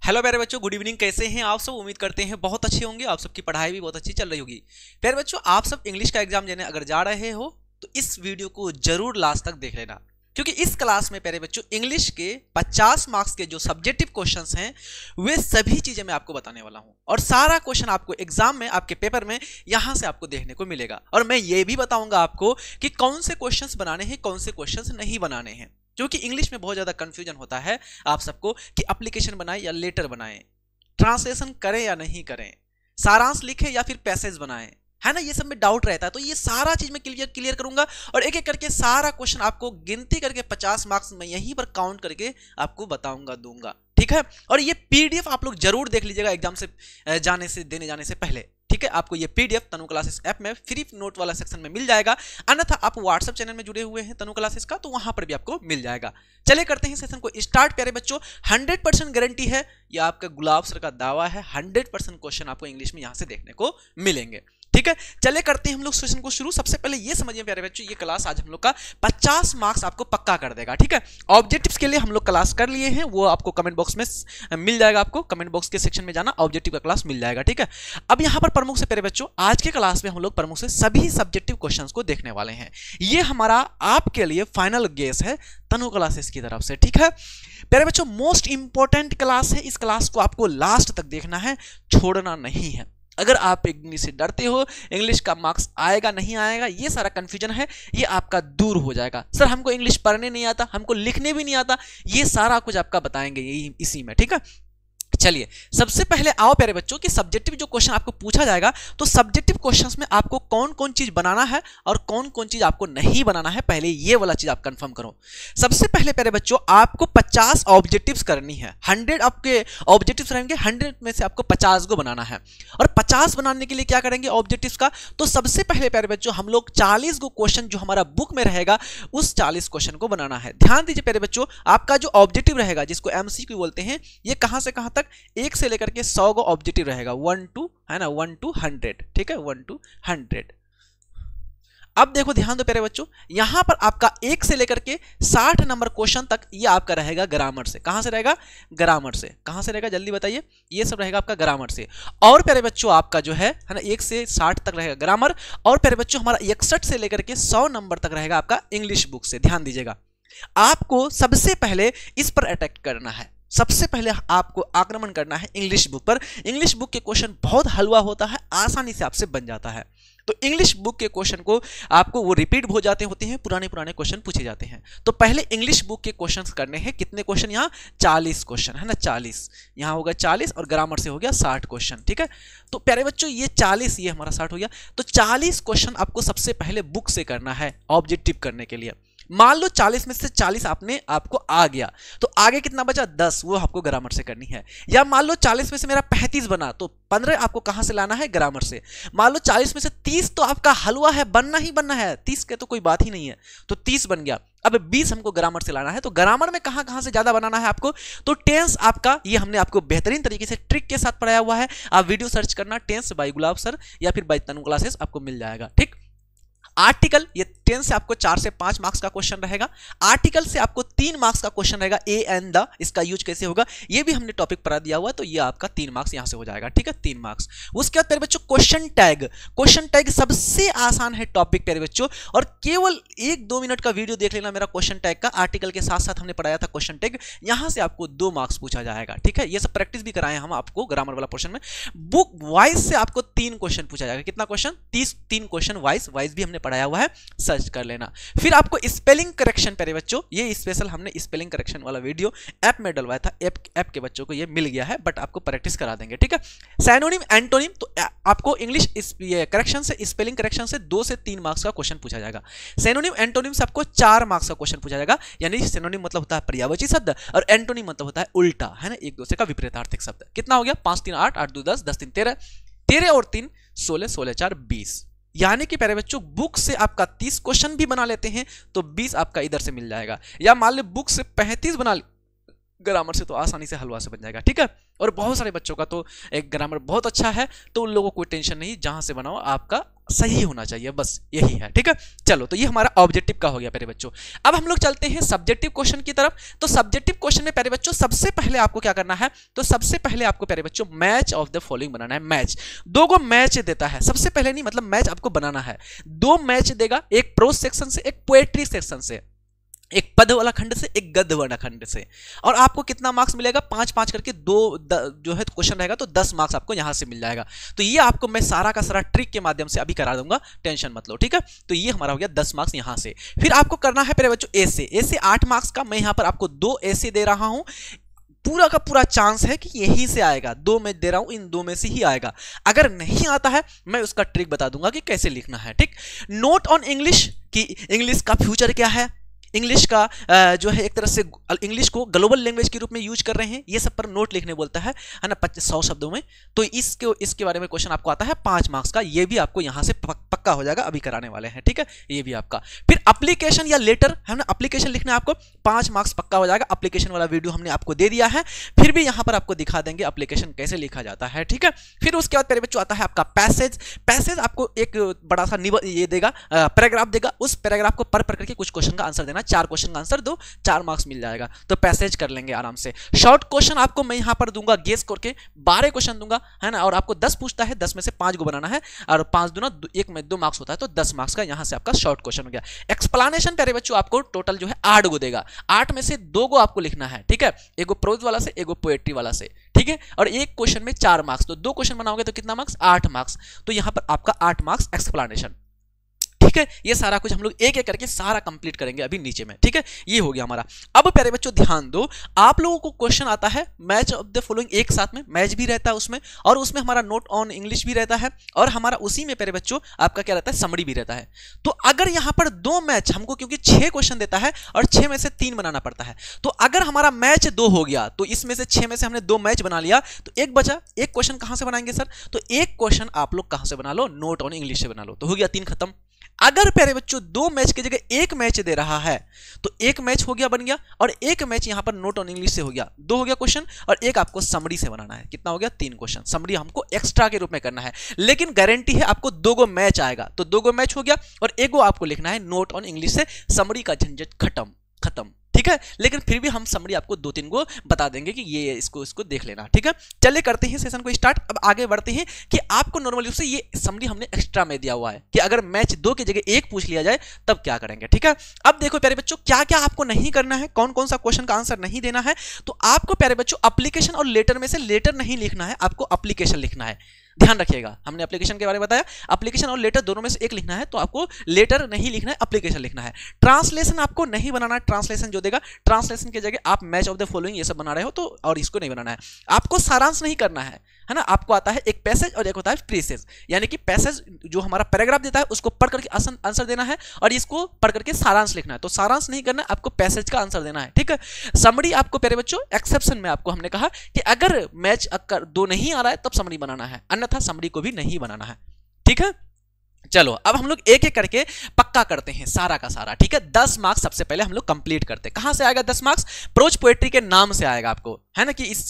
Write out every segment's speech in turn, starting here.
Hello प्यारे बच्चों, good evening. कैसे हैं आप सब? उम्मीद करते हैं बहुत अच्छे होंगे। आप सबकी पढ़ाई भी बहुत अच्छी चल रही होगी। प्यारे बच्चों, आप सब इंग्लिश का एग्जाम देने अगर जा रहे हो तो इस वीडियो को जरूर लास्ट तक देख लेना, क्योंकि इस क्लास में प्यारे बच्चों इंग्लिश के 50 मार्क्स के जो सब्जेक्टिव क्वेश्चंस हैं वे सभी चीजें मैं आपको बताने वाला हूं, और सारा क्वेश्चन आपको एग्जाम में आपके पेपर में यहां से आपको देखने को मिलेगा। और मैं ये भी बताऊंगा आपको कि कौन से क्वेश्चंस बनाने हैं, कौन से क्वेश्चंस नहीं बनाने हैं, क्योंकि इंग्लिश में बहुत ज्यादा कंफ्यूजन होता है आप सबको कि एप्लीकेशन बनाएं या लेटर बनाएं, ट्रांसलेशन करें या नहीं करें, सारांश लिखें या फिर पैसेज बनाएं, है ना। ये सब में डाउट रहता है, तो ये सारा चीज मैं क्लियर करूंगा और एक एक करके सारा क्वेश्चन आपको गिनती करके 50 मार्क्स में यहीं पर काउंट करके आपको बताऊंगा, दूंगा, ठीक है। और ये पीडीएफ आप लोग जरूर देख लीजिएगा एग्जाम से देने जाने से पहले, ठीक है। आपको ये पीडीएफ तनु क्लासेस ऐप में फ्री नोट वाला सेक्शन में मिल जाएगा, अन्यथा आप व्हाट्सएप चैनल में जुड़े हुए हैं तनु क्लासेस का, तो वहां पर भी आपको मिल जाएगा। चलिए करते हैं सेशन को स्टार्ट। प्यारे बच्चों, 100% गारंटी है, यह आपका गुलाब सर का दावा है, 100% क्वेश्चन आपको इंग्लिश में यहां से देखने को मिलेंगे, ठीक है। चलिए करते हैं हम लोग सेशन को शुरू। सबसे पहले ये समझिए प्यारे बच्चों, ये क्लास आज हम लोग का 50 मार्क्स आपको पक्का कर देगा, ठीक है। ऑब्जेक्टिव्स के लिए हम लोग क्लास कर लिए हैं, वो आपको कमेंट बॉक्स में मिल जाएगा, आपको कमेंट बॉक्स के सेक्शन में जाना, ऑब्जेक्टिव का क्लास मिल जाएगा, ठीक है। अब यहां पर प्रमुख से प्यारे बच्चों आज के क्लास में हम लोग प्रमुख से सभी सब्जेक्टिव क्वेश्चंस को देखने वाले हैं। ये हमारा आपके लिए फाइनल गेस है तनु क्लासेस की तरफ से, ठीक है। प्यारे बच्चों, मोस्ट इंपॉर्टेंट क्लास है, इस क्लास को आपको लास्ट तक देखना है, छोड़ना नहीं है। अगर आप इंग्लिश से डरते हो, इंग्लिश का मार्क्स आएगा नहीं आएगा, ये सारा कंफ्यूजन है, ये आपका दूर हो जाएगा। सर हमको इंग्लिश पढ़ने नहीं आता, हमको लिखने भी नहीं आता, ये सारा कुछ आपका बताएंगे यही इसी में, ठीक है। चलिए सबसे पहले आओ प्यारे बच्चों कि सब्जेक्टिव जो क्वेश्चन आपको पूछा जाएगा, तो सब्जेक्टिव क्वेश्चंस में आपको कौन कौन चीज बनाना है और कौन कौन चीज आपको नहीं बनाना है, पहले ये वाला चीज आप कंफर्म करो। सबसे पहले प्यारे बच्चों आपको 50 ऑब्जेक्टिव्स करनी है, 100 आपके ऑब्जेक्टिव्स रहेंगे, 100 में से आपको 50 को बनाना है। और 50 बनाने के लिए क्या करेंगे ऑब्जेक्टिव्स का, तो सबसे पहले प्यारे बच्चों हम लोग 40 को क्वेश्चन जो हमारा बुक में रहेगा उस 40 क्वेश्चन को बनाना है। ध्यान दीजिए प्यारे बच्चों, आपका जो ऑब्जेक्टिव रहेगा जिसको एमसीक्यू बोलते हैं, ये कहां से कहां तक, 1 से लेकर के 100 को ऑब्जेक्टिव रहेगा, 1 to, है ना, 1 to 100, ठीक है, 1 to 100। अब देखो ध्यान दो प्यारे बच्चों, यहां पर आपका 1 से लेकर के 60 नंबर क्वेश्चन तक ये आपका रहेगा ग्रामर से। कहां से रहेगा? ग्रामर से। कहां से रहेगा जल्दी बताइए? ये सब रहेगा आपका ग्रामर से। और प्यारे बच्चों आपका जो है ना 1 से 60 तक रहेगा ग्रामर, और प्यारे बच्चों हमारा 61 से लेकर के 100 नंबर तक रहेगा आपका इंग्लिश बुक से। ध्यान दीजिएगा, आपको सबसे पहले इस पर अटैक करना है, सबसे पहले आपको आक्रमण करना है इंग्लिश बुक पर। इंग्लिश बुक के क्वेश्चन बहुत हलवा होता है, आसानी से आपसे बन जाता है। तो इंग्लिश बुक के क्वेश्चन को आपको वो रिपीट हो जाते होते हैं, पुराने क्वेश्चन पूछे जाते हैं। तो पहले इंग्लिश बुक के क्वेश्चंस करने हैं। कितने क्वेश्चन? यहाँ 40 क्वेश्चन, है ना, 40 यहाँ होगा 40 और ग्रामर से हो गया 60 क्वेश्चन, ठीक है। तो प्यारे बच्चों ये 40, ये हमारा 60 हो गया, तो 40 क्वेश्चन आपको सबसे पहले बुक से करना है ऑब्जेक्टिव करने के लिए। मान लो 40 में से 40 आपको आ गया, तो आगे कितना बचा? 10, वो आपको ग्रामर से करनी है। या मान लो 40 में से मेरा 35 बना, तो 15 आपको कहां से लाना है? ग्रामर से। मान लो 40 में से 30 तो आपका हलवा है, बनना ही बनना है, 30 के तो कोई बात ही नहीं है, तो 30 बन गया। अब 20 हमको ग्रामर से लाना है, तो ग्रामर में कहां से ज्यादा बनाना है आपको? तो टेंस आपका, ये हमने आपको बेहतरीन तरीके से ट्रिक के साथ पढ़ाया हुआ है, आप वीडियो सर्च करना टेंस बाय गुलाब सर या फिर बाय तनु क्लासेस, आपको मिल जाएगा, ठीक। आर्टिकल, ये 10 से आपको 4 से 5 मार्क्स का क्वेश्चन रहेगा। आर्टिकल से आपको 3 मार्क्स का क्वेश्चन रहेगा, ए एंड द, इसका यूज कैसे होगा ये भी हमने टॉपिक पढ़ा दिया हुआ, तो ये आपका 3 मार्क्स यहां से हो जाएगा, ठीक है, 3 मार्क्स। उसके बाद प्यारे बच्चों क्वेश्चन टैग, क्वेश्चन टैग सबसे आसान है टॉपिक प्यारे बच्चों, और केवल 1-2 मिनट का वीडियो देख लेना मेरा क्वेश्चन टैग का। आर्टिकल के साथ साथ हमने पढ़ाया था क्वेश्चन टैग, यहां से आपको 2 मार्क्स पूछा जाएगा, ठीक है। ये सब प्रैक्टिस भी कराए हम आपको ग्रामर वाला पोर्शन में। बुक वाइज से आपको 3 क्वेश्चन पूछा जाएगा। कितना क्वेश्चन? 3 क्वेश्चन वाइज भी हमने पढ़ाया हुआ है, सर्च कर लेना। फिर आपको स्पेलिंग करेक्शन प्यारे बच्चों, ये स्पेशल हमने स्पेलिंग करेक्शन वाला वीडियो ऐप में डलवाया था, ऐप के बच्चों को ये मिल गया है, बट आपको प्रैक्टिस करा देंगे, ठीक है। सिनोनिम एंटोनिम, तो आपको इंग्लिश करेक्शन से, स्पेलिंग करेक्शन से 2 से 3 मार्क्स का क्वेश्चन पूछा जाएगा। सिनोनिम एंटोनिम से आपको 4 मार्क्स का क्वेश्चन पूछा जाएगा, यानी सिनोनिम मतलब होता है पर्यायवाची शब्द और एंटोनिम मतलब होता है उल्टा, है ना, एक दूसरे का विपरीतार्थक शब्द। कितना हो गया? 5 3 8, 8 2 10, 10 3 13, 13 और 3 16, 16 4 20। यानी कि प्यारे बच्चों बुक से आपका 30 क्वेश्चन भी बना लेते हैं तो 20 आपका इधर से मिल जाएगा। या मान लो बुक से 35 बना ग्रामर से तो आसानी से हलवा से बन जाएगा, ठीक है। और बहुत सारे बच्चों का तो एक ग्रामर बहुत अच्छा है, तो उन लोगों को कोई टेंशन नहीं, जहां से बनाओ आपका सही होना चाहिए, बस यही है, ठीक है। चलो, तो ये हमारा ऑब्जेक्टिव का हो गया प्यारे बच्चों। अब हम लोग चलते हैं सब्जेक्टिव क्वेश्चन की तरफ। तो सब्जेक्टिव क्वेश्चन में प्यारे बच्चों सबसे पहले आपको क्या करना है, तो सबसे पहले आपको प्यारे बच्चों मैच ऑफ द फॉलोइंग बनाना है। मैच, दो गो मैच देता है, सबसे पहले नहीं, मतलब मैच आपको बनाना है। दो मैच देगा, एक प्रोज सेक्शन से, एक पोएट्री सेक्शन से, एक पद वाला खंड से, एक गद्य वाला खंड से। और आपको कितना मार्क्स मिलेगा, 5-5 करके जो है क्वेश्चन रहेगा, तो 10 मार्क्स आपको यहां से मिल जाएगा। तो ये आपको मैं सारा का सारा ट्रिक के माध्यम से अभी करा दूंगा, टेंशन मत लो, ठीक है। तो ये हमारा हो गया 10 मार्क्स यहां से। फिर आपको करना है प्यारे बच्चों ऐसे 8 मार्क्स का। मैं यहां पर आपको 2 ऐसे दे रहा हूं, पूरा का पूरा चांस है कि यहीं से आएगा। 2 मैं दे रहा हूं, इन 2 में से ही आएगा। अगर नहीं आता है, मैं उसका ट्रिक बता दूंगा कि कैसे लिखना है, ठीक। नोट ऑन इंग्लिश, कि इंग्लिश का फ्यूचर क्या है, इंग्लिश का जो है एक तरह से इंग्लिश को ग्लोबल लैंग्वेज के रूप में यूज कर रहे हैं, ये सब पर नोट लिखने बोलता है ना, 100 शब्दों में। तो इसके बारे में क्वेश्चन आपको आता है 5 मार्क्स का, ये भी आपको यहां से पक्का हो जाएगा, अभी कराने वाले हैं, ठीक है, ये भी आपका। फिर एप्लीकेशन या लेटर है ना, एप्लीकेशन लिखना है आपको, 5 मार्क्स पक्का हो जाएगा। एप्लीकेशन वाला वीडियो हमने आपको दे दिया है, फिर भी यहां पर आपको दिखा देंगे एप्लीकेशन कैसे लिखा जाता है, ठीक है। फिर उसके बाद मेरे बच्चों आता है आपका पैसेज। पैसेज आपको एक बड़ा सा ये देगा, पैराग्राफ देगा, उस पैराग्राफ को पढ़ करके कुछ क्वेश्चन का आंसर देना, 4 क्वेश्चन का आंसर दो, 4 मार्क्स मिल जाएगा। तो पैसेज कर लेंगे आराम से। शॉर्ट क्वेश्चन आपको मैं यहां पर दूंगा गेस करके, 12 क्वेश्चन दूंगा, है ना। और आपको 10 पूछता है, 10 में से 5 को बनाना है, और 5 दूना 1 में 2 मार्क्स होता है, तो 10 मार्क्स का यहां से आपका शॉर्ट क्वेश्चन हो गया। एक्सप्लेनेशन प्यारे बच्चों आपको टोटल जो है 8 को देगा, 8 में से 2 को आपको लिखना है, ठीक है। एगो प्रोज वाला से, एगो पोएट्री वाला से, ठीक है। और एक क्वेश्चन में 4 मार्क्स, तो 2 क्वेश्चन बनाओगे तो कितना मार्क्स, 8 मार्क्स। तो यहां पर आपका 8 मार्क्स एक्सप्लेनेशन, ठीक है। ये सारा कुछ हम लोग एक एक करके सारा कंप्लीट करेंगे अभी नीचे में, ठीक है। ये हो गया हमारा। अब प्यारे बच्चों ध्यान दो, आप लोगों को क्वेश्चन आता है मैच ऑफ द फॉलोइंग, एक साथ में मैच भी रहता है उसमें, और उसमें हमारा नोट ऑन इंग्लिश भी रहता है, और हमारा उसी में प्यारे बच्चों आपका क्या रहता है, समरी भी रहता है। तो अगर यहां पर 2 मैच हमको, क्योंकि 6 क्वेश्चन देता है और 6 में से 3 बनाना पड़ता है, तो अगर हमारा मैच 2 हो गया, तो इसमें से 6 में से हमने 2 मैच बना लिया, तो एक बचा, एक क्वेश्चन कहां से बनाएंगे सर, तो एक क्वेश्चन आप लोग कहां से बना लो, नोट ऑन इंग्लिश से बना लो, तो हो गया 3 खत्म। अगर प्यारे बच्चों 2 मैच की जगह 1 मैच दे रहा है, तो 1 मैच हो गया, बन गया, और 1 मैच यहां पर नोट ऑन इंग्लिश से हो गया, 2 हो गया क्वेश्चन, और एक आपको समरी से बनाना है, कितना हो गया, 3 क्वेश्चन। समरी हमको एक्स्ट्रा के रूप में करना है, लेकिन गारंटी है आपको 2 गो मैच आएगा, तो 2 गो मैच हो गया, और 1 गो आपको लिखना है नोट ऑन इंग्लिश से। समरी का झंझट खत्म, ठीक है। लेकिन फिर भी हम समरी आपको 2-3 को बता देंगे कि ये इसको देख लेना, ठीक है। चलिए करते हैं सेशन को स्टार्ट। अब आगे बढ़ते हैं कि आपको नॉर्मली रूप से ये समरी हमने एक्स्ट्रा में दिया हुआ है कि अगर मैच 2 की जगह 1 पूछ लिया जाए तब क्या करेंगे, ठीक है। अब देखो प्यारे बच्चों, क्या क्या आपको नहीं करना है, कौन कौन सा क्वेश्चन का आंसर नहीं देना है। तो आपको प्यारे बच्चों एप्लीकेशन और लेटर में से लेटर नहीं लिखना है, आपको एप्लीकेशन लिखना है। ध्यान रखिएगा, हमने एप्लीकेशन के बारे में बताया, एप्लीकेशन और लेटर दोनों में से एक लिखना है, तो आपको लेटर नहीं लिखना है, एप्लीकेशन लिखना है। ट्रांसलेशन आपको नहीं बनाना है, ट्रांसलेशन जो देगा, ट्रांसलेशन की जगह आप मैच ऑफ द फॉलोइंग ये सब बना रहे हो, तो और इसको नहीं बनाना है। आपको सारांश नहीं करना है ना। आपको आता है एक पैसेज और एक होता है प्रीसेज, यानी कि पैसेज जो हमारा पैराग्राफ देता है उसको पढ़ करके आंसर देना है, और इसको पढ़ करके सारांश लिखना है। तो सारांश नहीं करना, आपको पैसेज का आंसर देना है, ठीक है। समरी आपको प्यारे बच्चों एक्सेप्शन में आपको हमने कहा कि अगर मैच 2 नहीं आ रहा है तब समरी बनाना है, अन्यथा समरी को भी नहीं बनाना है, ठीक है। चलो अब हम लोग एक एक करके पक्का करते हैं सारा का सारा, ठीक है। 10 मार्क्स सबसे पहले हम लोग कंप्लीट करते हैं। कहां से आएगा 10 मार्क्स, प्रोज पोएट्री के नाम से आएगा आपको, है ना, कि इस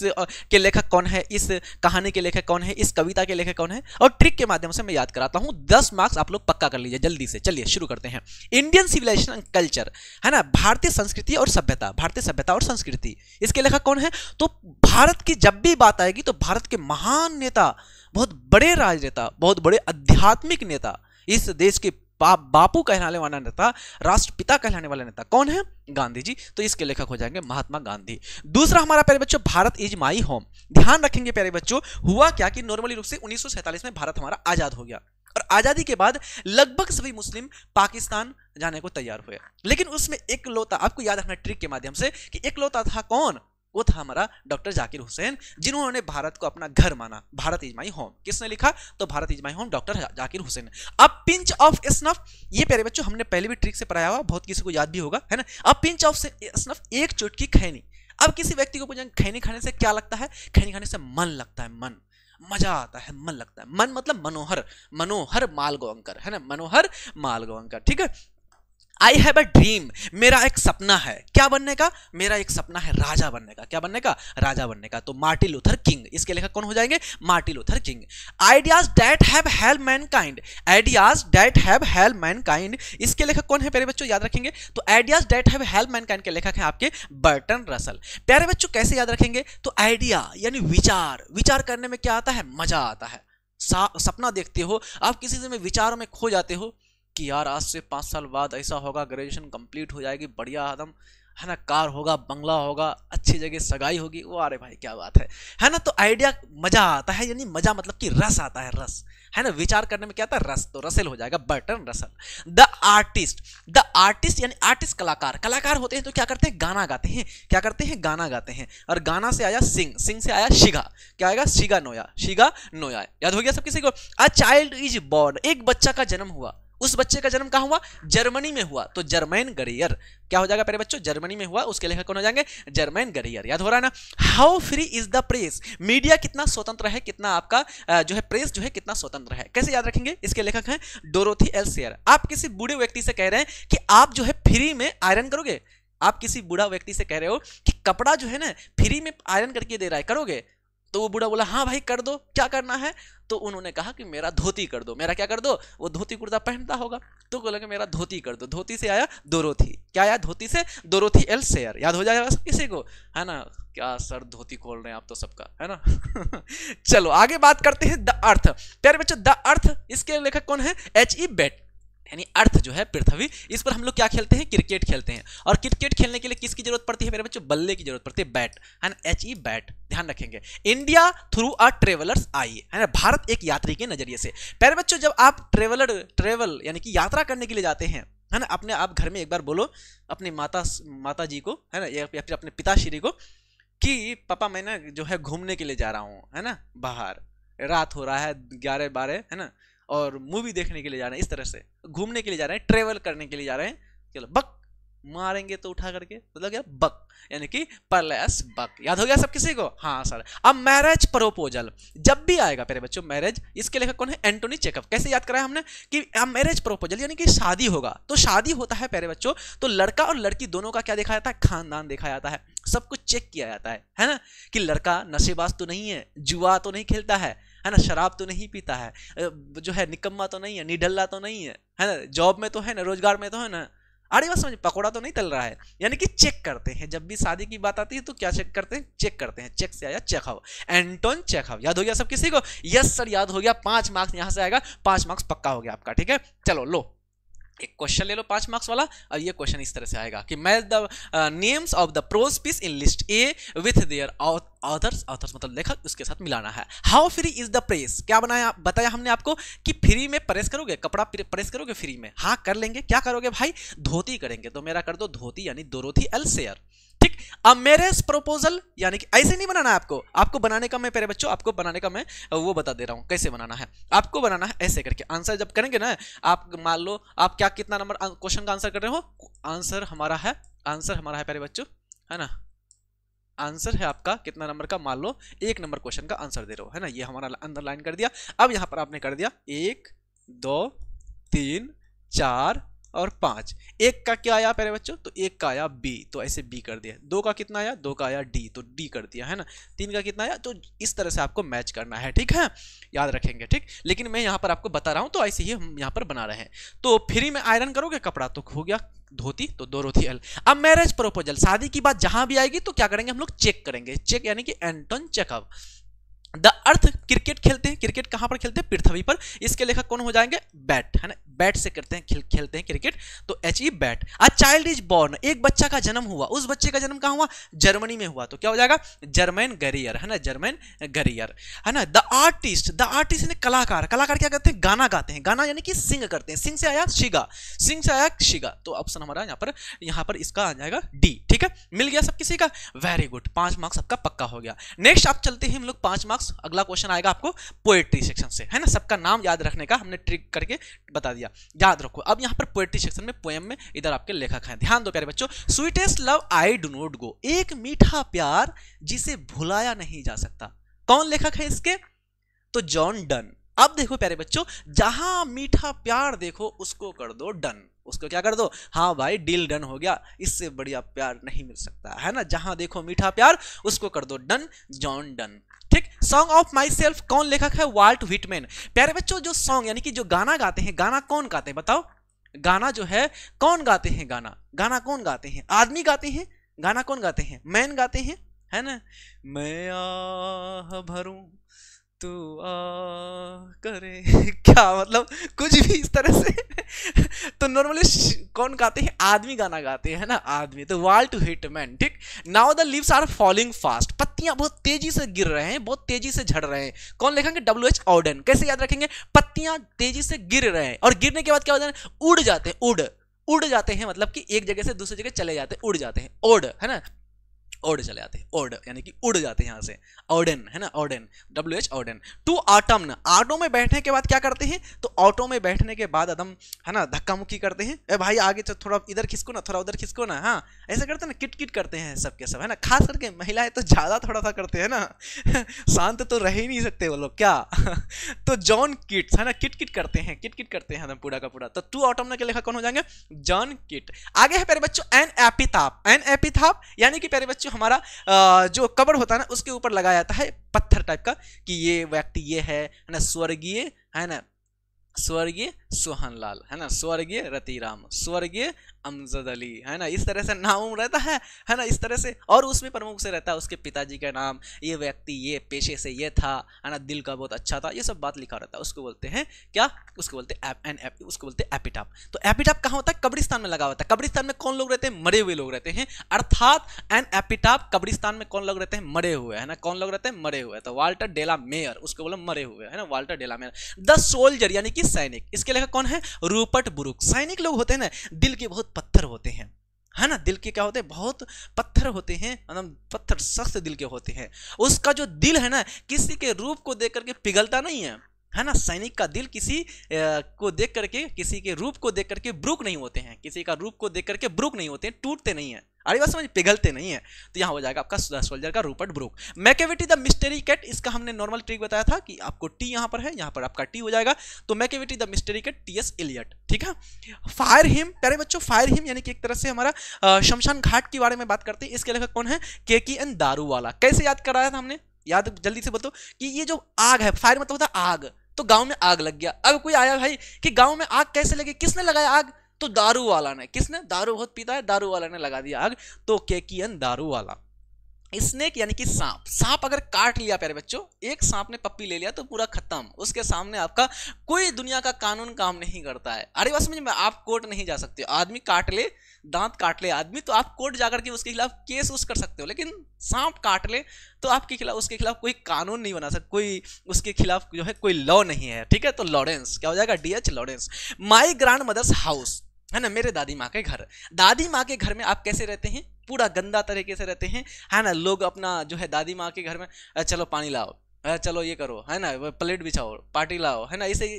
के लेखक कौन है, इस कहानी के लेखक कौन है, इस कविता के लेखक कौन है, और ट्रिक के माध्यम से मैं याद कराता हूं। 10 मार्क्स आप लोग पक्का कर लीजिए जल्दी से। चलिए शुरू करते हैं। इंडियन सिविलाइजेशन एंड कल्चर, है ना, भारतीय संस्कृति और सभ्यता, भारतीय सभ्यता और संस्कृति, इसके लेखक कौन है। तो भारत की जब भी बात आएगी तो भारत के महान नेता, बहुत बड़े राजनेता, बहुत बड़े आध्यात्मिक नेता, इस देश के बापू कहलाने वाला नेता, राष्ट्रपिता कहलाने वाला नेता कौन है, गांधी जी। तो इसके लेखक हो जाएंगे महात्मा गांधी। दूसरा हमारा प्यारे बच्चों, भारत इज माई होम। ध्यान रखेंगे प्यारे बच्चों, हुआ क्या कि नॉर्मली रूप से 1947 में भारत हमारा आजाद हो गया, और आजादी के बाद लगभग सभी मुस्लिम पाकिस्तान जाने को तैयार हुए, लेकिन उसमें एक लौता, आपको याद रखना ट्रिक के माध्यम से, कि एक लौता था कौन, वो था हमारा डॉक्टर जाकिर हुसैन, जिन्होंने भारत को अपना घर माना। भारत इज माई होम किसने लिखा, तो Bharat is my home doctor Zakir Hussain. अब पिंच ऑफ स्नफ, ये प्यारे बच्चों हमने पहले भी ट्रिक से पढ़ाया हुआ, बहुत किसी को याद भी होगा, है ना। अब पिंच ऑफ स्नफ, एक चुटकी खैनी। अब किसी व्यक्ति को पूछें खैनी खाने से क्या लगता है, खैनी खाने से मन लगता है, मन, मजा आता है, मन लगता है। मन मतलब मनोहर, मनोहर मालगोंकर, है ना, मनोहर मालगोंकर, ठीक है। आई हैव अ ड्रीम, मेरा एक सपना है, क्या बनने का, मेरा एक सपना है राजा बनने का, क्या बनने का, राजा बनने का। तो मार्टिन लूथर किंग, इसके लेखक कौन हो जाएंगे, Martin Luther king. Ideas that have help Mankind, ideas that have help Mankind, इसके लेखक कौन है प्यारे बच्चों, याद रखेंगे। तो ideas that have help Mankind के लेखक हैं आपके बर्टन रसल। प्यारे बच्चों कैसे याद रखेंगे, तो आइडिया यानी विचार, विचार करने में क्या आता है, मजा आता है। सपना देखते हो आप, किसी से में विचारों में खो जाते हो कि यार आज से 5 साल बाद ऐसा होगा, ग्रेजुएशन कंप्लीट हो जाएगी, बढ़िया आदम है ना, कार होगा, बंगला होगा, अच्छी जगह सगाई होगी, वो अरे भाई क्या बात है ना। तो आइडिया मजा आता है, यानी मजा मतलब कि रस आता है, रस है ना, विचार करने में क्या आता है, रस। तो रसेल हो जाएगा, Burton Russell. The artist, the artist यानी आर्टिस्ट कलाकार, कलाकार होते हैं तो क्या करते हैं, गाना गाते हैं, क्या करते हैं, गाना गाते हैं। और गाना से आया सिंग, सिंग से आया शिगा, क्या आएगा, शिगा नोया, शिगा नोया, याद हो गया सब किसी को। अ चाइल्ड इज बोर्न, एक बच्चा का जन्म हुआ, उस बच्चे का जन्म कहाँ हुआ, जर्मनी में हुआ। तो जर्मैन गरियर क्या हो जाएगा प्यारे बच्चों, जर्मनी में हुआ, उसके लेखक कौन हो जाएंगे, जर्मैन गरियर, याद हो रहा है ना। How free is the press, media कितना स्वतंत्र है, कितना आपका जो है प्रेस जो है कितना स्वतंत्र है, कैसे याद रखेंगे, इसके लेखक हैं डोरोथी एल सेयर। आप किसी बूढ़े व्यक्ति से कह रहे हैं कि आप जो है फ्री में आयरन करोगे, आप किसी बूढ़ा व्यक्ति से कह रहे हो कि कपड़ा जो है ना फ्री में आयरन करके दे रहा है, करोगे। तो वो बूढ़ा बोला हाँ भाई कर दो, क्या करना है, तो उन्होंने कहा कि मेरा धोती कर दो, मेरा क्या कर दो, वो धोती कुर्ता पहनता होगा, तो बोला कि मेरा धोती कर दो। धोती से आया डोरोथी, क्या आया, धोती से डोरोथी एल सेयर, याद हो जाएगा सब किसी को, है ना। क्या सर धोती खोल रहे हैं आप तो सबका, है ना। चलो आगे बात करते हैं द अर्थ। प्यारे बच्चों द अर्थ, इसके लेखक कौन है, H.E. बेट, यानी अर्थ जो है पृथ्वी, इस पर हम लोग क्या खेलते हैं, क्रिकेट खेलते हैं। और क्रिकेट खेलने के लिए किसकी जरूरत पड़ती है मेरे बच्चों, बल्ले की जरूरत पड़ती है, बैट, है ना, H.E. बैट, ध्यान रखेंगे। इंडिया थ्रू अ ट्रेवलर्स आई, है ना, भारत एक यात्री के नजरिए से। प्यारे बच्चों जब आप ट्रेवल यानी कि यात्रा करने के लिए जाते हैं, है ना, अपने आप घर में एक बार बोलो अपनी माता जी को, है ना, या फिर अपने पिताश्री को कि पापा मैं ना जो है घूमने के लिए जा रहा हूँ, है ना, बाहर रात हो रहा है 11-12, है ना, और मूवी देखने के लिए जा रहे हैं, इस तरह से घूमने के लिए जा रहे हैं, ट्रेवल करने के लिए जा रहे हैं, चलो बक मारेंगे तो उठा करके, मतलब क्या, बक यानी कि प्लस बक, याद हो गया सब किसी को, हाँ सर। अब मैरिज प्रपोजल जब भी आएगा प्यारे बच्चों, मैरिज, इसके लेखक कौन है, एंटोनी चेखव। कैसे याद कराया हमने कि मैरिज प्रपोजल यानी कि शादी होगा, तो शादी होता है प्यारे बच्चों, तो लड़का और लड़की दोनों का क्या देखा जाता है, खानदान देखा जाता है, सब कुछ चेक किया जाता है ना, कि लड़का नशेबाज तो नहीं है, जुआ तो नहीं खेलता है ना, शराब तो नहीं पीता है, जो है निकम्मा तो नहीं है, निडल्ला तो नहीं है ना, जॉब में तो है ना, रोजगार में तो है ना, अरे बस समझ पकौड़ा तो नहीं तल रहा है, यानी कि चेक करते हैं। जब भी शादी की बात आती है तो क्या चेक करते हैं, चेक करते हैं। चेक से आया चेखव, एंटोन चेखव, याद हो गया सब किसी को, यस सर याद हो गया, 5 मार्क्स यहां से आएगा, 5 मार्क्स पक्का हो गया आपका, ठीक है। चलो लो एक क्वेश्चन ले लो 5 मार्क्स वाला, और ये क्वेश्चन इस तरह से आएगा कि match the names of the prose piece in list A with their authors, authors मतलब लेखक, उसके साथ मिलाना है। How free is the press, क्या बताया हमने आपको कि फ्री में प्रेस करोगे, कपड़ा प्रेस करोगे फ्री में, हाँ कर लेंगे, क्या करोगे भाई, धोती करेंगे, तो मेरा कर दो धोती यानी डोरोथी एल सेयर, ठीक। अब मैरिज प्रपोजल यानी कि ऐसे नहीं बनाना है आपको बनाने का, मैं प्यारे बच्चों आपको बनाने का मैं वो बता दे रहा हूं कैसे बनाना है। आपको बनाना है ऐसे करके, आंसर जब करेंगे ना आप, मान लो आप क्या कितना नंबर क्वेश्चन का आंसर कर रहे हो, आंसर हमारा है प्यारे बच्चों, है ना, आंसर है आपका कितना नंबर का, मान लो 1 नंबर क्वेश्चन का आंसर दे रहे हो, है ना, ये हमारा अंडरलाइन कर दिया। अब यहां पर आपने कर दिया 1 2 3 4 और 5, 1 का क्या आया प्यारे बच्चों, तो 1 का आया बी, तो ऐसे बी कर दिया। 2 का कितना आया, 2 का आया डी, तो डी कर दिया, है ना। 3 का कितना आया, तो इस तरह से आपको मैच करना है, ठीक है, याद रखेंगे, ठीक। लेकिन मैं यहाँ पर आपको बता रहा हूँ तो ऐसे ही हम यहाँ पर बना रहे हैं। तो फ्री में आयरन करोगे कपड़ा, तो हो गया धोती, तो डोरोथी एल। अब मैरिज प्रपोजल, शादी की बात जहां भी आएगी तो क्या करेंगे हम लोग, चेक करेंगे, चेक यानी कि Anton Chekhov. The earth, cricket खेलते हैं, क्रिकेट कहां पर खेलते हैं, पृथ्वी पर, इसके लेखक कौन हो जाएंगे, बैट, है ना, बैट से करते हैं खेलते हैं क्रिकेट, तो H.E. Bates. A child is born, एक बच्चा का जन्म हुआ, उस बच्चे का जन्म कहां हुआ, जर्मनी में हुआ, तो क्या हो जाएगा, जर्मैन गरियर, है ना, जर्मैन गरियर, है ना। द आर्टिस्ट, द आर्टिस्ट ने कलाकार, कलाकार क्या करते हैं, गाना गाते हैं, गाना यानी कि सिंग करते हैं, सिंग से आया शिगा, सिंग से आया शिगा, तो ऑप्शन हमारा यहाँ पर इसका आ जाएगा डी, ठीक है, मिल गया सब किसी का, वेरी गुड, 5 मार्क्स आपका पक्का हो गया। नेक्स्ट आप चलते हैं हम लोग 5 मार्क्स, अगला क्वेश्चन आएगा आपको पोएट्री सेक्शन से, है ना, सबका नाम याद रखने का हमने ट्रिक करके बता दिया, याद रखो। अब यहाँ पर पोएट्री सेक्शन में पोएम में इधर आपके लेखक हैं, ध्यान दो प्यारे बच्चों। Sweetest love I do not go, एक मीठा प्यार जिसे भुलाया नहीं जा सकता, कौन लेखक है इसके, तो जॉन डन। अब देखो प्यारे बच्चों, जहां मीठा प्यार देखो उसको कर दो डन, उसको क्या कर दो, हाँ भाई डील डन हो गया, इससे बढ़िया प्यार नहीं मिल सकता है ना, जहां देखो मीठा प्यार, उसको कर दो डन, जॉन डन। ठीक, सॉन्ग ऑफ माई सेल्फ कौन लेखक है, वाल्ट व्हिटमैन। प्यारे बच्चों जो सॉन्ग यानी कि जो गाना गाते हैं, गाना कौन गाते हैं बताओ, गाना जो है कौन गाते हैं, गाना गाना कौन गाते हैं, आदमी गाते हैं, गाना कौन गाते हैं, मैन गाते हैं, है ना, मैं आह भरूं तू आ करे क्या मतलब कुछ भी इस तरह से तो नॉर्मली कौन गाते हैं, आदमी गाना गाते हैं ना, आदमी, तो वाल्ट व्हिटमैन। ठीक, now the leaves are falling fast, पत्तियां बहुत तेजी से गिर रहे हैं, बहुत तेजी से झड़ रहे हैं, कौन लिखेंगे, W.H. ऑडेन। कैसे याद रखेंगे, पत्तियां तेजी से गिर रहे हैं, और गिरने के बाद क्या होता है, उड़ जाते हैं, उड़ जाते हैं, मतलब कि एक जगह से दूसरी जगह चले जाते हैं, उड़ जाते हैं, ओड है ना, ओड चले जाते हैं, ओड यानी कि उड़ जाते हैं यहाँ से, ऑडेन है ना, Auden, W.H. Auden. To autumn, auto में बैठने के बाद क्या करते हैं, तो ऑटो में बैठने के बाद एकदम है ना धक्का मुक्की करते हैं, ए भाई आगे तो थोड़ा इधर खिसको ना, थोड़ा उधर खिसको ना, हाँ ऐसे करते हैं ना, किट किट करते हैं सबके सब, है ना, खास करके महिलाएं तो ज्यादा थोड़ा सा करते हैं ना शांत तो रह ही नहीं सकते वो लोग क्या तो जॉन किट्स है ना, किट किट करते हैं, किट किट करते हैं पूरा का पूरा, तो टू ऑटम के लेखक कौन हो जाएंगे, जॉन किट। आगे है प्यारे बच्चों एन एपिथाफ, एन एपिथाफ यानी कि प्यारे बच्चों हमारा जो कब्र होता है ना, उसके ऊपर लगाया जाता है पत्थर टाइप का, कि ये व्यक्ति ये है ना, स्वर्गीय है ना, स्वर्गीय सोहनलाल है ना, स्वर्गीय रतिराम, स्वर्गीय अमजद अली है ना, इस तरह से नाम रहता है ना, इस तरह से, और उसमें प्रमुख से रहता है उसके पिताजी का नाम, ये व्यक्ति ये पेशे से ये था है ना, दिल का बहुत अच्छा था, ये सब बात लिखा रहता है, उसको बोलते हैं क्या, उसको बोलते हैं उसको बोलते हैं एपिटाफ। तो एपिटाफ कहाँ होता है, कब्रिस्तान में लगा होता है। कब्रिस्तान में कौन लोग रहते हैं, मरे हुए लोग रहते हैं, अर्थात एन एपिटाफ कब्रिस्तान में कौन लोग रहते हैं, मरे हुए है ना, कौन लोग रहते हैं, मरे हुए। तो वाल्टर डेला मेयर, उसको बोला मरे हुए है ना, Walter de la Mare. The soldier यानी कि सैनिक, इसके लेखक कौन है, रूपर्ट ब्रूक। सैनिक लोग होते हैं ना, दिल के बहुत पत्थर होते हैं, है ना, दिल के क्या होते हैं, बहुत पत्थर होते हैं, मतलब पत्थर सख्त दिल के होते हैं। उसका जो दिल है ना, किसी के रूप को देख करके पिघलता नहीं है ना, सैनिक का दिल किसी को देख करके, किसी के रूप को देख करके ब्रूक नहीं होते हैं, किसी का रूप को देख करके ब्रूक नहीं होते हैं, टूटते नहीं है, अरे बात समझ, पिघलते नहीं है। तो यहाँ हो जाएगा आपका सोल्जर का Rupert Brooke. Macavity the mystery cat, इसका हमने नॉर्मल ट्रिक बताया था कि आपको टी यहाँ पर है, यहाँ पर आपका टी हो जाएगा, तो Macavity the mystery cat, T.S. Eliot. ठीक है, फायर हिम, प्यारे बच्चों फायर हिम यानी कि एक तरह से हमारा शमशान घाट के बारे में बात करते हैं। इसके लेखक कौन है, KKN दारूवाला। कैसे याद कराया था हमने, याद जल्दी से बताओ, कि ये जो आग है, फायर मतलब होता है आग, तो गांव में आग लग गया। अब कोई आया भाई कि गांव में आग कैसे लगी, किसने लगाया आग, तो दारू वाला ने, किसने, दारू बहुत पीता है, दारू वाला ने लगा दिया आग, तो KKN दारू वाला। स्नेक यानी कि सांप, सांप अगर काट लिया प्यारे बच्चों, एक सांप ने पप्पी ले लिया तो पूरा खत्म, उसके सामने आपका कोई दुनिया का कानून काम नहीं करता है। अरे बस समझ में, आप कोर्ट नहीं जा सकते, आदमी काट ले, दांत काट ले आदमी, तो आप कोर्ट जाकर के उसके खिलाफ केस उस कर सकते हो, लेकिन सांप काट ले तो आपके खिलाफ, उसके खिलाफ कोई कानून नहीं बना सकते, कोई उसके खिलाफ जो है कोई लॉ नहीं है। ठीक है, तो लॉरेंस क्या हो जाएगा, DH Lawrence. My grandmother's house है ना, मेरे दादी माँ के घर। दादी माँ के घर में आप कैसे रहते हैं, पूरा गंदा तरीके से रहते हैं, है ना, लोग अपना जो है दादी माँ के घर में चलो पानी लाओ, चलो ये करो, है ना, प्लेट बिछाओ, पार्टी लाओ, है ना, इसे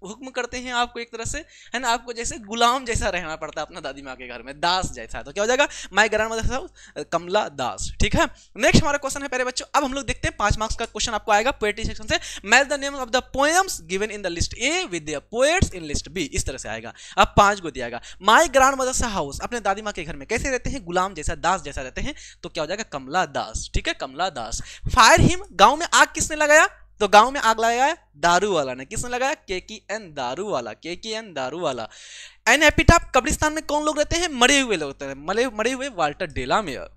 हुक्म करते हैं आपको एक तरह से, है ना, आपको जैसे गुलाम जैसा रहना पड़ता है अपना दादी माँ के घर में, दास जैसा। तो क्या हो जाएगा, माय ग्रैंड मदर कमला दास। ठीक है, नेक्स्ट हमारा क्वेश्चन है प्यारे बच्चों, अब हम लोग देखते हैं 5 मार्क्स का क्वेश्चन आपको आएगा पोएट्री सेक्शन से। Match the name of the poems given in the list A with the poets in list B, इस तरह से आएगा। अब 5 को दिया माय ग्रैंड मदर हाउस, अपने दादी माँ के घर में कैसे रहते हैं, गुलाम जैसा, दास जैसा रहते हैं, तो क्या हो जाएगा, कमला दास। ठीक है, कमला दास। फायर हिम, गांव में आग किसने लगाया, तो गांव में आग लगाया दारू वाला ने, किसने लगाया, KKN दारू वाला, KKN दारू वाला। एन एपिटाफ, कब्रिस्तान में कौन लोग रहते हैं, मरे हुए लोग रहते हैं, मरे हुए Walter de la Mare.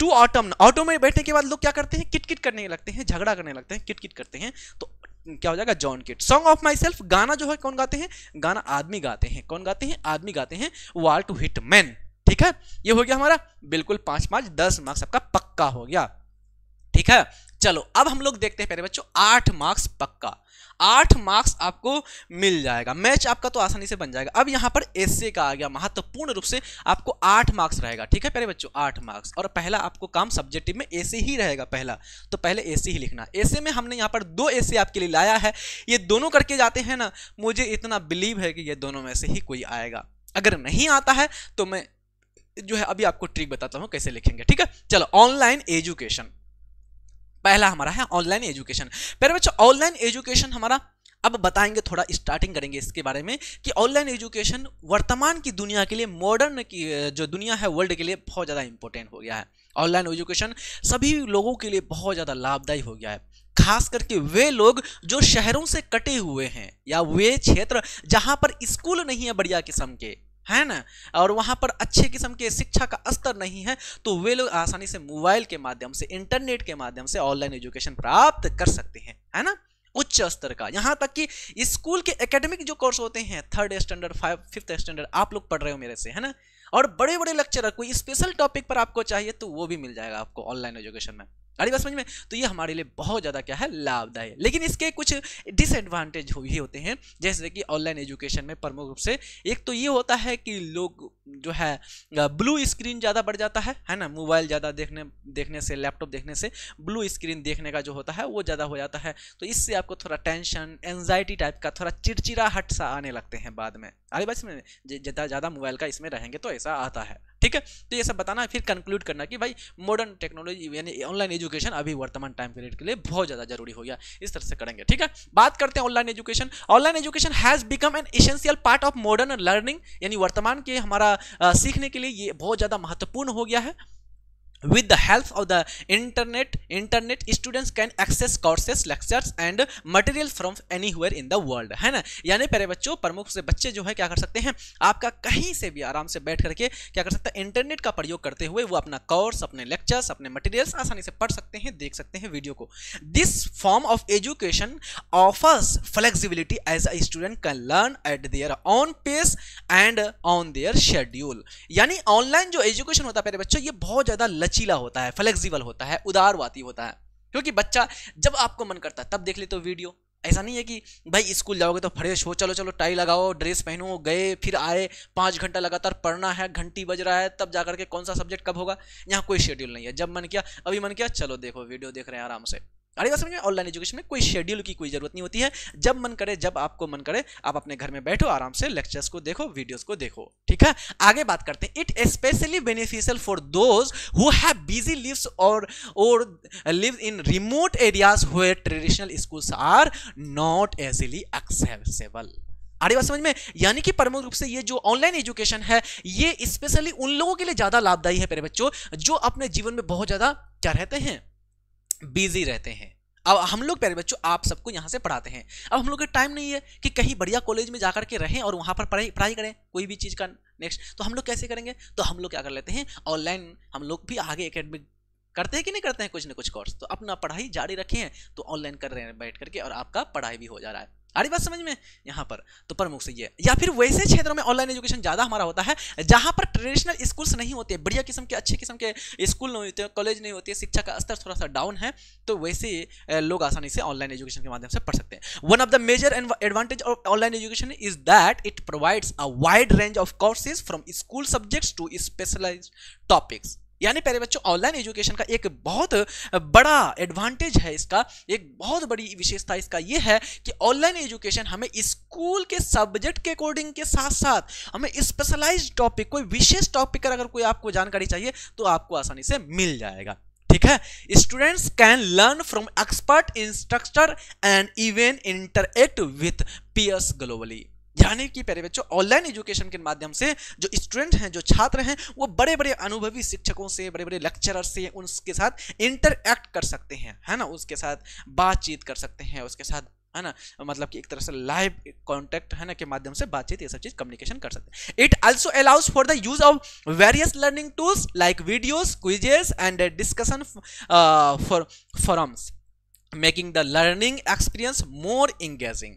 To autumn, auto में बैठने के बाद लोग क्या करते हैं, किटकिट करने लगते हैं, झगड़ा करने लगते हैं, किटकिट करते हैं, तो क्या हो जाएगा, John kit. Song of my self, गाना जो है कौन गाते हैं, गाना आदमी गाते हैं, कौन गाते हैं, आदमी गाते हैं, वाल्ट व्हिटमैन। ठीक है, ये हो गया हमारा बिल्कुल 5 10 मार्क्स आपका पक्का हो गया। ठीक है, चलो अब हम लोग देखते हैं प्यारे बच्चों 8 मार्क्स पक्का, 8 मार्क्स आपको मिल जाएगा, मैच आपका तो आसानी से बन जाएगा। अब यहां पर एसे का आ गया, महत्वपूर्ण रूप से आपको 8 मार्क्स रहेगा। ठीक है प्यारे बच्चों, 8 मार्क्स, और पहला आपको काम सब्जेक्टिव में एसे ही रहेगा पहला, तो पहले एसे ही लिखना। एसे में हमने यहां पर 2 एसे आपके लिए लाया है, ये दोनों करके जाते हैं ना, मुझे इतना बिलीव है कि ये दोनों में से ही कोई आएगा। अगर नहीं आता है तो मैं जो है अभी आपको ट्रिक बताता हूं कैसे लिखेंगे। ठीक है, चलो ऑनलाइन एजुकेशन पहला हमारा है, ऑनलाइन एजुकेशन। प्यारे बच्चों ऑनलाइन एजुकेशन हमारा अब बताएंगे, थोड़ा स्टार्टिंग करेंगे इसके बारे में कि ऑनलाइन एजुकेशन वर्तमान की दुनिया के लिए, मॉडर्न की जो दुनिया है वर्ल्ड के लिए बहुत ज़्यादा इंपॉर्टेंट हो गया है। ऑनलाइन एजुकेशन सभी लोगों के लिए बहुत ज़्यादा लाभदायी हो गया है, खास करके वे लोग जो शहरों से कटे हुए हैं या वे क्षेत्र जहां पर स्कूल नहीं है बढ़िया किस्म के, है ना, और वहां पर अच्छे किस्म के शिक्षा का स्तर नहीं है, तो वे लोग आसानी से मोबाइल के माध्यम से, इंटरनेट के माध्यम से ऑनलाइन एजुकेशन प्राप्त कर सकते हैं, है ना, उच्च स्तर का। यहां तक कि स्कूल के एकेडमिक जो कोर्स होते हैं, 3rd स्टैंडर्ड, 5th स्टैंडर्ड, आप लोग पढ़ रहे हो मेरे से, है ना, और बड़े बड़े लेक्चर, कोई स्पेशल टॉपिक पर आपको चाहिए तो वो भी मिल जाएगा आपको ऑनलाइन एजुकेशन में। अरे बस समझ में, तो ये हमारे लिए बहुत ज़्यादा क्या है, लाभदायक। लेकिन इसके कुछ डिसएडवांटेज भी होते हैं, जैसे कि ऑनलाइन एजुकेशन में प्रमुख रूप से एक तो ये होता है कि लोग जो है ब्लू स्क्रीन ज़्यादा बढ़ जाता है ना, मोबाइल ज़्यादा देखने से, लैपटॉप देखने से ब्लू स्क्रीन देखने का जो होता है वो ज़्यादा हो जाता है, तो इससे आपको थोड़ा टेंशन, एंजाइटी टाइप का, थोड़ा चिड़चिड़ाहट सा आने लगते हैं बाद में। अरे बस में ज़्यादा मोबाइल का इसमें रहेंगे तो ऐसा आता है, ठीक है। तो ये सब बताना, फिर कंक्लूड करना कि भाई मॉडर्न टेक्नोलॉजी यानी ऑनलाइन एजुकेशन अभी वर्तमान टाइम पीरियड के लिए बहुत ज़्यादा जरूरी हो गया, इस तरह से करेंगे, ठीक है। बात करते हैं online education. Online education has become an essential part of modern learning, यानी वर्तमान के हमारा सीखने के लिए ये बहुत ज़्यादा महत्वपूर्ण हो गया है। With the help of the internet, students can access courses, lectures and material from anywhere in the world, है ना। यानी प्यारे बच्चों, प्रमुख से बच्चे जो है क्या कर सकते हैं, आपका कहीं से भी आराम से बैठ करके क्या कर सकते हैं, इंटरनेट का प्रयोग करते हुए वो अपना कोर्स, अपने लेक्चर्स, अपने मटेरियल्स आसानी से पढ़ सकते हैं, देख सकते हैं वीडियो को। This form of education offers flexibility as a student can learn at their own pace and on their schedule. यानी ऑनलाइन जो एजुकेशन होता है प्यारे बच्चों, ये बहुत ज़्यादा लचीला होता है, फ्लेक्सिबल होता है, उदारवादी होता है, क्योंकि बच्चा जब आपको मन करता है तब देख ले तो वीडियो। ऐसा नहीं है कि भाई स्कूल जाओगे तो फ्रेश हो, चलो चलो टाई लगाओ, ड्रेस पहनो, गए, फिर आए, 5 घंटा लगातार पढ़ना है, घंटी बज रहा है, तब जाकर के कौन सा सब्जेक्ट कब होगा। यहाँ कोई शेड्यूल नहीं है, जब मन किया, अभी मन किया, चलो देखो वीडियो देख रहे हैं आराम से। अरे बात समझिए, ऑनलाइन एजुकेशन में कोई शेड्यूल की कोई जरूरत नहीं होती है, जब मन करे, जब आपको मन करे, आप अपने घर में बैठो, आराम से लेक्चर्स को देखो, वीडियोस को देखो, ठीक है। आगे बात करते हैं, it specially beneficial for those who have busy lives और live in remote areas where traditional schools are not easily accessible. अरे बात समझ में, यानी कि प्रमुख रूप से ये जो ऑनलाइन एजुकेशन है, ये स्पेशली उन लोगों के लिए ज्यादा लाभदायी है मेरे बच्चों, जो अपने जीवन में बहुत ज्यादा क्या रहते हैं, बिजी रहते हैं। अब हम लोग प्यारे बच्चों आप सबको यहाँ से पढ़ाते हैं, अब हम लोग के टाइम नहीं है कि कहीं बढ़िया कॉलेज में जाकर के रहें और वहाँ पर पढ़ाई करें कोई भी चीज़ का नेक्स्ट, तो हम लोग कैसे करेंगे, तो हम लोग क्या कर लेते हैं, ऑनलाइन हम लोग भी आगे एकेडमिक करते हैं कि नहीं करते हैं, कुछ ना कुछ कोर्स, तो अपना पढ़ाई जारी रखे हैं, तो ऑनलाइन कर रहे हैं बैठ करके और आपका पढ़ाई भी हो जा रहा है। आरी बात समझ में यहाँ पर, तो प्रमुख से ये, या फिर वैसे क्षेत्रों में ऑनलाइन एजुकेशन ज़्यादा हमारा होता है जहाँ पर ट्रेडिशनल स्कूल्स नहीं होते, बढ़िया किस्म के अच्छे किस्म के स्कूल नहीं होते, कॉलेज नहीं होती है, शिक्षा का स्तर थोड़ा सा डाउन है, तो वैसे लोग आसानी से ऑनलाइन एजुकेशन के माध्यम से पढ़ सकते हैं। One of the major advantage of online education is that it provides a wide range of courses from school subjects to specialised topics. यानी प्यारे बच्चों ऑनलाइन एजुकेशन का एक बहुत बड़ा एडवांटेज है, इसका एक बहुत बड़ी विशेषता इसका ये है कि ऑनलाइन एजुकेशन हमें स्कूल के सब्जेक्ट के अकॉर्डिंग के साथ साथ हमें स्पेशलाइज्ड टॉपिक, कोई विशेष टॉपिक का अगर कोई आपको जानकारी चाहिए तो आपको आसानी से मिल जाएगा, ठीक है। Students can learn from expert instructor and even interact with peers globally. यानी कि प्यारे बच्चों ऑनलाइन एजुकेशन के माध्यम से जो स्टूडेंट हैं, जो छात्र हैं, वो बड़े बड़े अनुभवी शिक्षकों से, बड़े बड़े लेक्चरर से उनके साथ इंटरएक्ट कर सकते हैं, है ना, उसके साथ बातचीत कर सकते हैं, उसके साथ, है ना, मतलब कि एक तरह से लाइव कॉन्टेक्ट, है ना, के माध्यम से बातचीत, ये सब चीज कम्युनिकेशन कर सकते हैं। It also allows for the use of various learning tools like videos, quizzes and discussion forums, making the learning experience more engaging.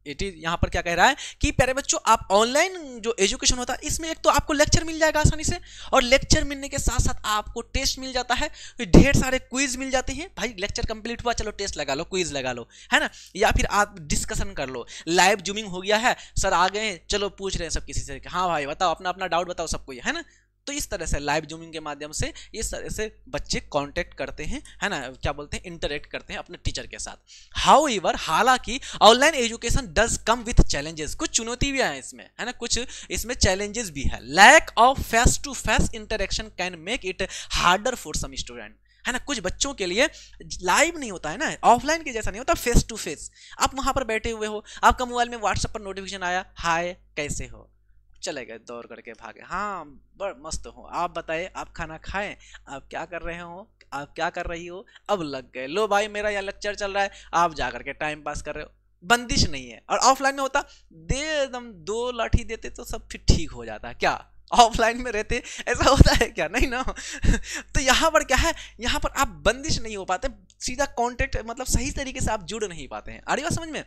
It is यहाँ पर क्या कह रहा है कि प्यारे बच्चों आप ऑनलाइन जो एजुकेशन होता है इसमें एक तो आपको लेक्चर मिल जाएगा आसानी से, और लेक्चर मिलने के साथ साथ आपको टेस्ट मिल जाता है, ढेर सारे क्विज मिल जाते हैं। भाई लेक्चर कंप्लीट हुआ, चलो टेस्ट लगा लो, क्विज लगा लो, है ना, या फिर आप डिस्कशन कर लो, लाइव जूमिंग हो गया है, सर आ गए, चलो पूछ रहे हैं सब किसी से, हाँ भाई बताओ, अपना अपना डाउट बताओ सबको, है ना। तो इस तरह से लाइव जूमिंग के माध्यम से इस तरह से बच्चे कांटेक्ट करते हैं, है ना, क्या बोलते हैं, इंटरेक्ट करते हैं अपने टीचर के साथ। हाउएवर, हालांकि online education does come with challenges, कुछ चुनौती भी है इसमें, है ना, कुछ इसमें चैलेंजेस भी है। Lack of face to face interaction can make it harder for some student. है ना। कुछ बच्चों के लिए लाइव नहीं होता है ना, ऑफलाइन के जैसा नहीं होता, फेस टू फेस। आप वहां पर बैठे हुए हो, आपका मोबाइल में व्हाट्सएप पर नोटिफिकेशन आया, हाय कैसे हो, चले गए दौड़ करके भागे, हाँ बड़ मस्त हो, आप बताइए आप खाना खाएं, आप क्या कर रहे हो, आप क्या कर रही हो, अब लग गए, लो भाई मेरा यहाँ लेक्चर चल रहा है, आप जा करके टाइम पास कर रहे हो, बंदिश नहीं है। और ऑफलाइन में होता, दे एकदम 2 लाठी देते तो सब फिर ठीक हो जाता है, क्या ऑफलाइन में रहते ऐसा होता है क्या, नहीं ना। तो यहाँ पर क्या है, यहाँ पर आप बंदिश नहीं हो पाते, सीधा कॉन्टेक्ट मतलब सही तरीके से आप जुड़ नहीं पाते हैं। आ रही बात समझ में।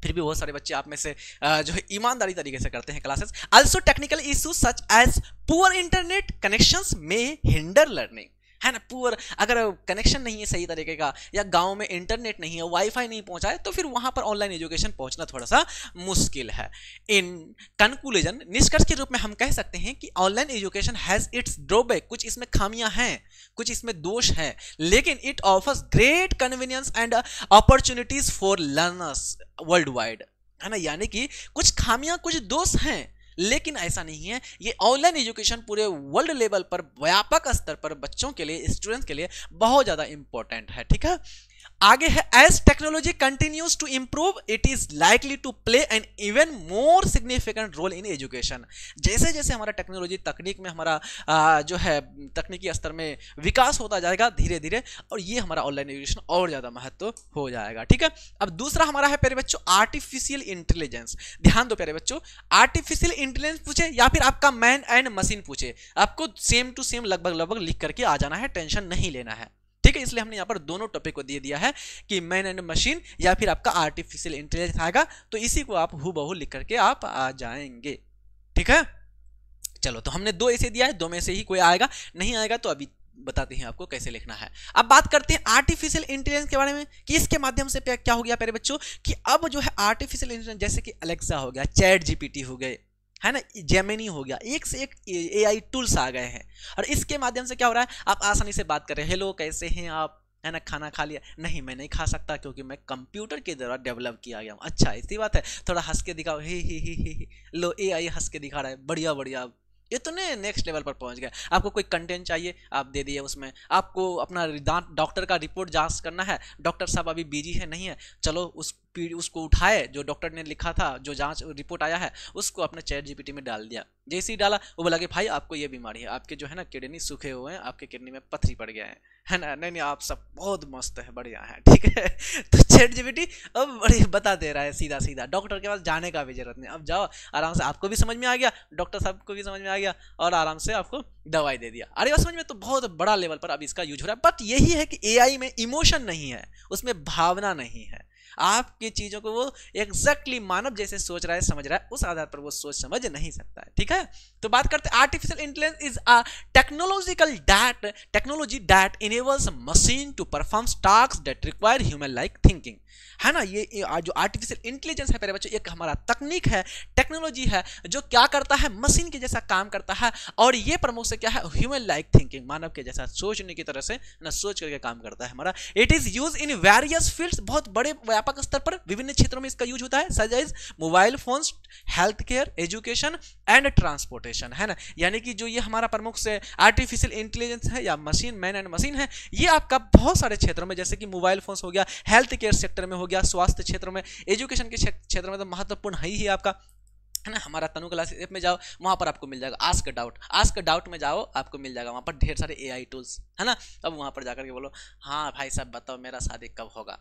फिर भी बहुत सारे बच्चे आप में से जो है ईमानदारी तरीके से करते हैं classes. Also technical issues such as poor internet connections may hinder learning, है ना। पुअर अगर कनेक्शन नहीं है सही तरीके का, या गांव में इंटरनेट नहीं है, वाईफाई नहीं पहुंचा है, तो फिर वहां पर ऑनलाइन एजुकेशन पहुंचना थोड़ा सा मुश्किल है। इन कंक्लूजन, निष्कर्ष के रूप में हम कह सकते हैं कि online education has its drawback, कुछ इसमें खामियां हैं, कुछ इसमें दोष हैं, लेकिन it offers great convenience and opportunities for learners world wide, है ना। यानी कि कुछ खामियां कुछ दोष हैं, लेकिन ऐसा नहीं है, ये ऑनलाइन एजुकेशन पूरे वर्ल्ड लेवल पर व्यापक स्तर पर बच्चों के लिए, स्टूडेंट्स के लिए बहुत ज्यादा इंपॉर्टेंट है, ठीक है। आगे है, as technology continues to improve it is likely to play an even more significant role in education. जैसे जैसे हमारा टेक्नोलॉजी तकनीक में हमारा जो है तकनीकी स्तर में विकास होता जाएगा धीरे धीरे, और ये हमारा ऑनलाइन एजुकेशन और ज्यादा महत्व हो जाएगा, ठीक है। अब दूसरा हमारा है प्यारे बच्चों आर्टिफिशियल इंटेलिजेंस। ध्यान दो प्यारे बच्चों, आर्टिफिशियल इंटेलिजेंस पूछे या फिर आपका मैन एंड मशीन पूछे, आपको सेम टू सेम लगभग लिख करके आ जाना है, टेंशन नहीं लेना है, ठीक है। इसलिए हमने यहां पर दोनों टॉपिक को दे दिया है कि मैन एंड मशीन या फिर आपका आर्टिफिशियल इंटेलिजेंस आएगा, तो इसी को आप हूबहू लिख करके आप आ जाएंगे, ठीक है। चलो, तो हमने 2 ऐसे दिया है, 2 में से ही कोई आएगा, नहीं आएगा तो अभी बताते हैं आपको कैसे लिखना है। अब बात करते हैं आर्टिफिशियल इंटेलिजेंस के बारे में कि इसके माध्यम से क्या हो गया प्यारे बच्चों कि अब जो है आर्टिफिशियल इंटेलिजेंस जैसे कि अलेक्सा हो गया, चैट जीपीटी हो गए, है ना, जेमिनी हो गया, एक से एक एआई टूल्स आ गए हैं, और इसके माध्यम से क्या हो रहा है, आप आसानी से बात कर रहे हैं, हेलो कैसे हैं आप, है ना, खाना खा लिया, नहीं मैं नहीं खा सकता क्योंकि मैं कंप्यूटर के द्वारा डेवलप किया गया हूँ, अच्छा इसी बात है, थोड़ा हंस के दिखाओ, ही लो एआई हंस के दिखा रहा है, बढ़िया बढ़िया, इतने नेक्स्ट लेवल पर पहुंच गए। आपको कोई कंटेंट चाहिए आप दे दिए, उसमें आपको अपना दांत डॉक्टर का रिपोर्ट जांच करना है, डॉक्टर साहब अभी बिजी है नहीं है, चलो उसको उठाए जो डॉक्टर ने लिखा था, जो जांच रिपोर्ट आया है उसको अपने चैट जीपीटी में डाल दिया, जैसे ही डाला वो बोला कि भाई आपको ये बीमारी है, आपके जो है ना किडनी सूखे हुए हैं, आपके किडनी में पथरी पड़ गया है ना, नहीं नहीं आप सब बहुत मस्त है, बढ़िया है, ठीक है। तो चैट जीपीटी अब बड़ी बता दे रहा है सीधा सीधा, डॉक्टर के पास जाने का भी जरूरत नहीं, अब जाओ आराम से, आपको भी समझ में आ गया, डॉक्टर साहब को भी समझ में आ गया, और आराम से आपको दवाई दे दिया। अरे समझ में, तो बहुत बड़ा लेवल पर अब इसका यूज हो रहा है। बट यही है कि एआई में इमोशन नहीं है, उसमें भावना नहीं है, आपकी चीजों को वो एग्जैक्टली मानव जैसे सोच रहा है, समझ रहा है, उस आधार पर वो सोच समझ नहीं सकता है, ठीक है। तो बात करते हैं artificial intelligence is a technology that enables machine to perform tasks that require human like thinking, है ना। ये जो आर्टिफिशियल इंटेलिजेंस है मेरे बच्चों, एक हमारा तकनीक है, टेक्नोलॉजी है, जो क्या करता है, मशीन के जैसा काम करता है, और ये प्रमुख से क्या है, ह्यूमन लाइक थिंकिंग, मानव के जैसा सोचने की तरह से ना सोच करके काम करता है हमारा। It is use in various fields, बहुत बड़े व्यापक स्तर पर विभिन्न क्षेत्रों में इसका यूज होता है, such as mobile phones, health care, education and transportation, है ना। यानी कि जो ये हमारा प्रमुख से आर्टिफिशियल इंटेलिजेंस है या मशीन, मैन एंड मशीन है, ये आपका बहुत सारे क्षेत्रों में, जैसे कि मोबाइल फोन्स हो गया, हेल्थ केयर सेक्टर में हो गया, स्वास्थ्य क्षेत्र में, एजुकेशन के क्षेत्र में तो महत्वपूर्ण है ही आपका, है ना। हमारा तनु क्लास ऐप में जाओ, वहां पर आपको मिल जाएगा आस्क डाउट में जाओ, आपको मिल जाएगा वहां पर ढेर सारे एआई टूल्स, है ना। अब वहां पर जाकर के बोलो, हाँ भाई साहब बताओ मेरा शादी कब होगा,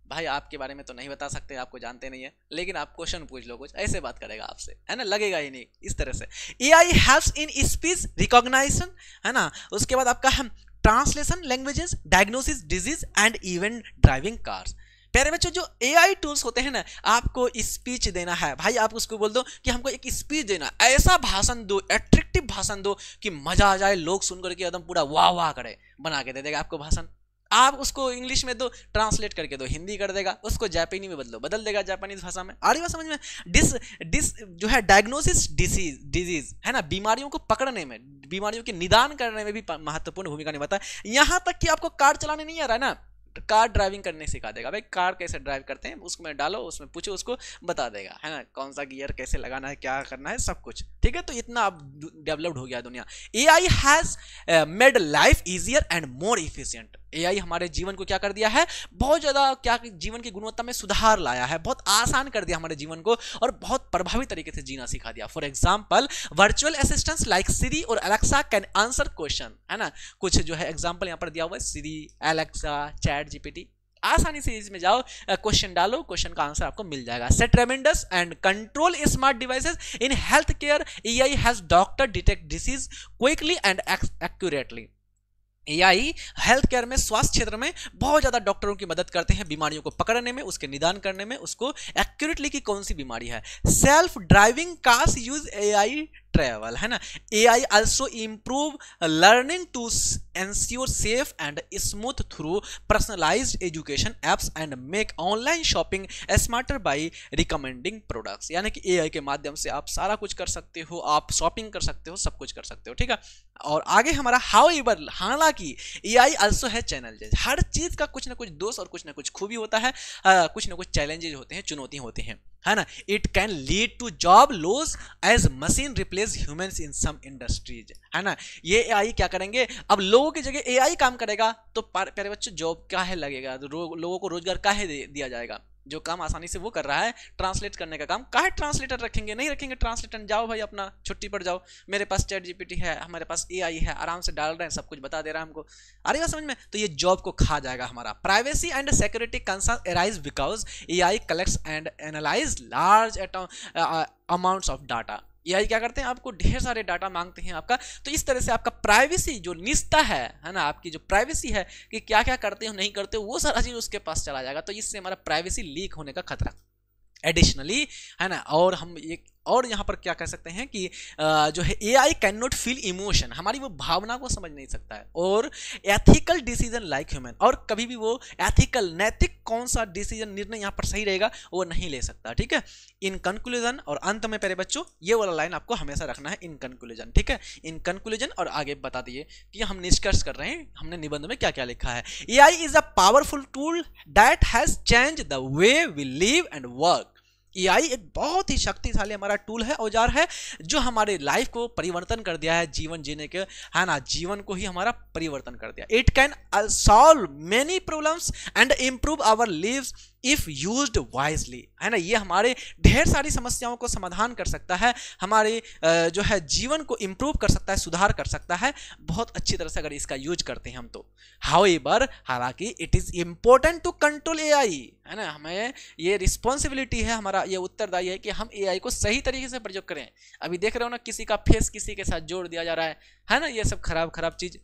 भाई आपके बारे में तो नहीं बता सकते, आपको जानते नहीं है, लेकिन आप क्वेश्चन पूछ लो कुछ, ऐसे बात करेगा आपसे, है ना, लगेगा ही नहीं इस तरह से। AI helps in speech recognition, है ना। उसके बाद आपका हम translation languages, diagnosis disease and even driving cars. प्यारे बच्चों, जो एआई टूल्स होते हैं ना, आपको स्पीच देना है, भाई आप उसको बोल दो कि हमको एक स्पीच देना, ऐसा भाषण दो, एट्रैक्टिव भाषण दो कि मजा आ जाए, लोग सुनकर के एकदम पूरा वाह वाह करे, बना के दे देगा आपको भाषण। आप उसको इंग्लिश में दो, ट्रांसलेट करके दो, हिंदी कर देगा, उसको जापानी में बदल देगा जापानीज भाषा में। आ रही बात समझ में। डिस जो है डायग्नोसिस डिजीज, है ना, बीमारियों को पकड़ने में, बीमारियों के निदान करने में भी महत्वपूर्ण भूमिका निभाता है। यहां तक कि आपको कार चलाने नहीं आ रहा है ना, कार ड्राइविंग करने सिखा देगा। भाई कार कैसे ड्राइव करते हैं उसमें डालो, उसमें पूछो, उसको बता देगा, है ना, कौन सा गियर कैसे लगाना है, क्या करना है, सब कुछ। ठीक है, तो इतना अब डेवलप्ड हो गया दुनिया। AI has made life easier and more efficient. AI हमारे जीवन को क्या कर दिया है, बहुत ज्यादा क्या जीवन की गुणवत्ता में सुधार लाया है, बहुत आसान कर दिया हमारे जीवन को और बहुत प्रभावी तरीके से जीना सिखा दिया। For example virtual assistants like Siri और अलेक्सा कैन आंसर क्वेश्चन, है ना, कुछ जो है एग्जाम्पल यहाँ पर दिया हुआ है, सिरी, एलेक्सा, चैट जीपीटी, आसानी से इसमें जाओ, क्वेश्चन डालो, क्वेश्चन का आंसर आपको मिल जाएगा। Set ट्रेमेंडस and control smart devices in health care. AI has doctor detect disease quickly and accurately. AI health care में, स्वास्थ्य क्षेत्र में बहुत ज्यादा डॉक्टरों की मदद करते हैं बीमारियों को पकड़ने में, उसके निदान करने में, उसको एक्यूरेटली की कौन सी बीमारी है। Self driving cars use AI travel, है ना। AI also improve learning to ensure safe and smooth through personalised education apps and make online shopping smarter by recommending products. यानी कि एआई के माध्यम से आप सारा कुछ कर सकते हो, आप शॉपिंग कर सकते हो, सब कुछ कर सकते हो। ठीक है, और आगे हमारा हाउएवर, हालांकि एआई आल्सो है चैलेंजेस। हर चीज का कुछ ना कुछ दोष और कुछ ना कुछ खूबी होता है, कुछ ना कुछ चैलेंजेस होते हैं, चुनौतियां होती हैं, है ना। It can lead to job loss as machine replace humans in some industries, है ना। ये एआई क्या करेंगे, अब लोगों की जगह एआई काम करेगा तो प्यारे बच्चों जॉब काहे लगेगा, लोगों को रोजगार काहे दिया जाएगा। जो काम आसानी से वो कर रहा है, ट्रांसलेट करने का काम, काहे ट्रांसलेटर रखेंगे, नहीं रखेंगे ट्रांसलेटर। जाओ भाई अपना छुट्टी पर जाओ, मेरे पास चैट जीपीटी है, हमारे पास एआई है, आराम से डाल रहे हैं, सब कुछ बता दे रहा है हमको, आ रही बात समझ में। तो ये जॉब को खा जाएगा हमारा। Privacy and security concern arise because AI collects and analyse large amounts of data. AI क्या करते हैं, आपको ढेर सारे डाटा मांगते हैं आपका, तो इस तरह से आपका प्राइवेसी जो निजता है ना, आपकी जो प्राइवेसी है कि क्या क्या करते हो नहीं करते हो, वो सारा चीज उसके पास चला जाएगा। तो इससे हमारा प्राइवेसी लीक होने का खतरा एडिशनली, है ना। और हम एक और यहाँ पर क्या कह सकते हैं कि जो है AI can not feel emotion, हमारी वो भावना को समझ नहीं सकता है, और एथिकल डिसीजन लाइक ह्यूमन, और कभी भी वो एथिकल, नैतिक कौन सा डिसीजन, निर्णय यहाँ पर सही रहेगा वो नहीं ले सकता। ठीक है, इन कंक्लूजन, और अंत में प्यारे बच्चों ये वाला लाइन आपको हमेशा रखना है, इन कंक्लूजन। ठीक है, इन कंक्लूजन, और आगे बता दिए कि हम निष्कर्ष कर रहे हैं, हमने निबंध में क्या क्या लिखा है। AI is a powerful tool that has change the way we live and work. AI एक बहुत ही शक्तिशाली हमारा टूल है, औजार है, जो हमारे लाइफ को परिवर्तन कर दिया है, जीवन जीने के, है ना, जीवन को ही हमारा परिवर्तन कर दिया। It can solve many problems and improve our lives if used wisely, है ना। ये हमारे ढेर सारी समस्याओं को समाधान कर सकता है, हमारे जो है जीवन को इंप्रूव कर सकता है, सुधार कर सकता है बहुत अच्छी तरह से अगर इसका यूज करते हैं हम तो। हाउएवर, हालांकि it is important to control AI, है ना, हमें ये रिस्पॉन्सिबिलिटी है, हमारा ये उत्तरदायी है कि हम एआई को सही तरीके से प्रयोग करें। अभी देख रहे हो ना, किसी का फेस किसी के साथ जोड़ दिया जा रहा है ना, ये सब खराब खराब चीज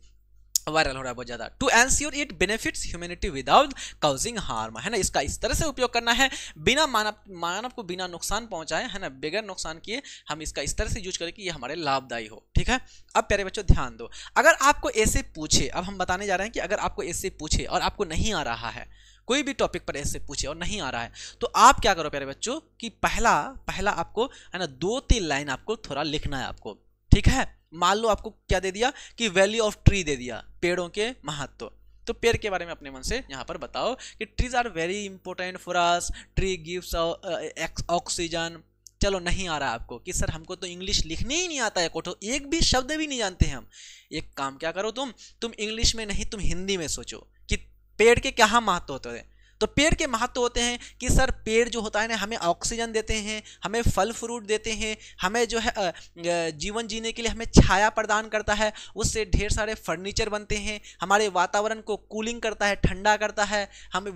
वायरल हो रहा है बहुत ज्यादा। To ensure it benefits humanity without causing harm, है ना, इसका इस तरह से उपयोग करना है बिना मानव को बिना नुकसान पहुंचाए, है ना, बगैर नुकसान किए हम इसका इस तरह से यूज करें कि ये हमारे लाभदायी हो। ठीक है, अब प्यारे बच्चों ध्यान दो, अगर आपको ऐसे पूछे, अब हम बताने जा रहे हैं कि अगर आपको ऐसे पूछे और आपको नहीं आ रहा है, कोई भी टॉपिक पर ऐसे पूछे और नहीं आ रहा है, तो आप क्या करो प्यारे बच्चों कि पहला आपको, है ना, 2-3 लाइन आपको थोड़ा लिखना है आपको। ठीक है, मान लो आपको क्या दे दिया कि वैल्यू ऑफ ट्री दे दिया, पेड़ों के महत्व, तो पेड़ के बारे में अपने मन से यहाँ पर बताओ कि trees are very important for us, tree gives oxygen. चलो नहीं आ रहा आपको कि सर हमको तो इंग्लिश लिखने ही नहीं आता है, कोठो एक भी शब्द भी नहीं जानते हम। एक काम क्या करो, तुम इंग्लिश में नहीं, तुम हिंदी में सोचो कि पेड़ के क्या महत्व होते हैं। तो पेड़ के महत्व होते हैं कि सर पेड़ जो होता है ना, हमें ऑक्सीजन देते हैं, हमें फल फ्रूट देते हैं, हमें जो है जीवन जीने के लिए हमें छाया प्रदान करता है, उससे ढेर सारे फर्नीचर बनते हैं, हमारे वातावरण को कूलिंग करता है, ठंडा करता है, हमें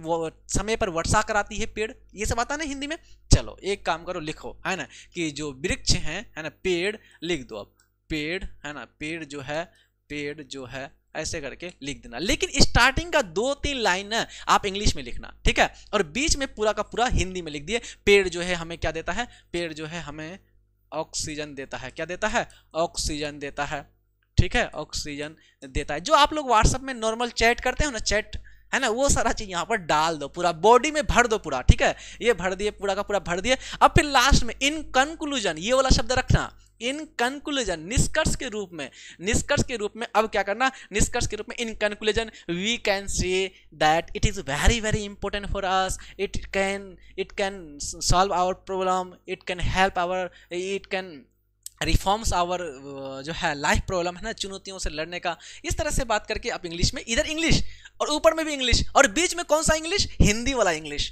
समय पर वर्षा कराती है पेड़, ये सब आता है ना हिंदी में। चलो एक काम करो, लिखो, है ना, कि जो वृक्ष हैं, है ना, पेड़ लिख दो। अब पेड़, है ना, पेड़ जो है ऐसे करके लिख देना, लेकिन स्टार्टिंग का 2-3 लाइन ना आप इंग्लिश में लिखना। ठीक है, और बीच में पूरा का पूरा हिंदी में लिख दिए। पेड़ जो है हमें क्या देता है, पेड़ जो है हमें ऑक्सीजन देता है, क्या देता है, ऑक्सीजन देता है। ठीक है, ऑक्सीजन देता है। जो आप लोग व्हाट्सएप में नॉर्मल चैट करते हो ना, चैट, है ना, वो सारा चीज यहाँ पर डाल दो, पूरा बॉडी में भर दो पूरा। ठीक है, ये भर दिए, पूरा का पूरा भर दिए। अब फिर लास्ट में इन कंक्लूजन ये वाला शब्द रखना, इन कंक्लूजन, निष्कर्ष के रूप में, निष्कर्ष के रूप में अब क्या करना, निष्कर्ष के रूप में in conclusion we can say that it is very very important for us, it can solve our problem, it can help our, it can reforms our जो है लाइफ प्रॉब्लम है ना, चुनौतियों से लड़ने का। इस तरह से बात करके आप इंग्लिश में, इधर इंग्लिश और ऊपर में भी इंग्लिश और बीच में कौन सा इंग्लिश, हिंदी वाला इंग्लिश।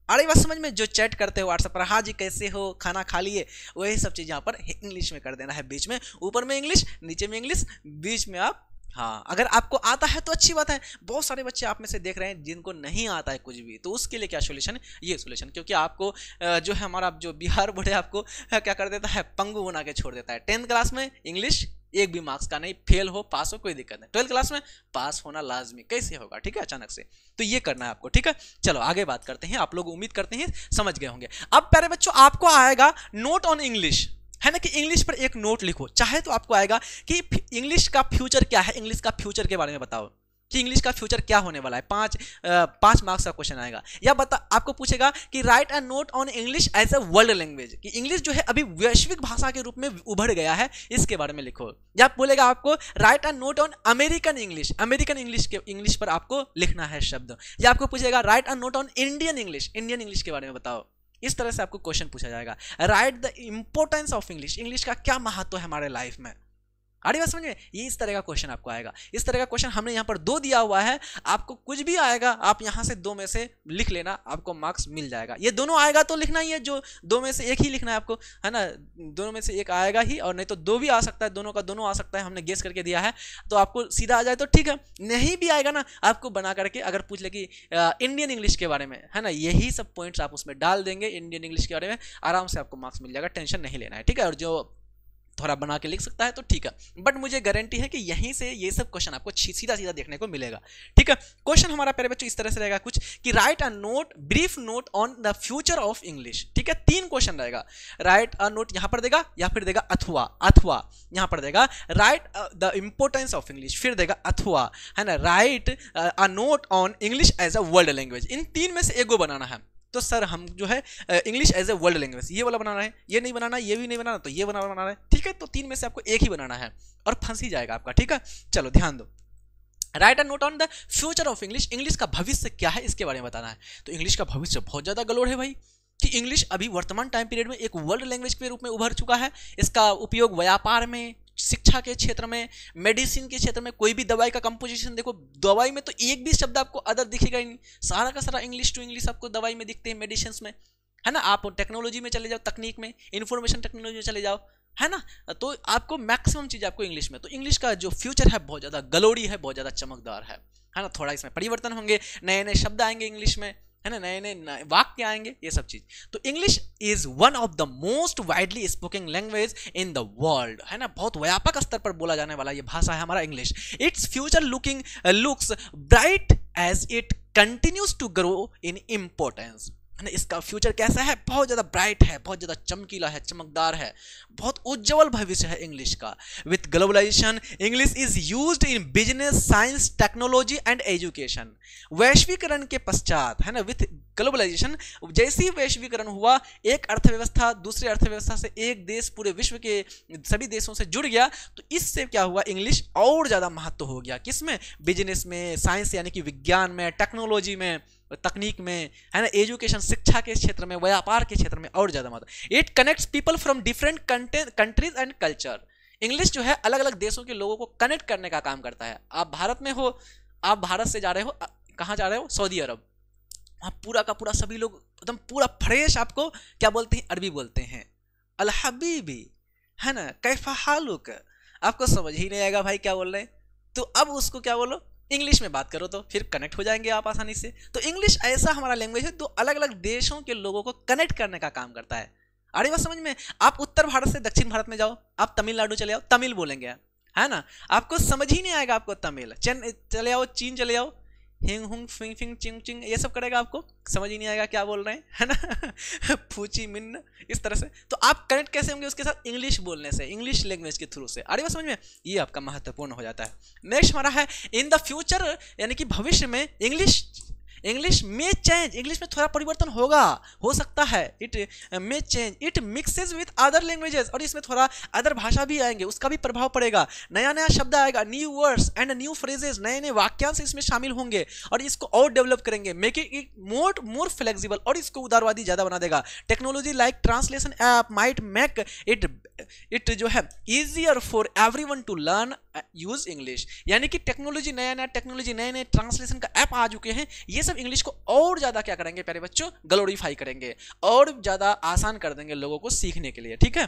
अरे बात समझ में, जो चैट करते हो व्हाट्सएप पर, हाँ जी कैसे हो, खाना खा लिए, वही सब चीज़ यहाँ पर इंग्लिश में कर देना है। बीच में, ऊपर में इंग्लिश, नीचे में इंग्लिश, बीच में आप, हाँ अगर आपको आता है तो अच्छी बात है। बहुत सारे बच्चे आप में से देख रहे हैं जिनको नहीं आता है कुछ भी, तो उसके लिए क्या सोल्यूशन, ये सोल्यूशन, क्योंकि आपको जो है हमारा जो बिहार बोर्ड है आपको क्या कर देता है, पंगु बना के छोड़ देता है। 10th क्लास में इंग्लिश एक भी मार्क्स का नहीं, फेल हो पास हो कोई दिक्कत नहीं, 12th क्लास में पास होना लाजमी, कैसे होगा, ठीक है, अचानक से। तो ये करना है आपको, ठीक है। चलो आगे बात करते हैं, आप लोग उम्मीद करते हैं समझ गए होंगे। अब प्यारे बच्चों आपको आएगा नोट ऑन इंग्लिश, है ना, कि इंग्लिश पर एक नोट लिखो। चाहे तो आपको आएगा कि इंग्लिश का फ्यूचर क्या है, इंग्लिश का फ्यूचर के बारे में बताओ कि इंग्लिश का फ्यूचर क्या होने वाला है। 5 मार्क्स का क्वेश्चन आएगा। या आपको पूछेगा कि write a note on English as a world language, कि इंग्लिश जो है अभी वैश्विक भाषा के रूप में उभर गया है, इसके बारे में लिखो। या बोलेगा आपको right a note on American English, American English के इंग्लिश पर आपको लिखना है शब्द। या आपको पूछेगा right a note on Indian English, Indian English के बारे में बताओ। इस तरह से आपको क्वेश्चन पूछा जाएगा। Right the importance of English, English का क्या महत्व है हमारे लाइफ में। अरे बात समझ में, ये इस तरह का क्वेश्चन आपको आएगा। इस तरह का क्वेश्चन हमने यहाँ पर 2 दिया हुआ है, आपको कुछ भी आएगा आप यहाँ से 2 में से लिख लेना, आपको मार्क्स मिल जाएगा। ये दोनों आएगा तो लिखना ही है, जो 2 में से एक ही लिखना है आपको, है ना, दोनों में से एक आएगा ही, और नहीं तो 2 भी आ सकता है, दोनों का दोनों आ सकता है, हमने गेस करके दिया है, तो आपको सीधा आ जाए तो ठीक है। नहीं भी आएगा ना, आपको बना करके अगर पूछ ले कि इंडियन इंग्लिश के बारे में, है ना, यही सब पॉइंट्स आप उसमें डाल देंगे इंडियन इंग्लिश के बारे में, आराम से आपको मार्क्स मिल जाएगा, टेंशन नहीं लेना है, ठीक है। और जो थोड़ा बना के लिख सकता है तो ठीक है, बट मुझे गारंटी है कि यहीं से ये सब क्वेश्चन आपको सीधा सीधा देखने को मिलेगा, ठीक है। क्वेश्चन हमारा प्यारे बच्चों इस तरह से रहेगा कुछ कि write a note, brief note on the future of English, ठीक है। 3 क्वेश्चन रहेगा। राइट अ नोट यहां पर देगा, या फिर देगा अथवा, अथवा यहां पर देगा write the importance of English, फिर देगा अथवा, है ना, write a note on English as a world language. इन 3 में से एक को बनाना है। तो सर हम जो है English as a world language ये वाला बनाना है, ये नहीं बनाना, ये भी नहीं बनाना, तो ये बनाना है, ठीक है। तो 3 में से आपको एक ही बनाना है और फंस ही जाएगा आपका, ठीक है। चलो ध्यान दो। Right a note on the future of English, English का भविष्य क्या है इसके बारे में बताना है। तो इंग्लिश का भविष्य बहुत ज्यादा गलोड़ है भाई, कि इंग्लिश अभी वर्तमान टाइम पीरियड में एक वर्ल्ड लैंग्वेज के रूप में उभर चुका है। इसका उपयोग व्यापार में, शिक्षा के क्षेत्र में, मेडिसिन के क्षेत्र में, कोई भी दवाई का कंपोजिशन देखो, दवाई में तो एक भी शब्द आपको अदर दिखेगा ही नहीं, सारा का सारा इंग्लिश टू इंग्लिश आपको दवाई में दिखते हैं, मेडिसिन में, है ना। आप टेक्नोलॉजी में चले जाओ, तकनीक में, इंफॉर्मेशन टेक्नोलॉजी में चले जाओ, है ना, तो आपको मैक्सिमम चीज आपको इंग्लिश में। तो इंग्लिश का जो फ्यूचर है बहुत ज्यादा गलोड़ी है, बहुत ज्यादा चमकदार है ना। थोड़ा इसमें परिवर्तन होंगे, नए नए शब्द आएंगे इंग्लिश में, है ना, नए नए वाक्य आएंगे, ये सब चीज। तो English is one of the most widely spoken language in the world, है ना, बहुत व्यापक स्तर पर बोला जाने वाला ये भाषा है हमारा English. Its future looks bright as it continues to grow in importance, है ना। इसका फ्यूचर कैसा है, बहुत ज्यादा ब्राइट है, बहुत ज्यादा चमकीला है, चमकदार है, बहुत उज्जवल भविष्य है इंग्लिश का। With globalisation English is used in business, science, technology and education. वैश्वीकरण के पश्चात, है ना, विथ ग्लोबलाइजेशन, जैसे ही वैश्वीकरण हुआ, एक अर्थव्यवस्था दूसरे अर्थव्यवस्था से, एक देश पूरे विश्व के सभी देशों से जुड़ गया, तो इससे क्या हुआ, इंग्लिश और ज्यादा महत्व हो गया। किसमें, बिजनेस में, साइंस यानी कि विज्ञान में, टेक्नोलॉजी में, तकनीक में, है ना, एजुकेशन शिक्षा के क्षेत्र में, व्यापार के क्षेत्र में और ज्यादा महत्व। It connects people from different countries and culture. English जो है अलग अलग देशों के लोगों को कनेक्ट करने का काम करता है। आप भारत में हो, आप भारत से जा रहे हो, कहाँ जा रहे हो, सऊदी अरब, वहाँ पूरा का पूरा सभी लोग एकदम पूरा फ्रेश आपको क्या बोलते हैं, अरबी बोलते हैं, अल हबीबी, है ना, कैफा हालुक, आपको समझ ही नहीं आएगा भाई क्या बोल रहे हैं। तो अब उसको क्या बोलो, इंग्लिश में बात करो, तो फिर कनेक्ट हो जाएंगे आप आसानी से। तो इंग्लिश ऐसा हमारा लैंग्वेज है जो अलग अलग देशों के लोगों को कनेक्ट करने का काम करता है। अरे बात समझ में, आप उत्तर भारत से दक्षिण भारत में जाओ, आप तमिलनाडु चले आओ, तमिल बोलेंगे, है ना, आपको समझ ही नहीं आएगा आपको तमिल। चले आओ चीन चले आओ, हिंग हुंग फिंग फिंग चिंग चिंग ये सब करेगा, आपको समझ ही नहीं आएगा क्या बोल रहे हैं, है ना फूची मिन्न, इस तरह से। तो आप कनेक्ट कैसे होंगे उसके साथ, इंग्लिश बोलने से, इंग्लिश लैंग्वेज के थ्रू से। अरे बात समझ में, ये आपका महत्वपूर्ण हो जाता है। नेक्स्ट हमारा है इन द फ्यूचर, यानी कि भविष्य में इंग्लिश इंग्लिश में चेंज, इंग्लिश में थोड़ा परिवर्तन होगा, हो सकता है, इट में change, it mixes with other languages, और इसमें थोड़ा अदर भाषा भी आएंगे, उसका भी प्रभाव पड़ेगा, नया नया शब्द आएगा, new words and new phrases, नए नए वाक्यांश इसमें शामिल होंगे और इसको और डेवलप करेंगे, मेकिंग इट मोर फ्लेक्सिबल, और इसको उदारवादी ज्यादा बना देगा। Technology like translation app might make it जो है easier for everyone to learn use English, यानी कि टेक्नोलॉजी, नया नया टेक्नोलॉजी, नए नए ट्रांसलेशन का ऐप आ चुके हैं, ये सब इंग्लिश को और ज्यादा क्या करेंगे प्यारे बच्चों, ग्लोरीफाई करेंगे और ज्यादा आसान कर देंगे लोगों को सीखने के लिए, ठीक है।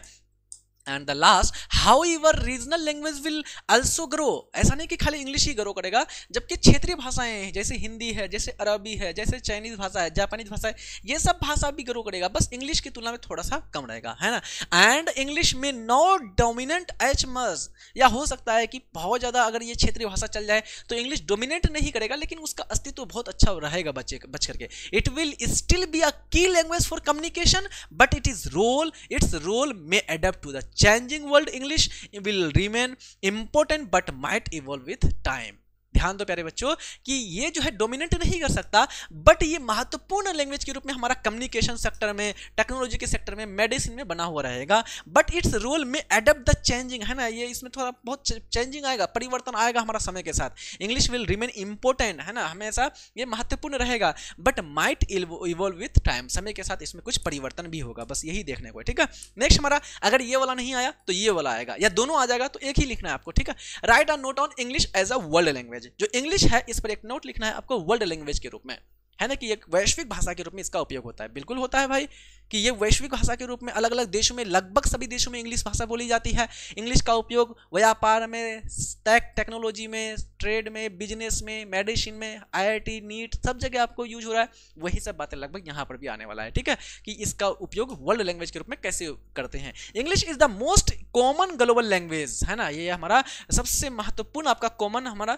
And the last, however regional language will also grow, ऐसा नहीं कि खाली इंग्लिश ही ग्रो करेगा, जबकि क्षेत्रीय भाषाएं हैं जैसे हिंदी है, जैसे अरबी है, जैसे चाइनीज भाषा है, जापानीज भाषा है, ये सब भाषा भी ग्रो करेगा, बस इंग्लिश की तुलना में थोड़ा सा कम रहेगा, है ना। एंड इंग्लिश में नॉट डोमिनेंट एज मच, या हो सकता है कि बहुत ज्यादा अगर ये क्षेत्रीय भाषा चल जाए तो इंग्लिश डोमिनेट नहीं करेगा, लेकिन उसका अस्तित्व बहुत अच्छा रहेगा बच करके। It will still be a key language for communication, but its role में adapt to the changing world. English will remain important but might evolve with time. ध्यान दो प्यारे बच्चों कि ये जो है डोमिनेट नहीं कर सकता, बट ये महत्वपूर्ण लैंग्वेज के रूप में हमारा कम्युनिकेशन सेक्टर में, टेक्नोलॉजी के सेक्टर में, मेडिसिन में बना हुआ रहेगा, बट इट्स रोल में अडेप्ट द चेंजिंग, है ना, ये इसमें थोड़ा बहुत चेंजिंग आएगा, परिवर्तन आएगा हमारा समय के साथ। इंग्लिश विल रिमेन इंपॉर्टेंट, है ना, हमेशा ये महत्वपूर्ण रहेगा, but might evolve with time, समय के साथ इसमें कुछ परिवर्तन भी होगा, बस यही देखने को है, ठीक है। नेक्स्ट हमारा, अगर ये वाला नहीं आया तो ये वाला आएगा, या दोनों आ जाएगा तो एक ही लिखना है आपको, ठीक है। Write a note on English as a world language, जो इंग्लिश है इस पर एक नोट लिखना है आपको वर्ल्ड लैंग्वेज के रूप में, है ना, कि एक वैश्विक भाषा के रूप में इसका उपयोग होता है। बिल्कुल होता है भाई, कि ये वैश्विक भाषा के रूप में अलग अलग देशों में, लगभग सभी देशों में इंग्लिश भाषा बोली जाती है। इंग्लिश का उपयोग व्यापार में, टेक्नोलॉजी में, ट्रेड में, बिजनेस में, मेडिसिन में, IIT, नीट, सब जगह आपको यूज हो रहा है। वही सब बातें लगभग यहाँ पर भी आने वाला है, ठीक है, कि इसका उपयोग वर्ल्ड लैंग्वेज के रूप में कैसे करते हैं। English is the most common global language, है ना, ये हमारा सबसे महत्वपूर्ण आपका कॉमन, हमारा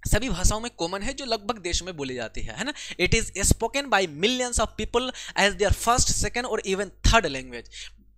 सभी भाषाओं में कॉमन है, जो लगभग देशों में बोली जाती है ना। It is spoken by millions of people as their first, second और इवन थर्ड लैंग्वेज।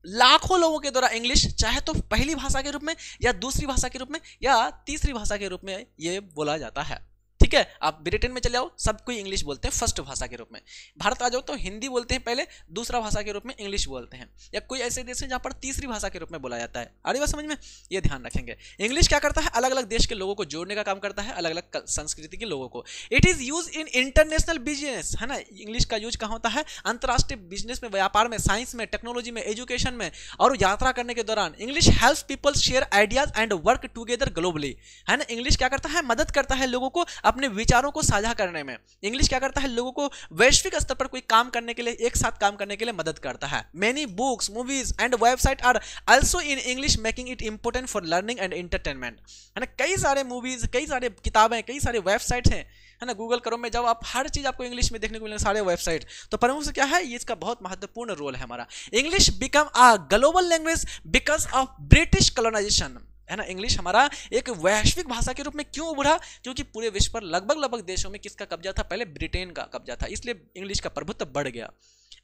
लाखों लोगों के द्वारा इंग्लिश चाहे तो पहली भाषा के रूप में, या दूसरी भाषा के रूप में, या तीसरी भाषा के रूप में ये बोला जाता है, ठीक है। आप ब्रिटेन में चले जाओ, सब कोई इंग्लिश बोलते हैं फर्स्ट भाषा के रूप में। भारत आ जाओ तो हिंदी बोलते हैं पहले, दूसरा भाषा के रूप में इंग्लिश बोलते हैं। या कोई ऐसे देश है जहां पर तीसरी भाषा के रूप में बोला जाता है। आ रही बात समझ में, ये ध्यान रखेंगे। इंग्लिश क्या करता है, अलग अलग देश के लोगों को जोड़ने का काम करता है, अलग अलग संस्कृति के लोगों को। It is use in international business, है ना, इंग्लिश का यूज कहाँ होता है, अंतरराष्ट्रीय बिजनेस में, व्यापार में, साइंस में, टेक्नोलॉजी में, एजुकेशन में, और यात्रा करने के दौरान। English helps people share ideas and work together globally, है ना। इंग्लिश क्या करता है, मदद करता है लोगों को अपने विचारों को साझा करने में। इंग्लिश क्या करता है, लोगों को वैश्विक स्तर पर कोई काम करने के लिए, एक साथ काम करने के लिए मदद करता है। Many books, movies and website R also in English, making it important for learning and entertainment, है ना। कई सारे मूवीज, कई सारे किताबें, कई सारे वेबसाइट्स हैं, है ना। गूगल करो में जब आप हर चीज आपको इंग्लिश में देखने को मिलेंगे, सारे वेबसाइट। तो प्रमुख से क्या है, ये इसका बहुत महत्वपूर्ण रोल है हमारा। English become a global language because of British colonisation, है ना। इंग्लिश हमारा एक वैश्विक भाषा के रूप में क्यों उभरा, क्योंकि पूरे विश्व पर लगभग देशों में किसका कब्जा था, पहले ब्रिटेन का कब्जा था, इसलिए इंग्लिश का प्रभुत्व बढ़ गया।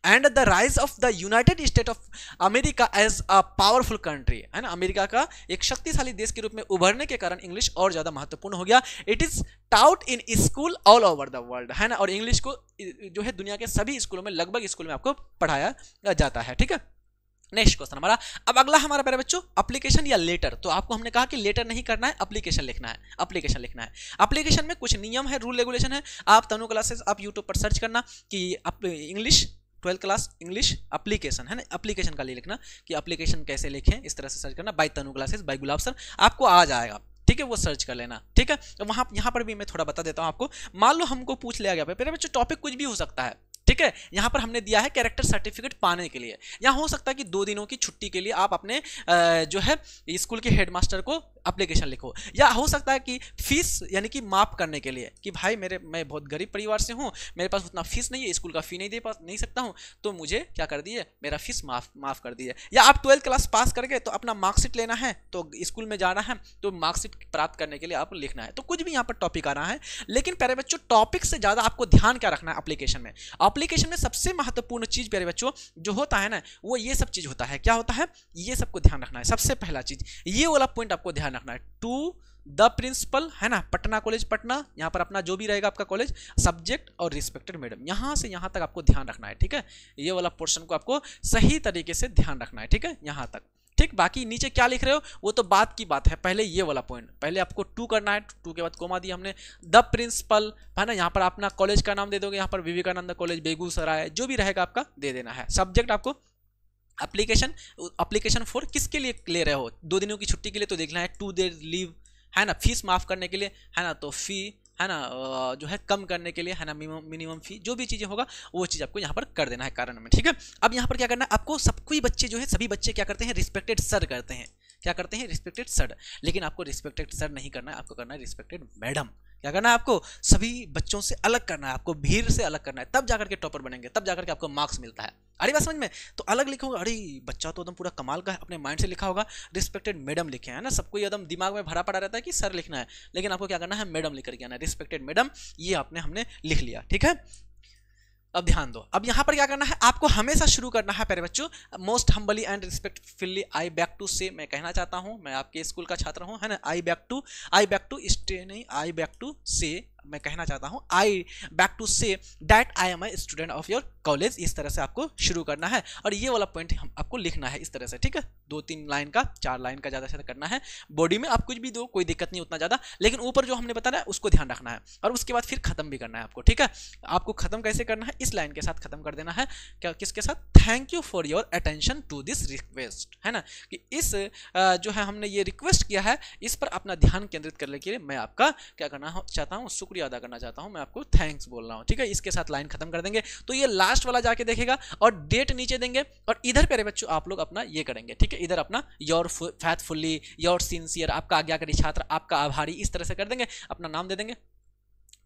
And the rise of the United State of America as a powerful country, है ना, अमेरिका का एक शक्तिशाली देश के रूप में उभरने के कारण इंग्लिश और ज्यादा महत्वपूर्ण हो गया। It is taut in school all over the world, है ना, और इंग्लिश को जो है दुनिया के सभी स्कूलों में, लगभग स्कूल में आपको पढ़ाया जाता है, ठीक है। नेक्स्ट क्वेश्चन हमारा, अब अगला हमारा प्यारे बच्चों, एप्लीकेशन या लेटर। तो आपको हमने कहा कि लेटर नहीं करना है, एप्लीकेशन लिखना है, एप्लीकेशन लिखना है। एप्लीकेशन में कुछ नियम है, रूल रेगुलेशन है। आप तनु क्लासेस, आप यूट्यूब पर सर्च करना कि English 12th class English application, है ना, एप्लीकेशन का लिए लिखना कि एप्लीकेशन कैसे लिखें, इस तरह से सर्च करना, बाय तनु क्लासेस, बाय गुलाब सर, आपको आ जाएगा, ठीक है, वो सर्च कर लेना, ठीक है। तो वहां यहाँ पर भी मैं थोड़ा बता देता हूँ आपको। मान लो हमको पूछ लिया गया, मेरे बच्चों टॉपिक कुछ भी हो सकता है, ठीक है। यहां पर हमने दिया है कैरेक्टर सर्टिफिकेट पाने के लिए, यहां हो सकता है कि 2 दिनों की छुट्टी के लिए आप अपने जो है स्कूल के हेडमास्टर को एप्लीकेशन लिखो, या हो सकता है कि फीस यानी कि माफ करने के लिए कि भाई मैं बहुत गरीब परिवार से हूं, मेरे पास उतना फीस नहीं है, स्कूल का फी नहीं सकता हूं, तो मुझे क्या कर दिए, मेरा फीस माफ कर दिए। या आप 12th क्लास पास कर गए तो अपना मार्कशीट लेना है, तो स्कूल में जाना है, तो मार्कशीट प्राप्त करने के लिए आप लिखना है। तो कुछ भी यहाँ पर टॉपिक आ रहा है, लेकिन प्यारे बच्चों टॉपिक से ज्यादा आपको ध्यान क्या रखना है एप्लीकेशन में। एप्लीकेशन में सबसे महत्वपूर्ण चीज प्यारे बच्चों जो होता है ना, वो ये सब चीज होता है। क्या होता है, ये सबको ध्यान रखना है। सबसे पहला चीज ये वाला पॉइंट आपको ध्यान रखना है, टू द प्रिंसिपल है ना, पटना कॉलेज पटना, यहाँ पर अपना जो भी रहेगा आपका कॉलेज, सब्जेक्ट और रिस्पेक्टेड मैडम, यहाँ से यहाँ तक आपको ध्यान रखना है। ठीक है, ये वाला पोर्शन को आपको सही तरीके से ध्यान रखना है। ठीक है, यहाँ तक ठीक। बाकी नीचे क्या लिख रहे हो वो तो बात की बात है, पहले ये वाला पॉइंट पहले आपको टू करना है, टू के बाद कोमा दिया हमने, द प्रिंसिपल है ना, यहाँ पर अपना कॉलेज का नाम दे दोगे, यहाँ पर विवेकानंद कॉलेज बेगूसराय जो भी रहेगा आपका दे देना है। सब्जेक्ट आपको एप्लीकेशन फॉर किसके लिए ले रहे हो, 2 दिनों की छुट्टी के लिए तो देखना है, 2 डेज लीव है ना, फीस माफ करने के लिए है ना, तो फी है ना जो है कम करने के लिए है ना, मिनिमम फी, जो भी चीज़ें होगा वो चीज़ आपको यहाँ पर कर देना है कारण में। ठीक है, अब यहाँ पर क्या करना है आपको, सब कोई बच्चे जो है सभी बच्चे क्या करते हैं, रिस्पेक्टेड सर करते हैं, क्या करते हैं, रिस्पेक्टेड सर, लेकिन आपको रिस्पेक्टेड सर नहीं करना है, आपको करना है रिस्पेक्टेड मैडम। क्या करना है आपको, सभी बच्चों से अलग करना है, आपको भीड़ से अलग करना है, तब जाकर के टॉपर बनेंगे, तब जाकर के आपको मार्क्स मिलता है। अरे बात समझ में, तो अलग लिखोगे, अरे बच्चा तो एकदम पूरा कमाल का है, अपने माइंड से लिखा होगा, रिस्पेक्टेड मैडम लिखे है ना, सबको एकदम दिमाग में भरा पड़ा रहता है कि सर लिखना है, लेकिन आपको क्या करना है, मैडम लिख करके आना है, रिस्पेक्टेड मैडम, ये हमने लिख लिया। ठीक है, अब ध्यान दो, अब यहाँ पर क्या करना है आपको, हमेशा शुरू करना है प्यारे बच्चों, most humbly and respectfully I beg to say, मैं कहना चाहता हूँ, मैं आपके स्कूल का छात्र हूँ है ना, आई बैक टू स्टे नहीं, आई बैक टू से, मैं कहना चाहता हूँ, I beg to say that I am a student of your college, इस तरह से आपको शुरू करना है, और ये वाला पॉइंट हम आपको लिखना है इस तरह से। ठीक है, 2-3 लाइन का, 4 लाइन का ज़्यादा से ज़्यादा करना है, बॉडी में आप कुछ भी दो कोई दिक्कत नहीं उतना ज़्यादा, लेकिन ऊपर जो हमने बताया उसको ध्यान रखना है, और उसके बाद फिर खत्म भी करना है आपको। ठीक है, आपको खत्म कैसे करना है, इस लाइन के साथ खत्म कर देना है, क्या किसके साथ, thank you for your attention to this request, है ना, कि इस जो है हमने ये रिक्वेस्ट किया है, इस पर अपना ध्यान केंद्रित करने के लिए मैं आपका क्या करना चाहता हूँ, शुक्रिया अदा करना चाहता हूँ, मैं आपको थैंक्स बोल रहा हूँ। ठीक है, इसके साथ लाइन खत्म कर देंगे, तो ये लास्ट वाला जाके देखेगा और डेट नीचे देंगे, और इधर प्यारे बच्चों आप लोग अपना ये करेंगे। ठीक है, इधर अपना योर फैथफुली, योर सिंसियर, आपका आज्ञाकारी छात्र, आपका आभारी, इस तरह से कर देंगे, अपना नाम दे देंगे,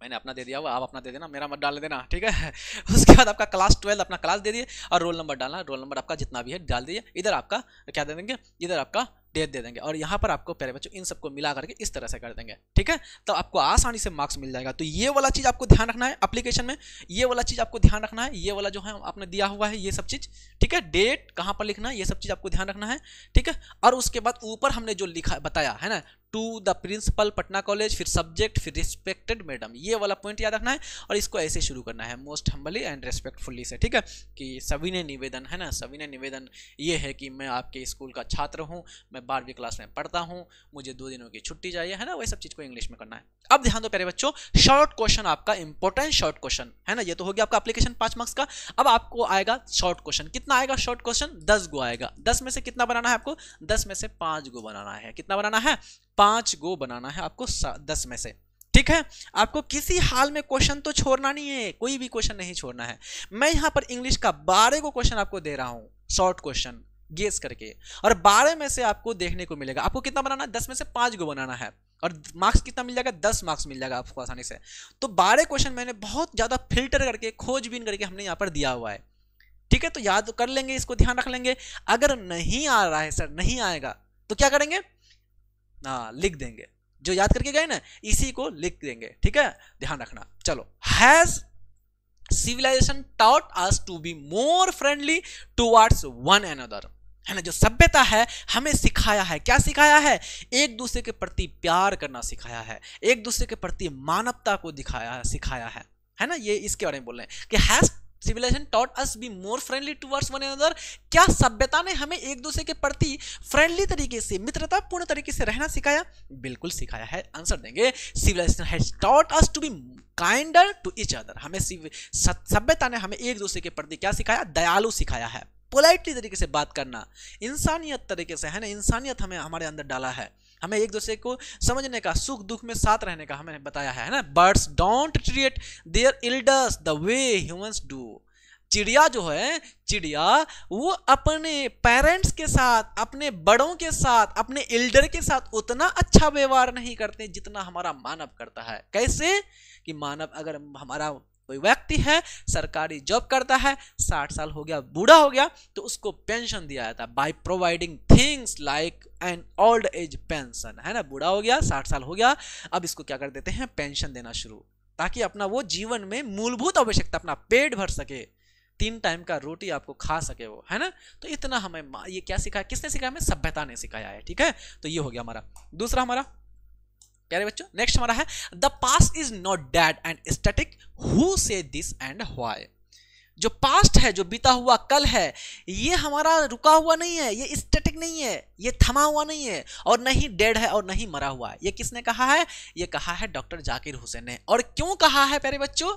मैंने अपना दे दिया हुआ, आप अपना दे देना, मेरा मत डाल देना। ठीक है, उसके बाद आपका क्लास 12 अपना क्लास दे दिए, और रोल नंबर डालना, रोल नंबर आपका जितना भी है डाल दिए, इधर आपका क्या दे देंगे, इधर आपका डेट दे देंगे, और यहाँ पर आपको प्यारे बच्चों इन सबको मिला करके इस तरह से कर देंगे। ठीक है, तो आपको आसानी से मार्क्स मिल जाएगा। तो ये वाला चीज़ आपको ध्यान रखना है एप्लीकेशन में, ये वाला चीज़ आपको ध्यान रखना है, ये वाला जो है आपने दिया हुआ है ये सब चीज़। ठीक है, डेट कहाँ पर लिखना है, ये सब चीज़ आपको ध्यान रखना है। ठीक है, और उसके बाद ऊपर हमने जो लिखा बताया है ना, to the principal Patna college, फिर सब्जेक्ट, फिर रिस्पेक्टेड मैडम, ये वाला पॉइंट याद रखना है, और इसको ऐसे शुरू करना है, मोस्ट हम्बली एंड रेस्पेक्टफुली से। ठीक है, कि सविनय निवेदन है ना, सविनय निवेदन ये है कि मैं आपके स्कूल का छात्र हूँ, मैं 12वीं क्लास में पढ़ता हूँ, मुझे 2 दिनों की छुट्टी चाहिए है ना, वही सब चीज़ को इंग्लिश में करना है। अब ध्यान दो प्यारे बच्चों, शॉर्ट क्वेश्चन आपका इंपॉर्टेंट शॉर्ट क्वेश्चन है ना, ये तो हो गया आपका एप्लीकेशन 5 मार्क्स का। अब आपको आएगा शॉर्ट क्वेश्चन, कितना आएगा शॉर्ट क्वेश्चन, 10 गो आएगा। 10 में से कितना बनाना है आपको, 10 में से 5 गो बनाना है। कितना बनाना है, 5 गो बनाना है आपको 10 में से। ठीक है, आपको किसी हाल में क्वेश्चन तो छोड़ना नहीं है, कोई भी क्वेश्चन नहीं छोड़ना है। मैं यहाँ पर इंग्लिश का 12 को क्वेश्चन आपको दे रहा हूँ, शॉर्ट क्वेश्चन गेस करके, और 12 में से आपको देखने को मिलेगा। आपको कितना बनाना है, 10 में से 5 गो बनाना है, और मार्क्स कितना मिल जाएगा, 10 मार्क्स मिल जाएगा आपको आसानी से। तो 12 क्वेश्चन मैंने बहुत ज़्यादा फिल्टर करके, खोजबीन करके हमने यहाँ पर दिया हुआ है। ठीक है, तो याद कर लेंगे, इसको ध्यान रख लेंगे। अगर नहीं आ रहा है सर, नहीं आएगा, तो क्या करेंगे, लिख देंगे, जो याद करके गए ना इसी को लिख देंगे। ठीक है, ध्यान रखना। चलो, has civilisation taught us to be more friendly towards one another, है ना, जो सभ्यता है हमें सिखाया है, क्या सिखाया है, एक दूसरे के प्रति प्यार करना सिखाया है, एक दूसरे के प्रति मानवता को सिखाया है ना, ये इसके बारे में बोल रहे हैं कि has civilisation taught us be more friendly towards one another, क्या सभ्यता ने हमें एक दूसरे के प्रति फ्रेंडली तरीके से, मित्रतापूर्ण तरीके से रहना सिखाया, बिल्कुल सिखाया है। आंसर देंगे, civilisation has taught us to be kinder to each other, हमें सभ्यता ने हमें एक दूसरे के प्रति क्या सिखाया, दयालु सिखाया है, पोलाइटली तरीके से बात करना, इंसानियत तरीके से, है ना, इंसानियत हमें हमारे अंदर डाला है, हमें एक दूसरे को समझने का, सुख दुख में साथ रहने का हमें बताया है ना। Birds don't treat their elders the way humans do, चिड़िया जो है, चिड़िया वो अपने पेरेंट्स के साथ, अपने बड़ों के साथ, अपने एल्डर के साथ उतना अच्छा व्यवहार नहीं करते जितना हमारा मानव करता है। कैसे कि मानव, अगर हमारा कोई व्यक्ति है, सरकारी जॉब करता है, 60 साल हो गया, बूढ़ा हो गया, तो उसको पेंशन दिया जाता है by providing things like an old age pension, है ना, बूढ़ा हो गया, 60 साल हो गया, अब इसको क्या कर देते हैं, पेंशन देना शुरू, ताकि अपना वो जीवन में मूलभूत आवश्यकता, अपना पेट भर सके, 3 टाइम का रोटी आपको खा सके वो, है ना। तो इतना हमें ये क्या सिखाया, किसने सिखाया, हमें सभ्यता ने सिखाया है। ठीक है, तो ये हो गया हमारा दूसरा, हमारा प्यारे बच्चों नेक्स्ट हमारा है the past is not dead and static, who से दिस एंड व्हाई। जो पास्ट है, जो बीता हुआ कल है, ये हमारा रुका हुआ नहीं है, ये स्टैटिक नहीं है, ये थमा हुआ नहीं है, और नहीं डेड है और नहीं मरा हुआ है। ये किसने कहा है? ये कहा है डॉक्टर जाकिर हुसैन ने। और क्यों कहा है प्यारे बच्चों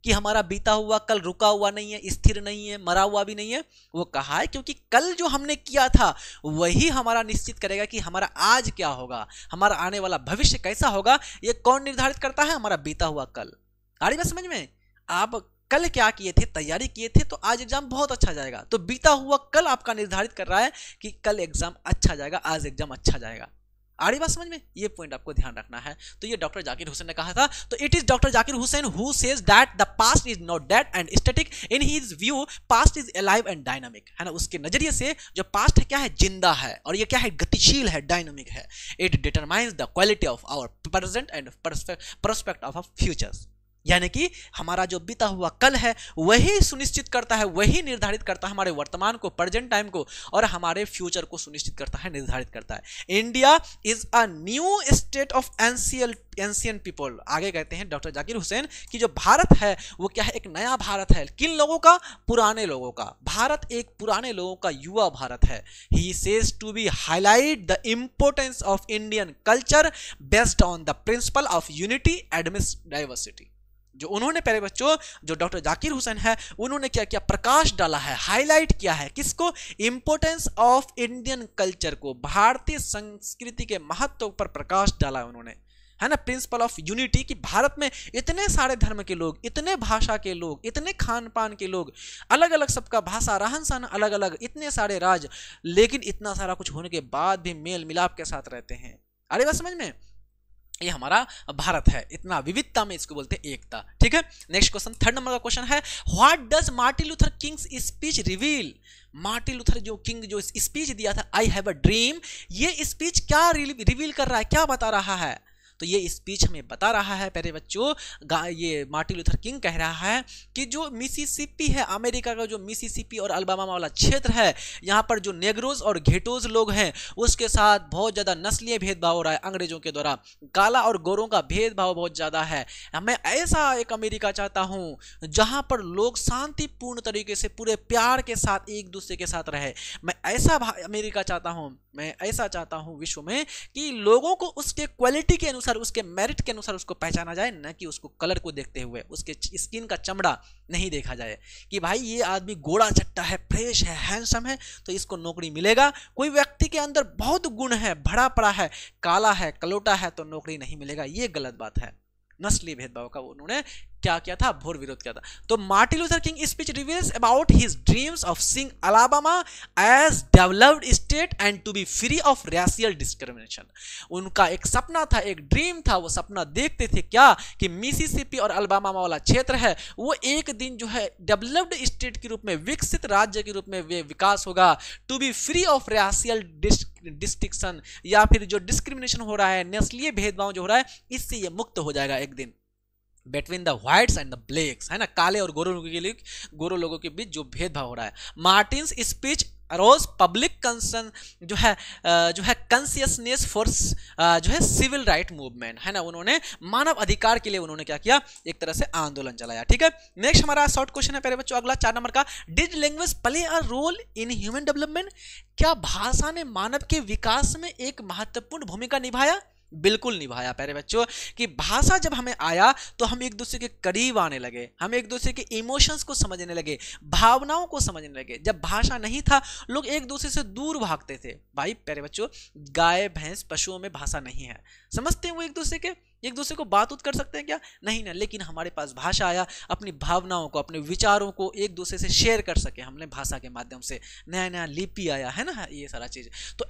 कि हमारा बीता हुआ कल रुका हुआ नहीं है, स्थिर नहीं है, मरा हुआ भी नहीं है? वो कहा है क्योंकि कल जो हमने किया था वही हमारा निश्चित करेगा कि हमारा आज क्या होगा, हमारा आने वाला भविष्य कैसा होगा। ये कौन निर्धारित करता है? हमारा बीता हुआ कल। आ रही बात समझ में? आप कल क्या किए थे, तैयारी किए थे, तो आज एग्जाम बहुत अच्छा जाएगा। तो बीता हुआ कल आपका निर्धारित कर रहा है कि कल एग्जाम अच्छा जाएगा, आज एग्जाम अच्छा जाएगा। आ रही बात समझ में? ये पॉइंट आपको ध्यान रखना है। तो ये डॉक्टर जाकिर हुसैन ने कहा था। तो it is doctor Zakir Hussain who says that the past is not dead and static, in his view past is alive and dynamic, है ना। उसके नजरिए से जो पास्ट है क्या है? जिंदा है, और ये क्या है? गतिशील है, डायनामिक है। It determines the quality of our present and prospect of our futures. यानी कि हमारा जो बीता हुआ कल है वही सुनिश्चित करता है, वही निर्धारित करता है हमारे वर्तमान को, प्रेजेंट टाइम को, और हमारे फ्यूचर को सुनिश्चित करता है, निर्धारित करता है। India is a new state of ancient people. आगे कहते हैं डॉक्टर जाकिर हुसैन कि जो भारत है वो क्या है? एक नया भारत है। किन लोगों का? पुराने लोगों का। भारत एक पुराने लोगों का युवा भारत है। He says to be highlight the importance of Indian culture based on the principle of unity amidst diversity. जो उन्होंने प्यारे बच्चों, जो डॉक्टर जाकिर हुसैन है, उन्होंने क्या किया? प्रकाश डाला है, हाईलाइट किया है। किसको? इंपोर्टेंस ऑफ इंडियन कल्चर को, भारतीय संस्कृति के महत्व पर प्रकाश डाला है उन्होंने, है ना। प्रिंसिपल ऑफ यूनिटी कि भारत में इतने सारे धर्म के लोग, इतने भाषा के लोग, इतने खान पान के लोग, अलग अलग सबका भाषा, रहन सहन अलग अलग, इतने सारे राज्य, लेकिन इतना सारा कुछ होने के बाद भी मेल मिलाप के साथ रहते हैं। अरे बात समझ में? ये हमारा भारत है, इतना विविधता में इसको बोलते हैं एकता। ठीक है, नेक्स्ट क्वेश्चन, थर्ड नंबर का क्वेश्चन है what does Martin Luther Kings speech reveal. Martin Luther जो किंग जो स्पीच दिया था आई हैव अ ड्रीम, ये स्पीच क्या रिवील कर रहा है, क्या बता रहा है? तो ये स्पीच हमें बता रहा है प्यारे बच्चों, ये मार्टिन लूथर किंग कह रहा है कि जो मिसिसिपी है, अमेरिका का जो मिसिसिपी और अल्बामा वाला क्षेत्र है, यहाँ पर जो नेग्रोज और घेटोज लोग हैं उसके साथ बहुत ज़्यादा नस्लीय भेदभाव हो रहा है अंग्रेजों के द्वारा। काला और गोरों का भेदभाव बहुत ज़्यादा है। मैं ऐसा एक अमेरिका चाहता हूँ जहाँ पर लोग शांतिपूर्ण तरीके से पूरे प्यार के साथ एक दूसरे के साथ रहे। मैं ऐसा अमेरिका चाहता हूँ, मैं ऐसा चाहता हूँ विश्व में कि लोगों को उसके क्वालिटी के अनुसार, उसके मेरिट के अनुसार उसको पहचाना जाए, न कि उसको कलर को देखते हुए, उसके स्किन का चमड़ा नहीं देखा जाए कि भाई ये आदमी गोरा चट्टा है, फ्रेश है, हैंडसम है तो इसको नौकरी मिलेगा। कोई व्यक्ति के अंदर बहुत गुण है, भरा पड़ा है, काला है, कलोटा है तो नौकरी नहीं मिलेगा। ये गलत बात है। नस्लीय भेदभाव का उन्होंने क्या किया था? घोर विरोध किया था। तो Martin Luther King speech reveals about his dreams of seeing Alabama as developed state and to be free of racial discrimination. उनका एक सपना था, एक ड्रीम था, वो सपना देखते थे क्या कि मिसिसिपी और अलाबामा वाला क्षेत्र है वो एक दिन जो है डेवलप्ड स्टेट के रूप में, विकसित राज्य के रूप में वे विकास होगा। To be free of racial distinction, या फिर जो डिस्क्रिमिनेशन हो रहा है, नस्लीय भेदभाव जो हो रहा है, इससे ये मुक्त हो जाएगा एक दिन। Between the whites and the blacks, है ना, काले और गोरों लोगों के बीच जो भेदभाव हो रहा है। Martin's speech arose public concern जो है कॉन्शियसनेस फॉर जो है सिविल राइट मूवमेंट, है ना। उन्होंने मानव अधिकार के लिए उन्होंने क्या किया? एक तरह से आंदोलन चलाया। ठीक है, नेक्स्ट हमारा शॉर्ट क्वेश्चन है प्यारे बच्चों, अगला 4 नंबर का, did language play a role in human development. क्या भाषा ने मानव के विकास में एक महत्वपूर्ण भूमिका निभाया? बिल्कुल निभाया प्यारे बच्चों। कि भाषा जब हमें आया तो हम एक दूसरे के करीब आने लगे, हम एक दूसरे के इमोशंस को समझने लगे, भावनाओं को समझने लगे। जब भाषा नहीं था लोग एक दूसरे से दूर भागते थे। भाई प्यारे बच्चों, गाय भैंस पशुओं में भाषा नहीं है, समझते हैं वो एक दूसरे को बात उत कर सकते हैं क्या? नहीं ना। लेकिन हमारे पास भाषा आया, अपनी भावनाओं को, अपने विचारों को एक दूसरे से शेयर कर सके हमने भाषा के माध्यम से। नया नया लिपि आया, है ना, ये सारा चीज। तो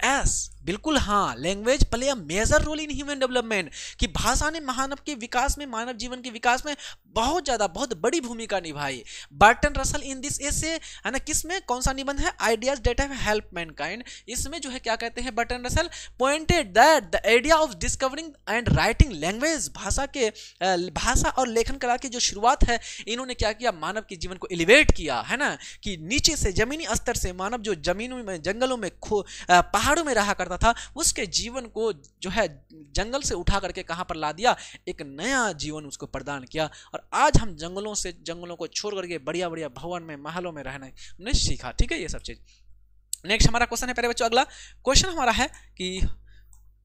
बिल्कुल हाँ, language play a major role in human development. कि भाषा ने मानव के विकास में, मानव जीवन के विकास में बहुत बड़ी भूमिका निभाई। बर्टन रसल इन दिस एसे, है ना, किसमें, कौन सा निबंध है? Ideas that have help Mankind. इसमें जो है क्या कहते हैं Burton Russell, pointed that the idea of discovering and writing language language, भाषा और लेखन कला की जो शुरुआत है, इन्होंने क्या किया, मानव के जीवन को एलिवेट किया, है ना, कि नीचे से जमीनी स्तर से मानव जो जमीनों में, जंगलों में, पहाड़ों में रहा करता था, उसके जीवन को जो है जंगल से उठा करके कहां पर ला दिया, एक नया जीवन उसको प्रदान किया। और आज हम जंगलों को छोड़ करके बढ़िया बढ़िया भवन में, महलों में रहना ने सीखा। ठीक है, ये सब चीज। नेक्स्ट हमारा क्वेश्चन है प्यारे बच्चों, अगला क्वेश्चन हमारा है कि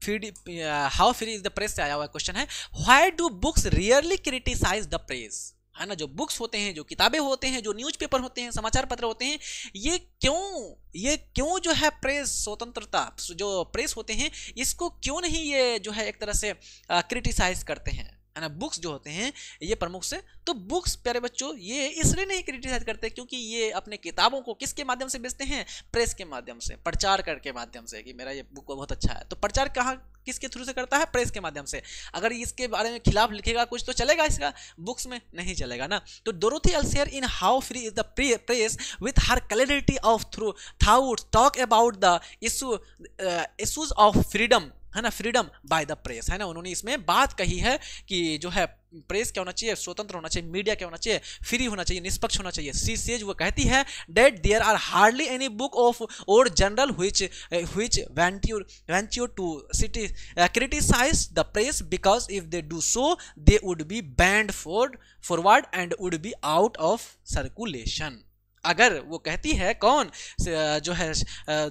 how free is the press से आया हुआ क्वेश्चन है, why do books rarely criticise the press, है ना, जो बुक्स होते हैं, जो किताबें होते हैं, जो न्यूज़पेपर होते हैं, समाचार पत्र होते हैं, ये क्यों जो है प्रेस स्वतंत्रता, जो प्रेस होते हैं, इसको क्यों नहीं ये जो है एक तरह से क्रिटिसाइज करते हैं, है ना, बुक्स जो होते हैं ये प्रमुख से। तो बुक्स प्यारे बच्चों ये इसलिए नहीं क्रिटिसाइज करते क्योंकि ये अपने किताबों को किसके माध्यम से बेचते हैं, प्रेस के माध्यम से, प्रचार करके माध्यम से, कि मेरा ये बुक बहुत अच्छा है। तो प्रचार कहाँ किसके थ्रू से करता है, प्रेस के माध्यम से। अगर इसके बारे में खिलाफ लिखेगा कुछ तो चलेगा, इसका बुक्स में नहीं चलेगा ना। तो Dorothy L Sayers in how free is the press with her clarity of through thoughts talk about the issues of freedom, है ना, फ्रीडम बाय द प्रेस, है ना। उन्होंने इसमें बात कही है कि जो है प्रेस क्या होना चाहिए, स्वतंत्र होना चाहिए, मीडिया क्या होना चाहिए, फ्री होना चाहिए, निष्पक्ष होना चाहिए। सी सेज, वो कहती है that there are hardly any book of or journal which venture to criticize the press, because if they do so they would be banned forward and would be out of circulation। अगर वो कहती है, कौन जो है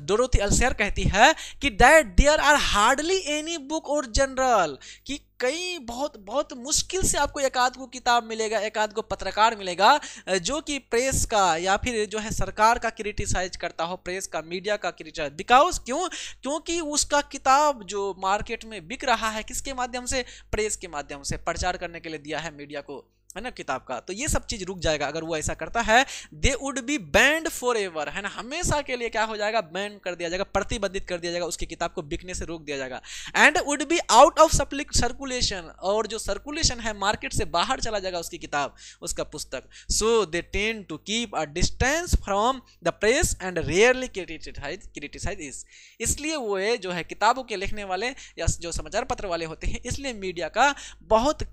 Dorothy अल्सेयर कहती है कि that there are hardly any book or journal, कि कई बहुत मुश्किल से आपको एक आध को किताब मिलेगा, एक आध को पत्रकार मिलेगा जो कि प्रेस का या फिर जो है सरकार का क्रिटिसाइज करता हो, प्रेस का, मीडिया का क्रिटिसाइज। बिकॉज क्योंकि उसका किताब जो मार्केट में बिक रहा है किसके माध्यम से, प्रेस के माध्यम से, प्रचार करने के लिए दिया है मीडिया को, है ना, किताब का। तो ये सब चीज रुक जाएगा अगर वो ऐसा करता है। They would be band for ever, है ना, हमेशा के लिए क्या हो जाएगा, बैन कर दिया जाएगा, प्रतिबंधित कर दिया जाएगा, उसकी किताब को बिकने से रोक दिया जाएगा। And would be out of circulation, और जो सर्कुलेशन है मार्केट से बाहर चला जाएगा उसकी किताब, उसका पुस्तक। So they tend to keep a distance from the press and rarely criticise इस, इसलिए वो जो है किताबों के लिखने वाले या जो समाचार पत्र वाले होते हैं, इसलिए मीडिया का बहुत ही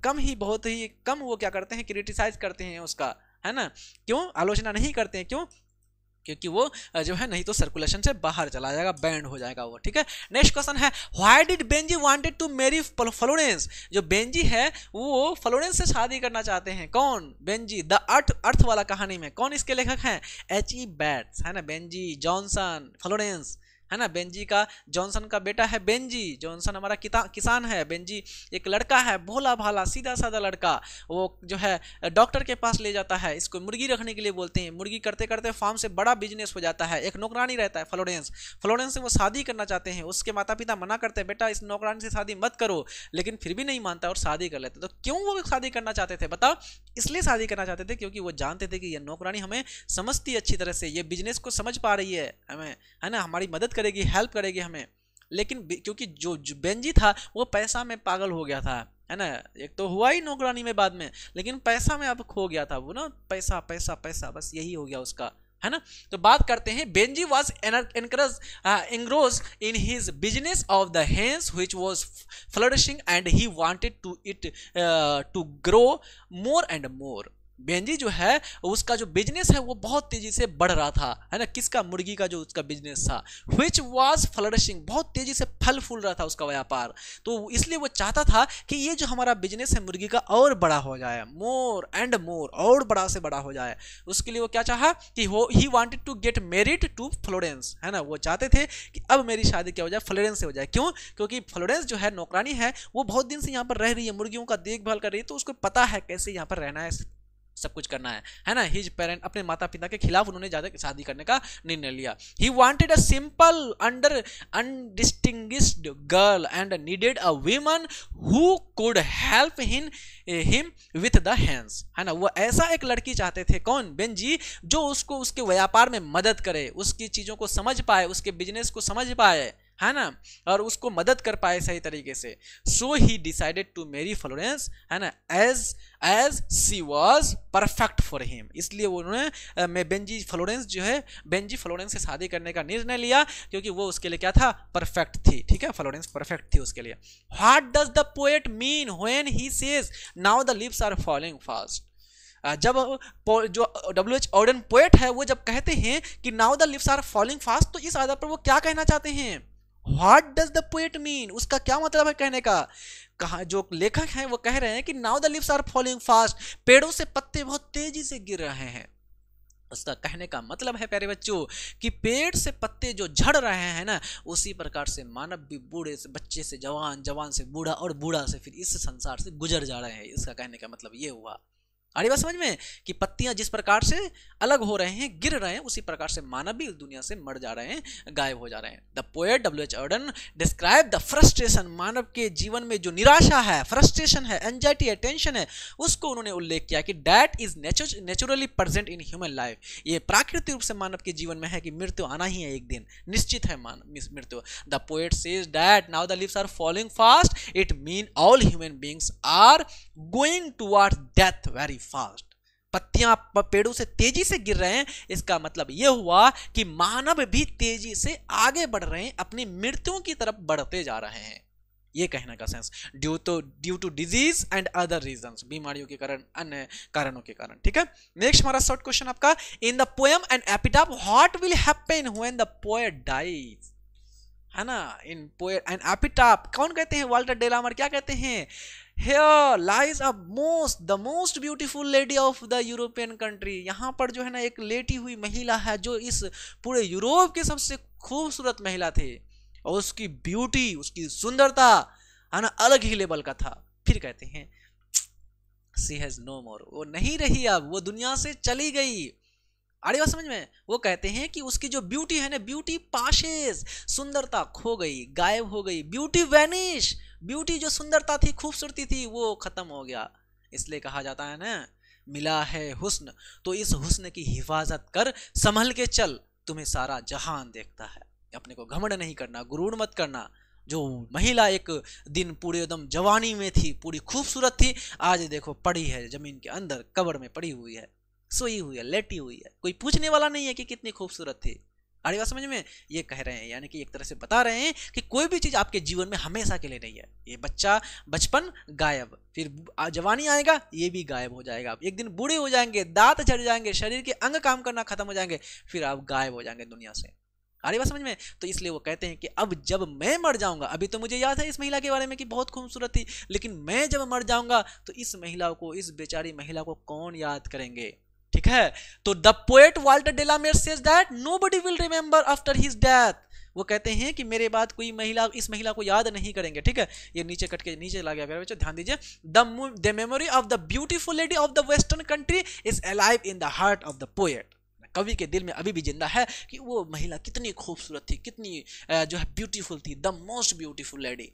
कम वो क्या करते हैं, क्रिटिसाइज करते हैं उसका, है ना। क्यों, आलोचना नहीं करते हैं, क्यों, क्योंकि वो जो है नहीं तो सर्कुलेशन से बाहर चला जाएगा, बैंड हो जाएगा वो। ठीक है, नेक्स्ट क्वेश्चन है, why did Benjy wanted to marry Florence, जो बेंजी है वो फ्लोरेंस से शादी करना चाहते हैं। कौन, बेंजी, द अर्थ वाला कहानी में कौन इसके लेखक हैं, H.E. बैट्स, है ना, बेंजी, जॉनसन, फ्लोरेंस, है ना। बेंजी का, जॉनसन का बेटा है बेंजी, जॉनसन हमारा किसान है, बेंजी एक लड़का है, भोला भाला सीधा साधा लड़का, वो जो है डॉक्टर के पास ले जाता है, इसको मुर्गी रखने के लिए बोलते हैं, मुर्गी करते करते फार्म से बड़ा बिजनेस हो जाता है। एक नौकरानी रहता है फ्लोरेंस से वो शादी करना चाहते हैं, उसके माता पिता मना करते हैं, बेटा इस नौकरानी से शादी मत करो, लेकिन फिर भी नहीं मानता और शादी कर लेते। तो क्यों वो शादी करना चाहते थे बताओ, इसलिए शादी करना चाहते थे क्योंकि वो जानते थे कि ये नौकरानी हमें समझती अच्छी तरह से, ये बिजनेस को समझ पा रही है हमें, है ना, हमारी मदद करेगी, हेल्प करेगी हमें। लेकिन क्योंकि जो बेंजी था वो पैसा में पागल हो गया था, है ना, एक तो हुआ ही नौकरानी में बाद में, लेकिन पैसा में अब खो गया था वो ना, पैसा पैसा पैसा, बस यही हो गया उसका, है ना। तो बात करते हैं, Benji was engrossed in his business of the hens which was flourishing and he wanted to it to grow more and more। Benji जो है उसका जो बिजनेस है वो बहुत तेजी से बढ़ रहा था, है ना, किसका, मुर्गी का जो उसका बिजनेस था, which was flourishing, बहुत तेजी से फल फूल रहा था उसका व्यापार। तो इसलिए वो चाहता था कि ये जो हमारा बिजनेस है मुर्गी का और बड़ा हो जाए, मोर एंड मोर, और बड़ा से बड़ा हो जाए। उसके लिए वो क्या चाहा कि he wanted to get married to Florence, है ना, वो चाहते थे कि अब मेरी शादी क्या हो जाए, फ्लोरेंस से हो जाए। क्यों, क्योंकि फ्लोरेंस जो है नौकरानी है वो बहुत दिन से यहाँ पर रह रही है, मुर्गियों का देखभाल कर रही है, तो उसको पता है कैसे यहाँ पर रहना है, सब कुछ करना है ना। हिज पेरेंट, अपने माता पिता के खिलाफ उन्होंने ज्यादा शादी करने का निर्णय लिया। He wanted a simple undistinguished girl and needed a women who could help him with the hands, है ना। वो ऐसा एक लड़की चाहते थे, कौन, बेंजी, जो उसको उसके व्यापार में मदद करे, उसकी चीजों को समझ पाए, उसके बिजनेस को समझ पाए, है ना, और उसको मदद कर पाए सही तरीके से। So he decided to marry Florence, है ना, as she was perfect for him, इसलिए उन्होंने बेंजी फ्लोरेंस से शादी करने का निर्णय लिया क्योंकि वो उसके लिए क्या था, परफेक्ट थी। ठीक है, फ्लोरेंस परफेक्ट थी उसके लिए। What does the poet mean when he says now the leaves are falling fast, जब जो W.H. ऑर्डन पोएट है वो जब कहते हैं कि now the leaves are falling fast, तो इस आधार पर वो क्या कहना चाहते हैं? What does the poet mean, उसका क्या मतलब है कहने का? कहा जो लेखक हैं वो कह रहे हैं कि now the leaves are falling fast, पेड़ों से पत्ते बहुत तेजी से गिर रहे हैं। उसका कहने का मतलब है प्यारे बच्चों कि पेड़ से पत्ते जो झड़ रहे हैं ना, उसी प्रकार से मानव भी बूढ़े से बच्चे से जवान, जवान से बूढ़ा और बूढ़ा से फिर इस संसार से गुजर जा रहे हैं। इसका कहने का मतलब ये हुआ। आ रही बात समझ में कि पत्तियां जिस प्रकार से अलग हो रहे हैं, गिर रहे हैं, उसी प्रकार से मानव भी इस दुनिया से मर जा रहे हैं, गायब हो जा रहे हैं। The poet W.H. Auden describe the frustration, मानव के जीवन में जो निराशा है, फ्रस्ट्रेशन है, एंजाइटी है, टेंशन है, उसको उन्होंने उल्लेख किया कि that is naturally present in human life, ये प्राकृतिक रूप से मानव के जीवन में है कि मृत्यु आना ही है, एक दिन निश्चित है मृत्यु। The poet says that now the leaves are falling fast, it mean all human beings are going towards death very fast. पत्तियां पेड़ों से तेजी से गिर रहे हैं, इसका मतलब यह हुआ कि मानव भी तेजी से आगे बढ़ रहे हैं, अपनी मृत्यु की तरफ बढ़ते जा रहे हैं। ये कहने का sense, due to disease and other reasons, बीमारियों के कारण, अन्य कारणों के कारण। ठीक है, नेक्स्ट हमारा शॉर्ट क्वेश्चन आपका, in the poem and epitaph what will happen when the poet dies, है ना। इन पोएट एंड एपिटाफ कौन कहते हैं? वाल्टर डेलामर क्या कहते हैं? Here lies the most beautiful lady of the European country, यहाँ पर जो है ना एक लेटी हुई महिला है जो इस पूरे यूरोप के सबसे खूबसूरत महिला थे, और उसकी ब्यूटी, उसकी सुंदरता, है ना, अलग ही लेवल का था। फिर कहते हैं she has no more, वो नहीं रही, अब वो दुनिया से चली गई। आड़ी बात समझ में? वो कहते हैं कि उसकी जो ब्यूटी है ना, ब्यूटी पाशेस, सुंदरता खो गई, गायब हो गई, ब्यूटी वैनिश, ब्यूटी जो सुंदरता थी, खूबसूरती थी, वो खत्म हो गया। इसलिए कहा जाता है ना, मिला है हुस्न तो इस हुस्न की हिफाजत कर, संभल के चल, तुम्हें सारा जहान देखता है। अपने को घमंड नहीं करना, गुरूर मत करना। जो महिला एक दिन पूरे एकदम जवानी में थी, पूरी खूबसूरत थी, आज देखो पड़ी है जमीन के अंदर, कब्र में पड़ी हुई है, सोई हुई है, लेटी हुई है, कोई पूछने वाला नहीं है कि कितनी खूबसूरत थी। आड़ी बात समझ में? ये कह रहे हैं, यानी कि एक तरह से बता रहे हैं कि कोई भी चीज आपके जीवन में हमेशा के लिए नहीं है। ये बच्चा बचपन गायब, फिर जवानी आएगा, ये भी गायब हो जाएगा, एक दिन बूढ़े हो जाएंगे, दांत झड़ जाएंगे, शरीर के अंग काम करना खत्म हो जाएंगे, फिर आप गायब हो जाएंगे दुनिया से। आड़ी बात समझ में? तो इसलिए वो कहते हैं कि अब जब मैं मर जाऊंगा, अभी तो मुझे याद है इस महिला के बारे में कि बहुत खूबसूरत थी, लेकिन मैं जब मर जाऊंगा तो इस महिला को, इस बेचारी महिला को कौन याद करेंगे? ठीक है, तो the poet Walter de la Mare says that nobody will remember after his death, वो कहते हैं कि मेरे बाद कोई महिला इस महिला को याद नहीं करेंगे। ठीक है, ये नीचे कट के नीचे ला गया मेरे बच्चों, ध्यान दीजिए। The memory of the beautiful lady of the western country is alive in the heart of the poet, कवि के दिल में अभी भी जिंदा है कि वो महिला कितनी खूबसूरत थी, कितनी जो है ब्यूटीफुल थी, द मोस्ट ब्यूटीफुल लेडी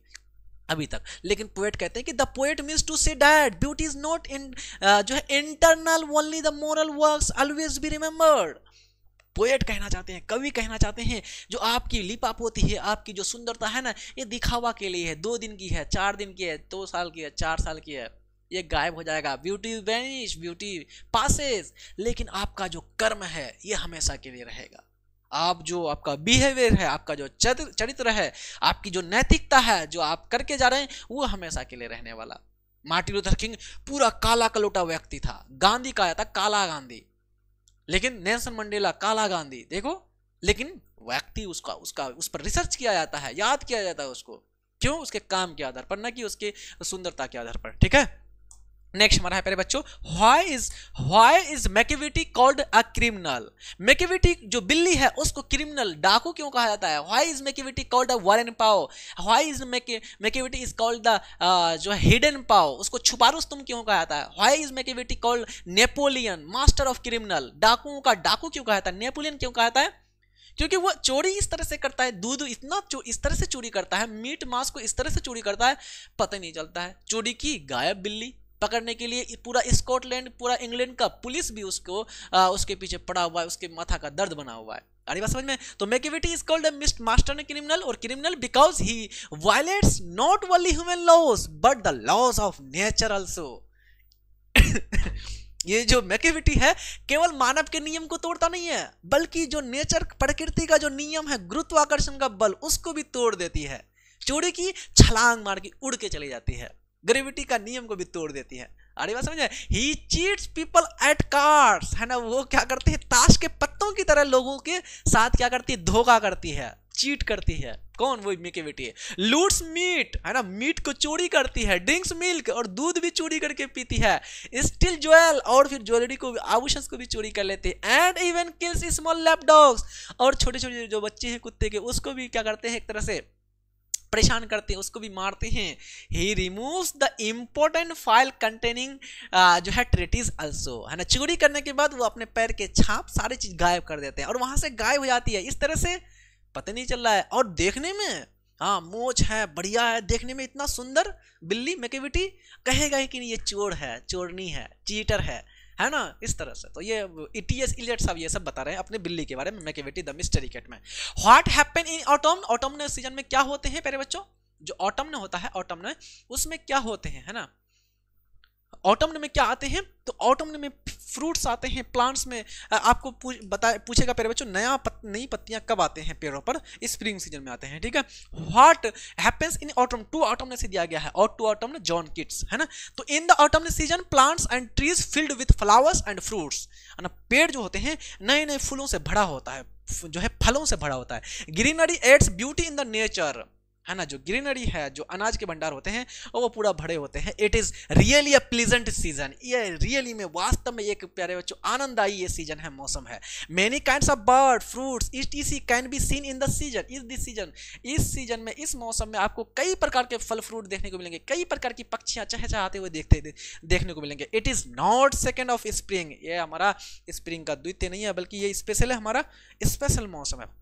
अभी तक। लेकिन पोएट कहते हैं कि the poet means to say that beauty is not in जो है internal, only the moral works always be remembered. Poet कहना चाहते हैं, कवि कहना चाहते हैं, जो आपकी लिपापोती है, आपकी जो सुंदरता है ना, ये दिखावा के लिए है, 2 दिन की है, 4 दिन की है, 2 साल की है, 4 साल की है, ये गायब हो जाएगा। ब्यूटी वैनिश, ब्यूटी पासेस, लेकिन आपका जो कर्म है ये हमेशा के लिए रहेगा। आप जो आपका बिहेवियर है, आपका जो चरित्र है, आपकी जो नैतिकता है, जो आप करके जा रहे हैं, वो हमेशा के लिए रहने वाला। मार्टिन लूथर किंग पूरा काला कलोटा व्यक्ति था, गांधी कहा जाता काला गांधी, लेकिन नेल्सन मंडेला काला गांधी, देखो, लेकिन व्यक्ति उस पर रिसर्च किया जाता है, याद किया जाता है उसको, क्यों? उसके काम के आधार पर, न कि उसके सुंदरता के आधार पर। ठीक है, नेक्स्ट हमारा है प्यारे बच्चों, why is Machiavelli called a criminal? Machiavelli जो बिल्ली है उसको क्रिमिनल, डाकू क्यों कहा जाता है? Why is Machiavelli called a warren power? Why is Machiavelli is called the जो हिडन पाओ, उसको छुपा रुस्तम क्यों कहा जाता है? Why is Machiavelli called Napoleon master of criminal? डाकुओं का डाकू क्यों कहा जाता है? नेपोलियन क्यों कहा जाता है? क्योंकि वो चोरी इस तरह से करता है, दूध इस तरह से चोरी करता है, मीट मांस को इस तरह से चोरी करता है, पता नहीं चलता है। चोरी की गायब बिल्ली, पकड़ने के लिए पूरा स्कॉटलैंड, पूरा इंग्लैंड का पुलिस भी उसको उसके पीछे पड़ा हुआ है, उसके माथा का दर्द बना हुआ है। अरे बात समझ में? तो Machiavelli is called a master criminal, और criminal because he violates not only human laws but the laws of nature also. ये जो मैकियावेली है केवल मानव के नियम को तोड़ता नहीं है, बल्कि जो नेचर, प्रकृति का जो नियम है, गुरुत्वाकर्षण का बल, उसको भी तोड़ देती है। चोरी की छलांग मार के उड़ के चली जाती है, ग्रेविटी का नियम को भी तोड़ देती है। अरे बात समझे? ही चीट्स पीपल एट कार्ड्स, है ना, वो क्या करती है, ताश के पत्तों की तरह लोगों के साथ क्या करती है, धोखा करती है, चीट करती है। कौन? वो मैकियावेली है। लूट्स मीट, है ना, मीट को चोरी करती है। ड्रिंक्स मिल्क, और दूध भी चोरी करके पीती है। स्टील ज्वेल, और फिर ज्वेलरी को, आभूषण को भी चोरी कर लेते हैं। And even kills small lap dogs, और छोटे छोटे जो बच्चे हैं कुत्ते के, उसको भी क्या करते हैं, एक तरह से परेशान करते हैं, उसको भी मारते हैं। He removes the important file containing जो है ट्रेटिस आल्सो, है ना, चोरी करने के बाद वो अपने पैर के छाप सारी चीज गायब कर देते हैं, और वहां से गायब हो जाती है। इस तरह से पता नहीं चल रहा है, और देखने में हाँ मूछ है, बढ़िया है, देखने में इतना सुंदर बिल्ली मैकियावेली, कहेगा कि नहीं ये चोर है, चोरनी है, चीटर है ना, इस तरह से। तो ये टीएस इलियट साहब ये सब बता रहे हैं अपने बिल्ली के बारे में, मैकियावेली द मिस्टरी कैट में। What happen in autumn, autumn season में क्या होते हैं प्यारे बच्चों? जो ऑटम होता है, ऑटम उसमें क्या होते हैं, है ना, ऑटम में क्या आते हैं? तो ऑटम में फ्रूट्स आते हैं, प्लांट्स में आपको पूछेगा प्यारे बच्चों नई पत्तियां कब आते हैं पेड़ों पर? स्प्रिंग सीजन में आते हैं, ठीक है। What happens in autumn, to autumn से दिया गया है, और टू ऑटम जॉन किट्स, है ना। तो in the autumn season plants and trees filled with flowers and fruits, है ना, पेड़ जो होते हैं नए नए फूलों से भरा होता है, जो है फलों से भरा होता है। Greenery adds beauty in the nature, है ना, जो ग्रीनरी है, जो अनाज के भंडार होते हैं वो पूरा भरे होते हैं। It is really a pleasant season, ये रियली में, वास्तव में एक प्यारे बच्चों आनंददायी ये सीजन है, मौसम है। Many kinds of bird fruits etc can be seen in the season, इस दिस सीजन, इस सीजन में, इस मौसम में आपको कई प्रकार के फल फ्रूट देखने को मिलेंगे, कई प्रकार की पक्षियां चहचहाते हुए देखने को मिलेंगे। It is not second of spring, ये हमारा स्प्रिंग का द्वितीय नहीं है, बल्कि ये स्पेशल है, हमारा स्पेशल मौसम है।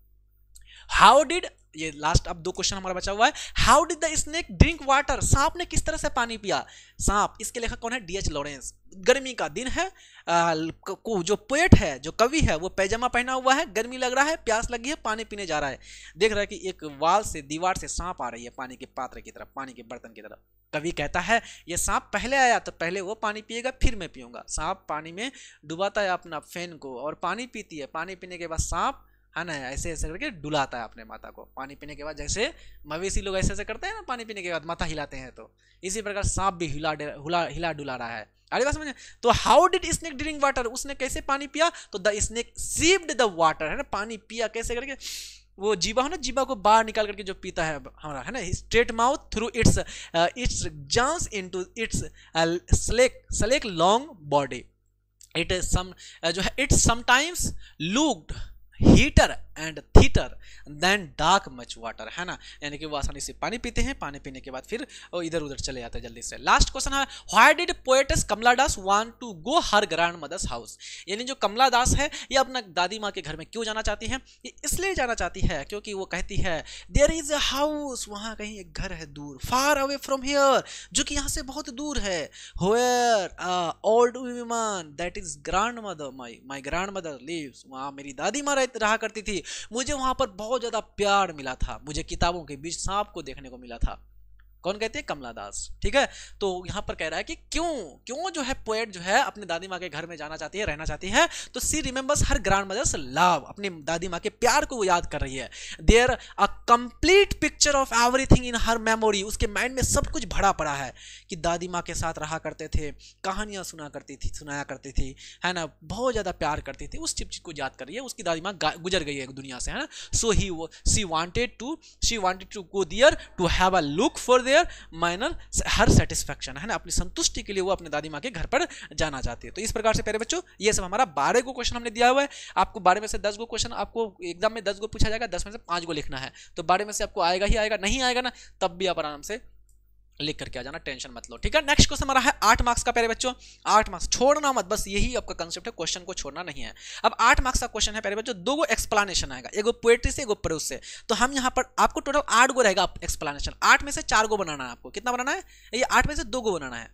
हाउ डिड, ये लास्ट अब 2 क्वेश्चन हमारा बचा हुआ है। How did the snake drink water, सांप ने किस तरह से पानी पिया? सांप, इसके लेखक कौन है? D H Lawrence. गर्मी का दिन है, जो पोएट है, जो कवि है, वो पैजामा पहना हुआ है, गर्मी लग रहा है, प्यास लगी है, पानी पीने जा रहा है, देख रहा है कि एक वाल से, दीवार से सांप आ रही है पानी के पात्र की तरफ, पानी के बर्तन की तरफ। कवि कहता है ये सांप पहले आया तो पहले वो पानी पिएगा, फिर मैं पीऊंगा। सांप पानी में डुबाता है अपना फैन को और पानी पीती है, पानी पीने के बाद सांप, है ना, ऐसे ऐसे करके डुलाता है अपने माता को पानी पीने के बाद, जैसे मवेशी लोग ऐसे ऐसे करते हैं ना पानी पीने के बाद माथा हिलाते हैं, तो इसी प्रकार सांप भी हिला डुला रहा है। अरे बात समझे? तो how did snake drink water, उसने कैसे पानी पिया? तो द स्नेक सीप्ड द वाटर, है ना, पानी पिया कैसे करके? वो जीवा है ना, जीवा को बाहर निकाल करके जो पीता है हमारा, है ना, straight mouth through its gums into its slack long body. It some जो है it sometimes looked heater and theatre than dark much water, है ना, यानी कि वो आसानी से पानी पीते हैं, पानी पीने के बाद फिर वो इधर उधर चले जाते हैं जल्दी से। लास्ट क्वेश्चन है, why did poetess Kamala Das want to go her grandmother's house, यानी जो कमला दास है ये अपना दादी माँ के घर में क्यों जाना चाहती है? ये इसलिए जाना चाहती है क्योंकि वो कहती है देयर इज अ हाउस, वहाँ कहीं एक घर है दूर, फार अवे फ्रॉम हियर, जो कि यहाँ से बहुत दूर है, where old woman that is grandmother my grandmother lives, वहाँ मेरी दादी माँ रहा करती थी, मुझे वहां पर बहुत ज्यादा प्यार मिला था, मुझे किताबों के बीच सांप को देखने को मिला था। कौन कहते हैं? कमला दास, ठीक है। तो यहां पर कह रहा है कि क्यों जो है पोएट जो है अपने दादी माँ के घर में जाना चाहती है, रहना चाहती है, तो सी रिमेंबर्स हर ग्रैंड मदर्स लव, अपनी दादी माँ के प्यार को वो याद कर रही है। There a complete picture of everything in her memory, उसके माइंड में सब कुछ भरा पड़ा है कि दादी माँ के साथ रहा करते थे, कहानियां सुनाया करती थी, है ना, बहुत ज्यादा प्यार करती थी, उस चीज को याद कर रही है। उसकी दादी माँ गुजर गई है दुनिया से, है ना। So she wanted to go there to have a look for minor her satisfaction, है ना, अपनी संतुष्टि के लिए वो अपने दादी माँ के घर पर जाना चाहती है। तो इस प्रकार से प्यारे बच्चों ये सब हमारा 12 को क्वेश्चन हमने दिया हुआ है। आपको 12 में से 10 को क्वेश्चन आपको एग्जाम में 10 को पूछा जाएगा, 10 में से 5 को लिखना है, तो 12 में से आपको आएगा ही आएगा, नहीं आएगा ना तब भी आप आराम से लिख करके आ जाना, टेंशन मत लो, ठीक है। नेक्स्ट क्वेश्चन हमारा है 8 मार्क्स का प्यारे बच्चों, 8 मार्क्स, छोड़ना मत, बस यही आपका कंसेप्ट है, क्वेश्चन को छोड़ना नहीं है। अब 8 मार्क्स का क्वेश्चन है प्यारे बच्चों, 2 गो एक्सप्लेनेशन आएगा, एगो पोएट्री से एगो प्रोज से, तो हम यहाँ पर आपको टोटल 8 गो रहेगा एक्सप्लेनेशन, 8 में से 4 गो बनाना है आपको, कितना बनाना है? ये 8 में से 2 गो बनाना है,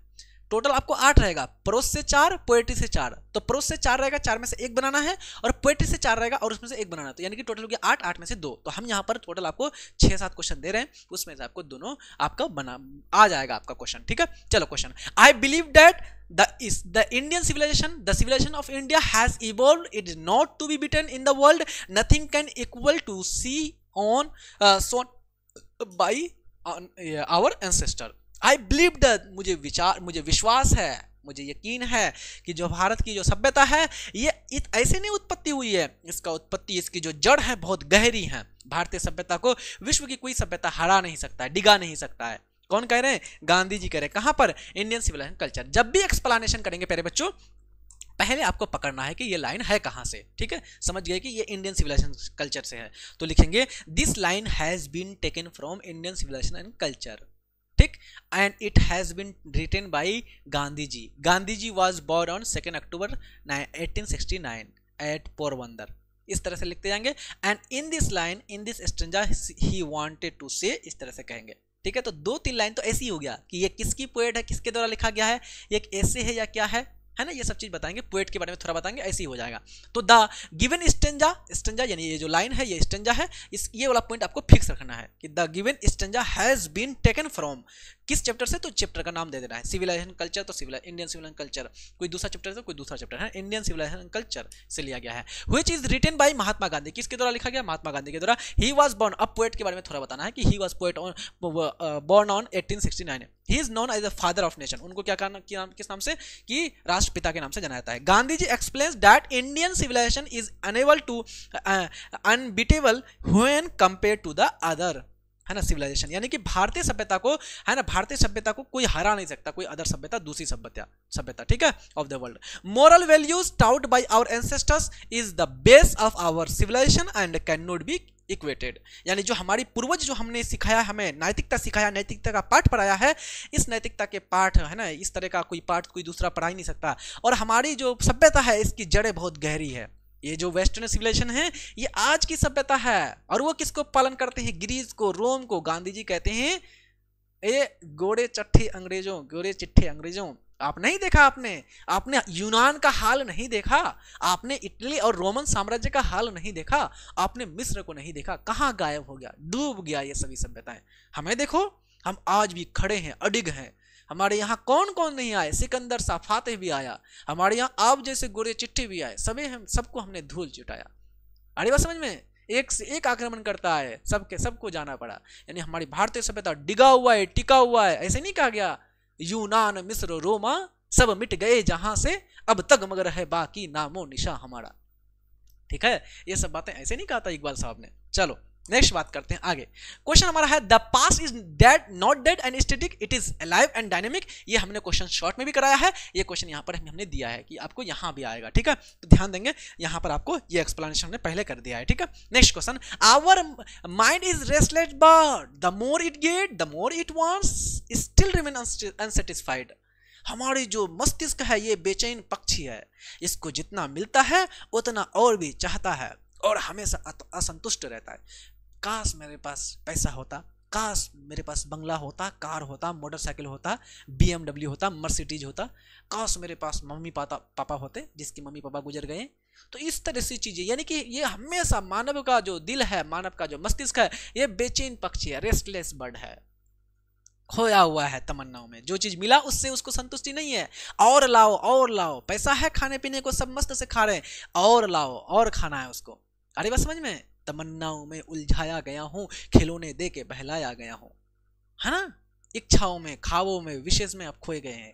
टोटल आपको 8 रहेगा, प्रोस से 4, पोएट्री से 4, तो प्रोस से 4 रहेगा, 4 में से 1 बनाना है, और पोएट्री से 4 रहेगा और उसमें से 1 बनाना है, तो यानी कि टोटल हो गया 8, 8 में से 2, तो हम यहाँ पर टोटल आपको 6-7 क्वेश्चन दे रहे हैं, उसमें से आपको दोनों आपका बना आ जाएगा आपका क्वेश्चन, ठीक है। चलो question, I believe that the Indian civilization, the civilization of India has evolved, it is not to be beaten in the world, nothing can equal to see on shown by our ancestor. I believe that मुझे विश्वास है, मुझे यकीन है कि जो भारत की जो सभ्यता है ये ऐसे नहीं उत्पत्ति हुई है, इसका उत्पत्ति, इसकी जो जड़ है बहुत गहरी है। भारतीय सभ्यता को विश्व की कोई सभ्यता हरा नहीं सकता है, डिगा नहीं सकता है। कौन कह रहे हैं? गांधी जी कह रहे हैं। कहां पर? Indian civilisation culture. जब भी एक्सप्लेनेशन करेंगे प्यारे बच्चों, पहले आपको पकड़ना है कि ये लाइन है कहां से, ठीक है। समझ गए कि ये इंडियन सिविलाइजेशन कल्चर से है, तो लिखेंगे this line has been taken from Indian civilisation and culture, ठीक, and it has been written by Gandhi ji. Gandhi ji was born on 2 October 1869 at Porbandar. इस तरह से लिखते जाएंगे। And in this line, in this stanza he wanted to say, इस तरह से कहेंगे, ठीक है। तो 2-3 लाइन तो ऐसी हो गया कि ये किसकी पोएट है, किसके द्वारा लिखा गया है, ये एक ऐसे है या क्या है ना, ये सब चीज बताएंगे। पोएट के बारे में थोड़ा बताएंगे, ऐसे ही हो जाएगा। तो द गिवन स्टेंजा यानी ये जो लाइन है ये स्टेंजा है, ये वाला पॉइंट आपको फिक्स रखना है कि the given stanza has been taken from, किस चैप्टर से, तो चैप्टर का नाम दे देना है। सिविलाइजेशन कल्चर तो इंडियन सिविलाइजेशन कल्चर, कोई दूसरा चैप्टर से कोई दूसरा चैप्टर है, इंडियन सिविलाइजेशन कल्चर से लिया गया है। Which is written by Mahatma Gandhi, किसके द्वारा लिखा गया? महात्मा गांधी के द्वारा। ही वाज बोर्न, अब पोएट के बारे में थोड़ा बताना है कि he was poet on born on 1869। He is known as the father of nation, उनको क्या कहना, किस नाम से, कि राष्ट्रपिता के नाम से जाना जाता है। Gandhi ji explains that Indian civilisation is unable to unbeatable when compare to the other, है ना, सिविलाइजेशन, यानी कि भारतीय सभ्यता को, है ना, भारतीय सभ्यता को कोई हरा नहीं सकता, कोई अदर सभ्यता, दूसरी सभ्यता, ठीक है, of the world. Moral values taught by our ancestors is the base of our civilisation and can not be equated, यानी जो हमारी पूर्वज जो हमने सिखाया, हमें नैतिकता सिखाया, नैतिकता का पाठ पढ़ाया है, इस नैतिकता के पाठ, है ना, इस तरह का कोई पाठ कोई दूसरा पढ़ा ही नहीं सकता। और हमारी जो सभ्यता है इसकी जड़ें बहुत गहरी है। ये जो वेस्टर्न सिविलाइजेशन है ये आज की सभ्यता है, और वो किसको पालन करते हैं? ग्रीस को, रोम को। गांधी जी कहते हैं ये गोरे चिट्ठे अंग्रेजों, आप नहीं देखा, आपने यूनान का हाल नहीं देखा, आपने इटली और रोमन साम्राज्य का हाल नहीं देखा, आपने मिस्र को नहीं देखा, कहाँ गायब हो गया, डूब गया ये सभी सभ्यताएं। हमें देखो, हम आज भी खड़े हैं, अडिग हैं। हमारे यहाँ कौन कौन नहीं आए? सिकंदर शाह फातेह भी आया, हमारे यहाँ आप जैसे गोरे चिट्ठे भी आए, सबको हमने धूल चुटाया। अरे बात समझ में? एक से एक आक्रमण करता है, सबको जाना पड़ा। यानी हमारी भारतीय सभ्यता डिगा हुआ है, टिका हुआ है। ऐसे नहीं कहा गया यूनान, मिस्र, रोमा सब मिट गए जहां से, अब तक मगर है बाकी नामो निशा हमारा, ठीक है। ये सब बातें ऐसे नहीं कहा था इकबाल साहब ने। चलो नेक्स्ट बात करते हैं आगे। क्वेश्चन हमारा है the past is dead, not dead and static, it is alive and dynamic. ये हमने क्वेश्चन शॉर्ट में भी कराया है, ये क्वेश्चन यहाँ पर हमने दिया है कि आपको यहाँ भी आएगा, ठीक है। तो ध्यान देंगे, यहाँ पर आपको ये एक्सप्लेनेशन हमने पहले कर दिया है, ठीक है। Next question, our mind is restless but the more it get the more it wants still remain unsatisfied. हमारी जो मस्तिष्क है ये बेचैन पक्षी है, इसको जितना मिलता है उतना और भी चाहता है और हमेशा असंतुष्ट रहता है। काश मेरे पास पैसा होता, काश मेरे पास बंगला होता, कार होता, मोटरसाइकिल होता, BMW होता, मर्सिडीज होता, काश मेरे पास मम्मी पापा होते जिसके मम्मी पापा गुजर गए। तो इस तरह से चीजें, यानी कि ये हमेशा मानव का जो दिल है, मानव का जो मस्तिष्क है, ये बेचैन पक्षी है, रेस्टलेस बर्ड है, खोया हुआ है तमन्नाओं में। जो चीज मिला उससे उसको संतुष्टि नहीं है, और लाओ और लाओ। पैसा है, खाने पीने को सब मस्त से खा रहे हैं, और लाओ और खाना है उसको। अरे बात समझ में? तमन्नाओं में उलझाया गया हूं, खिलौने दे के बहलाया गया हूं, है ना। इच्छाओं में, ख्वाबों में, विशेष में आप खोए गए हैं,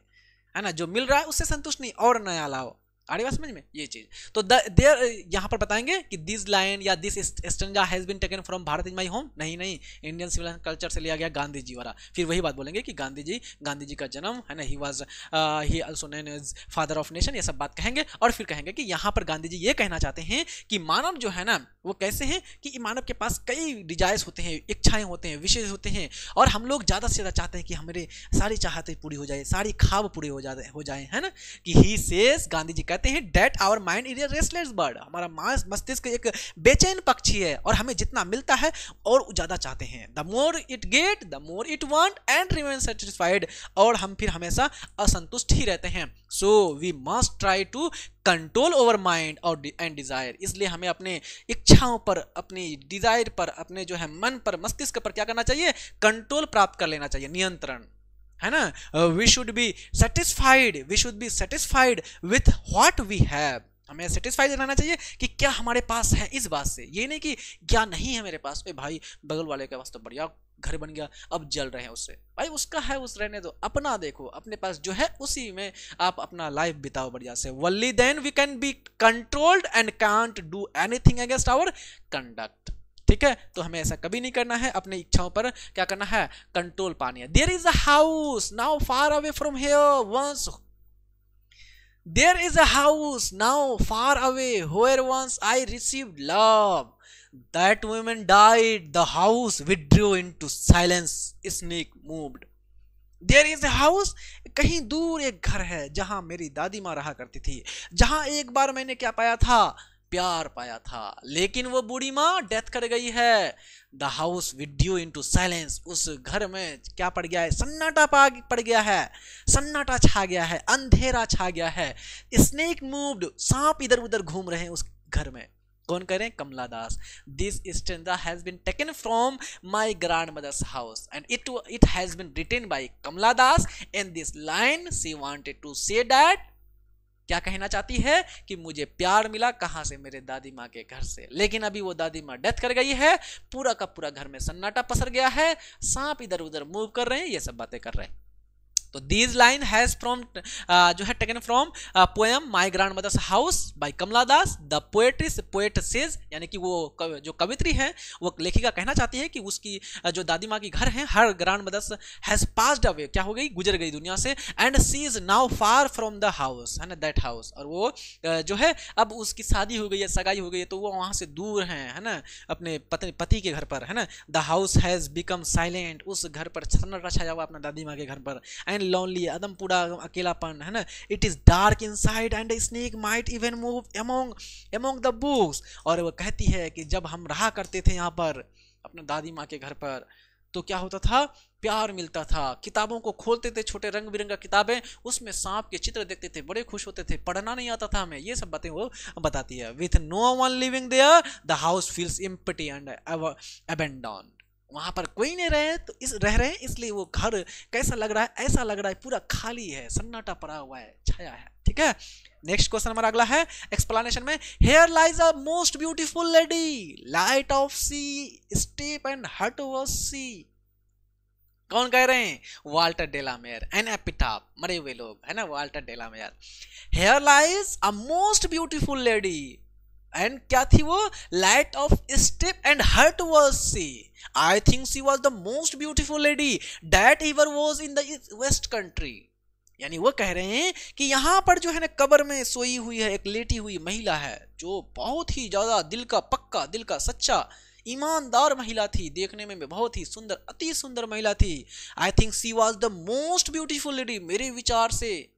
है ना। जो मिल रहा है उससे संतुष्ट नहीं, और नया लाओ। आड़ी बात समझ में? ये चीज तो देयर यहाँ पर बताएंगे कि दिस लाइन या this stanza has been taken from Bharat is my home, नहीं, इंडियन सिविलाइजेशन कल्चर से लिया गया, गांधी जी वाला। फिर वही बात बोलेंगे कि गांधी जी का जन्म, है ना, he also known as father of nation, ये सब बात कहेंगे। और फिर कहेंगे कि यहाँ पर गांधी जी ये कहना चाहते हैं कि मानव जो है ना वो कैसे हैं कि मानव के पास कई डिजायर्स होते हैं, इच्छाएं होते हैं, विशेष होते हैं, और हम लोग ज़्यादा से ज़्यादा चाहते हैं कि हमारे सारी चाहतें पूरी हो जाए, सारी ख्वाब पूरे हो जाए, है ना। कि ही सेज, गांधी जी कहते कहते हैं that our mind is a restless bird, हमारा मस्तिष्क एक बेचैन पक्षी है और हमें जितना मिलता है और ज्यादा चाहते हैं। The more it get the more it want and remain satisfied, और हम फिर हमेशा असंतुष्ट ही रहते हैं। So we must try to control over mind और एंड डिजायर, इसलिए हमें अपने इच्छाओं पर, अपनी डिजायर पर, अपने जो है मन पर, मस्तिष्क पर क्या करना चाहिए, कंट्रोल प्राप्त कर लेना चाहिए, नियंत्रण, है ना। We should be satisfied with what we have, हमें सेटिस्फाइड रहना चाहिए कि क्या हमारे पास है, इस बात से, ये नहीं कि क्या नहीं है मेरे पास। भाई बगल वाले के पास तो बढ़िया घर बन गया, अब जल रहे हैं उससे, भाई उसका है उस रहने दो, अपना देखो, अपने पास जो है उसी में आप अपना लाइफ बिताओ बढ़िया से। Only then we can be controlled and can't do anything against our conduct, ठीक है। तो हमें ऐसा कभी नहीं करना है, अपनी इच्छाओं पर क्या करना है, कंट्रोल पानी है। There is a house now far away from here once, there is a house now far away where once I received love, that woman died, the house withdrew into silence, snake moved. There is a house, कहीं दूर एक घर है जहां मेरी दादी माँ रहा करती थी, जहां एक बार मैंने क्या पाया था, प्यार पाया था, लेकिन वो बूढ़ी माँ डेथ कर गई है। द हाउस विड्यू इनटू साइलेंस, उस घर में क्या पड़ गया है, सन्नाटा पड़ गया है, सन्नाटा छा गया है, अंधेरा छा गया है। स्नेक मूव्ड, सांप इधर उधर घूम रहे हैं उस घर में। कौन कह रहे हैं, Kamala Das. This stanza has been taken from my grandmother's house and it has been written by Kamala Das. In this line she wanted to say that, क्या कहना चाहती है कि मुझे प्यार मिला कहां से, मेरे दादी माँ के घर से, लेकिन अभी वो दादी माँ डेथ कर गई है, पूरा का पूरा घर में सन्नाटा पसर गया है, सांप इधर उधर मूव कर रहे हैं, ये सब बातें कर रहे हैं। तो दिस लाइन हैज फ्रॉम जो है taken from poem my grandmother's house by Kamala Das. The poet says, यानी कि वो जो कवित्री है वो लेखिका कहना चाहती है कि उसकी जो दादी माँ की घर है, हर ग्रैंडमदर्स हैज पास्ड अवे, क्या हो गई, गुजर गई दुनिया से, and she is now far from the house, है ना, दैट हाउस, और वो जो है अब उसकी शादी हो गई है, सगाई हो गई है, तो वो वहां से दूर है ना, अपने पति के घर पर, है ना। The house has become silent, उस घर पर सन्नाटा छाया हुआ अपना दादी माँ के घर पर, एंड lonely, एकदम पूरा अकेलापन, है ना। It is dark inside and snake might even move among the books, और वो कहती है कि जब हम रहा करते थे यहाँ पर अपने दादी माँ के घर पर, तो क्या होता था, प्यार मिलता था, किताबों को खोलते थे, छोटे रंग बिरंगा किताबें, उसमें सांप के चित्र देखते थे, बड़े खुश होते थे, पढ़ना नहीं आता था हमें, ये सब बातें वो बताती है। With no one living there the house feels empty and abandoned, वहां पर कोई नहीं रहे तो रह रहे हैं, इसलिए वो घर कैसा लग रहा है, ऐसा लग रहा है पूरा खाली है, सन्नाटा पड़ा हुआ है, छाया है, ठीक है। नेक्स्ट क्वेश्चन हमारा अगला है एक्सप्लेनेशन में, here lies a most beautiful lady, light of she, step and heart was she. कौन कह रहे हैं, वाल्टर डेलामेयर, एन एपिटाफ, मरे हुए लोग, है ना, Walter de la Mare. Here lies a most beautiful lady, and क्या थी वो, light of step and heart was she. I think she was the most beautiful lady that ever was in the waste Country, यानी वो कह रहे हैं कि यहां पर जो है ना कब्र में सोई हुई है, एक लेटी हुई महिला है जो बहुत ही ज्यादा दिल का पक्का, दिल का सच्चा, ईमानदार महिला थी, देखने में बहुत ही सुंदर, अति सुंदर महिला थी। आई think she was the most beautiful lady, मेरे विचार से,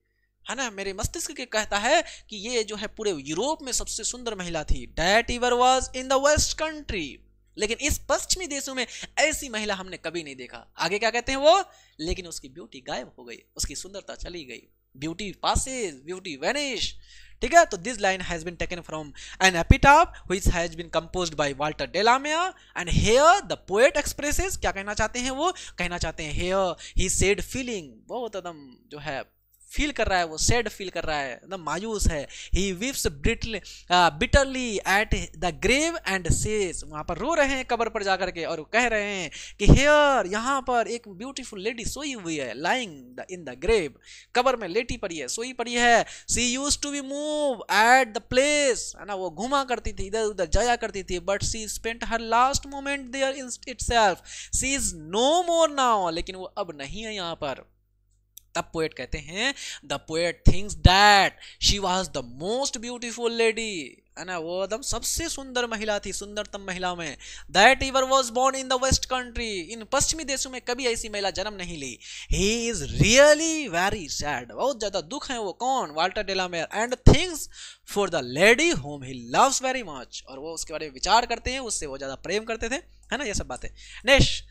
है ना, मेरे मस्तिष्क के कहता है कि ये जो है पूरे यूरोप में सबसे सुंदर महिला थी। That ever was in the waste country, लेकिन इस पश्चिमी देशों में ऐसी महिला हमने कभी नहीं देखा। आगे क्या कहते हैं वो, लेकिन उसकी ब्यूटी गायब हो गई, उसकी सुंदरता चली गई, ब्यूटी पासेस, ब्यूटी वैनिश, ठीक है। तो this line has been taken from an epitaph which has been composed by Walter de la Mare, and here the poet expresses, क्या कहना चाहते हैं वो, कहना चाहते हैं हियर ही सेड फीलिंग, बहुत एकदम जो है फील कर रहा है, वो सैड फील कर रहा है, एकदम मायूस है। He weeps bitterly at the grave and says, वहां पर रो रहे हैं कब्र पर जाकर के, और कह रहे हैं कि हियर, यहाँ पर एक ब्यूटीफुल लेडी सोई हुई है, लाइंग इन द ग्रेव, कब्र में लेटी पड़ी है, सोई पड़ी है। She used to be move at the place, है ना, वो घुमा करती थी, इधर उधर जाया करती थी, but she spent her last moment there itself, she is no more now, लेकिन वो अब नहीं है यहाँ पर। तब पोएट कहते हैं the poet thinks that she was the most beautiful lady, है ना, वो एकदम सबसे सुंदर महिला थी, सुंदरतम महिला में। That ever was born in the waste Country, इन पश्चिमी देशों में कभी ऐसी महिला जन्म नहीं ली। He is really very sad, बहुत ज्यादा दुख है वो, कौन, Walter de la Mare, and things for the lady home he loves very much, और वो उसके बारे में विचार करते हैं, उससे वो ज्यादा प्रेम करते थे, है ना, ये सब बातें। नेक्स्ट,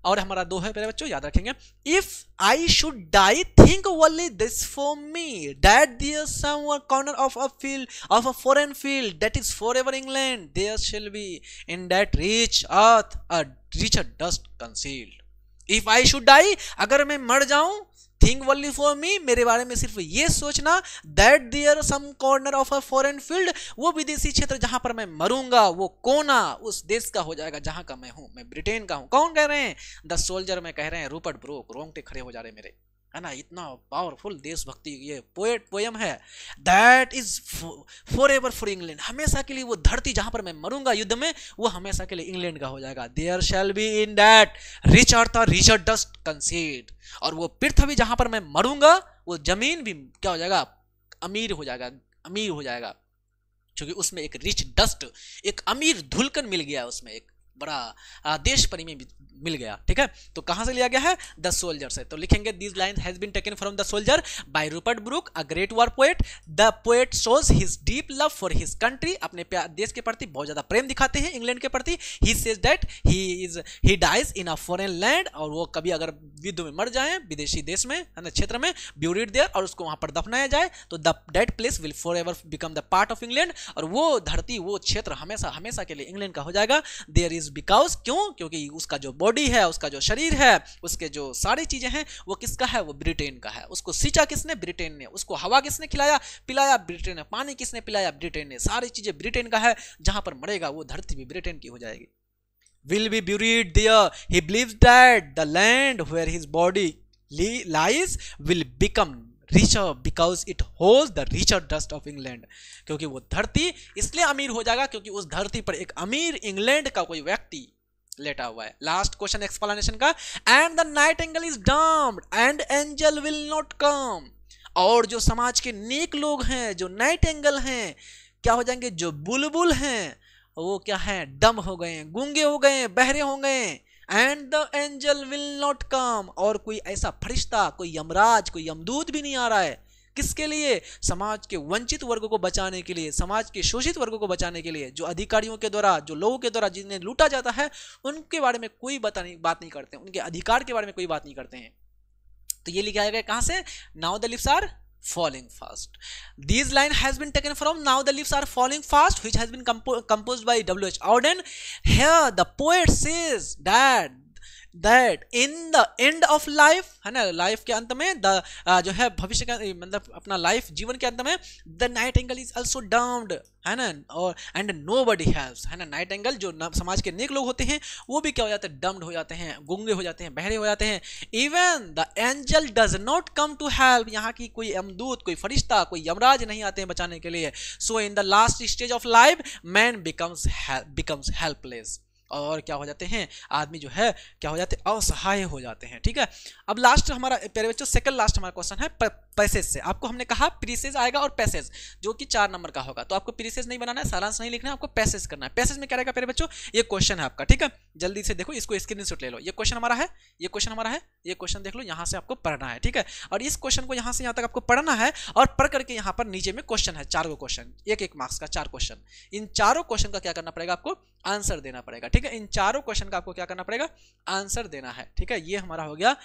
और हमारा 2 है मेरे बच्चों, याद रखेंगे। If I should die think only this for me, that there some corner of a field, of a foreign field, that is for ever England, there shall be in that rich earth a richer dust concealed. If I should die, अगर मैं मर जाऊं, think only for me, मेरे बारे में सिर्फ ये सोचना, that there some corner of a foreign field, वो विदेशी क्षेत्र जहां पर मैं मरूंगा, वो कोना उस देश का हो जाएगा जहां का मैं हूं, मैं ब्रिटेन का हूं। कौन कह रहे हैं? द सोल्जर में कह रहे हैं, रूपर्ट ब्रूक। रोंगटे खड़े हो जा रहे मेरे, है ना, इतना पावरफुल देशभक्ति ये पोएम है। That is for ever for England, हमेशा के लिए वो धरती जहां पर मैं मरूंगा युद्ध में, वो हमेशा के लिए इंग्लैंड का हो जाएगा। There shall be in that rich earth richer dust concealed, और वो पृथ्वी जहां पर मैं मरूंगा, वो जमीन भी क्या हो जाएगा, अमीर हो जाएगा, अमीर हो जाएगा, क्योंकि उसमें एक रिच डस्ट, एक अमीर धुलकन मिल गया, उसमें एक बड़ा देश प्रेमी में मिल गया। ठीक है, तो कहां से लिया गया है? द सोल्जर से। तो लिखेंगे these lines has been taken from the soldier by Rupert Brooke, a great war poet. The poet shows his deep love for his country, अपने देश के प्रति बहुत ज्यादा प्रेम दिखाते हैं, इंग्लैंड के प्रति। He says that he dies in a foreign land, और वो कभी अगर युद्ध में मर जाए विदेशी देश में, है ना, क्षेत्र में, ब्यूरिड देयर, और उसको वहां पर दफनाया जाए, तो that place will for ever become the part of England, और वो धरती, वो क्षेत्र हमेशा हमेशा के लिए इंग्लैंड का हो जाएगा। देयर इज बिकॉज, क्यों? क्योंकि उसका जो बॉडी है, उसका जो शरीर है, उसके जो सारी चीजें हैं, वो किसका है? वो ब्रिटेन का है। उसको सींचा किसने? ब्रिटेन ने। उसको हवा किसने खिलाया पिलाया? ब्रिटेन ने। पानी किसने पिलाया? ब्रिटेन ने। सारी चीजें ब्रिटेन का है, जहां पर मरेगा वो धरती भी ब्रिटेन की हो जाएगी। will be buried there. He believes that the land where his body lies will become richer because it holds the richer dust of England. क्योंकि वो धरती इसलिए अमीर हो जाएगा क्योंकि उस धरती पर एक अमीर इंग्लैंड का कोई व्यक्ति लेटा हुआ है। लास्ट क्वेश्चन एक्सप्लेनेशन का, and the Nightingale is dumped and angel will not come. और जो समाज के नेक लोग हैं, जो नाइटिंगेल हैं, क्या हो जाएंगे? जो बुलबुल हैं, वो क्या है? डम हो गए, गूंगे हो गए, बहरे हो गए। And the angel will not come, और कोई ऐसा फरिश्ता, कोई यमराज, कोई यमदूत भी नहीं आ रहा है। किसके लिए? समाज के वंचित वर्गों को बचाने के लिए, समाज के शोषित वर्गों को बचाने के लिए। जो अधिकारियों के द्वारा, जो लोगों के द्वारा जिन्हें लूटा जाता है, उनके बारे में कोई बात नहीं करते, उनके अधिकार के बारे में कोई बात नहीं करते हैं। तो ये लिखा गया कहां से? Now the leaves are falling fast. This line has been taken from Now the Leaves Are Falling Fast, which has been composed by W.H. Auden. Here the poet says that in the end of life, है ना, life के अंत में, जो है भविष्य का मतलब अपना लाइफ, जीवन के अंत में, the nightingale is also dumb, है ना, और and nobody helps, है ना। नाइटिंगेल जो समाज के नेक लोग होते हैं, वो भी क्या हो जाते हैं? डम्ड हो जाते हैं, गूंगे हो जाते हैं, बहरे हो जाते हैं। Even the angel does not come to help, यहाँ की कोई यमदूत, कोई फरिश्ता, कोई यमराज नहीं आते हैं बचाने के लिए। So in the last stage of life man becomes helpless, और क्या हो जाते हैं? आदमी जो है क्या हो जाते हैं? असहाय हो जाते हैं। ठीक है, अब लास्ट हमारा प्यारे बच्चों, सेकंड लास्ट हमारा क्वेश्चन है पैसेज से। आपको हमने कहा प्रीसेज आएगा और पैसेज, जो कि 4 नंबर का होगा। तो आपको प्रीसेज नहीं बनाना है, सारांश नहीं लिखना है, आपको पैसेज करना है। पैसेज में क्या रहेगा प्यारे बच्चों? ये क्वेश्चन है आपका, ठीक है, जल्दी से देखो, इसको स्क्रीनशॉट ले लो। ये क्वेश्चन हमारा है, ये क्वेश्चन हमारा है, ये क्वेश्चन देख लो, यहाँ से आपको पढ़ना है। ठीक है, और इस क्वेश्चन को यहाँ से यहाँ तक आपको पढ़ना है, और पढ़ करके यहाँ पर नीचे में क्वेश्चन है, 4 क्वेश्चन, 1 मार्क्स का 4 क्वेश्चन। इन चारों क्वेश्चन का क्या करना पड़ेगा? आपको आंसर देना पड़ेगा। ठीक है, इन चारों क्वेश्चन का आपको क्या करना पड़ेगा? आंसर देना है। ठीक है, ये हमारा हो गया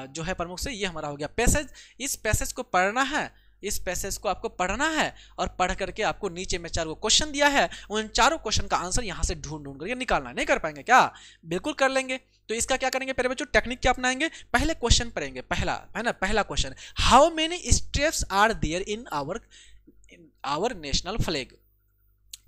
जो है प्रमुख से, ये हमारा हो गया पैसेज। इस पैसेज को पढ़ना है, इस पैसेज को आपको पढ़ना है, और पढ़ करके आपको नीचे में 4 क्वेश्चन दिया है, उन चारों क्वेश्चन का आंसर यहाँ से ढूंढ करके निकालना है। नहीं कर पाएंगे क्या? बिल्कुल कर लेंगे। तो इसका क्या करेंगे प्यारे बच्चों? टेक्निक क्या अपनाएंगे? पहले क्वेश्चन पढ़ेंगे, पहला है ना, पहला question, how many steps are there in our national flag.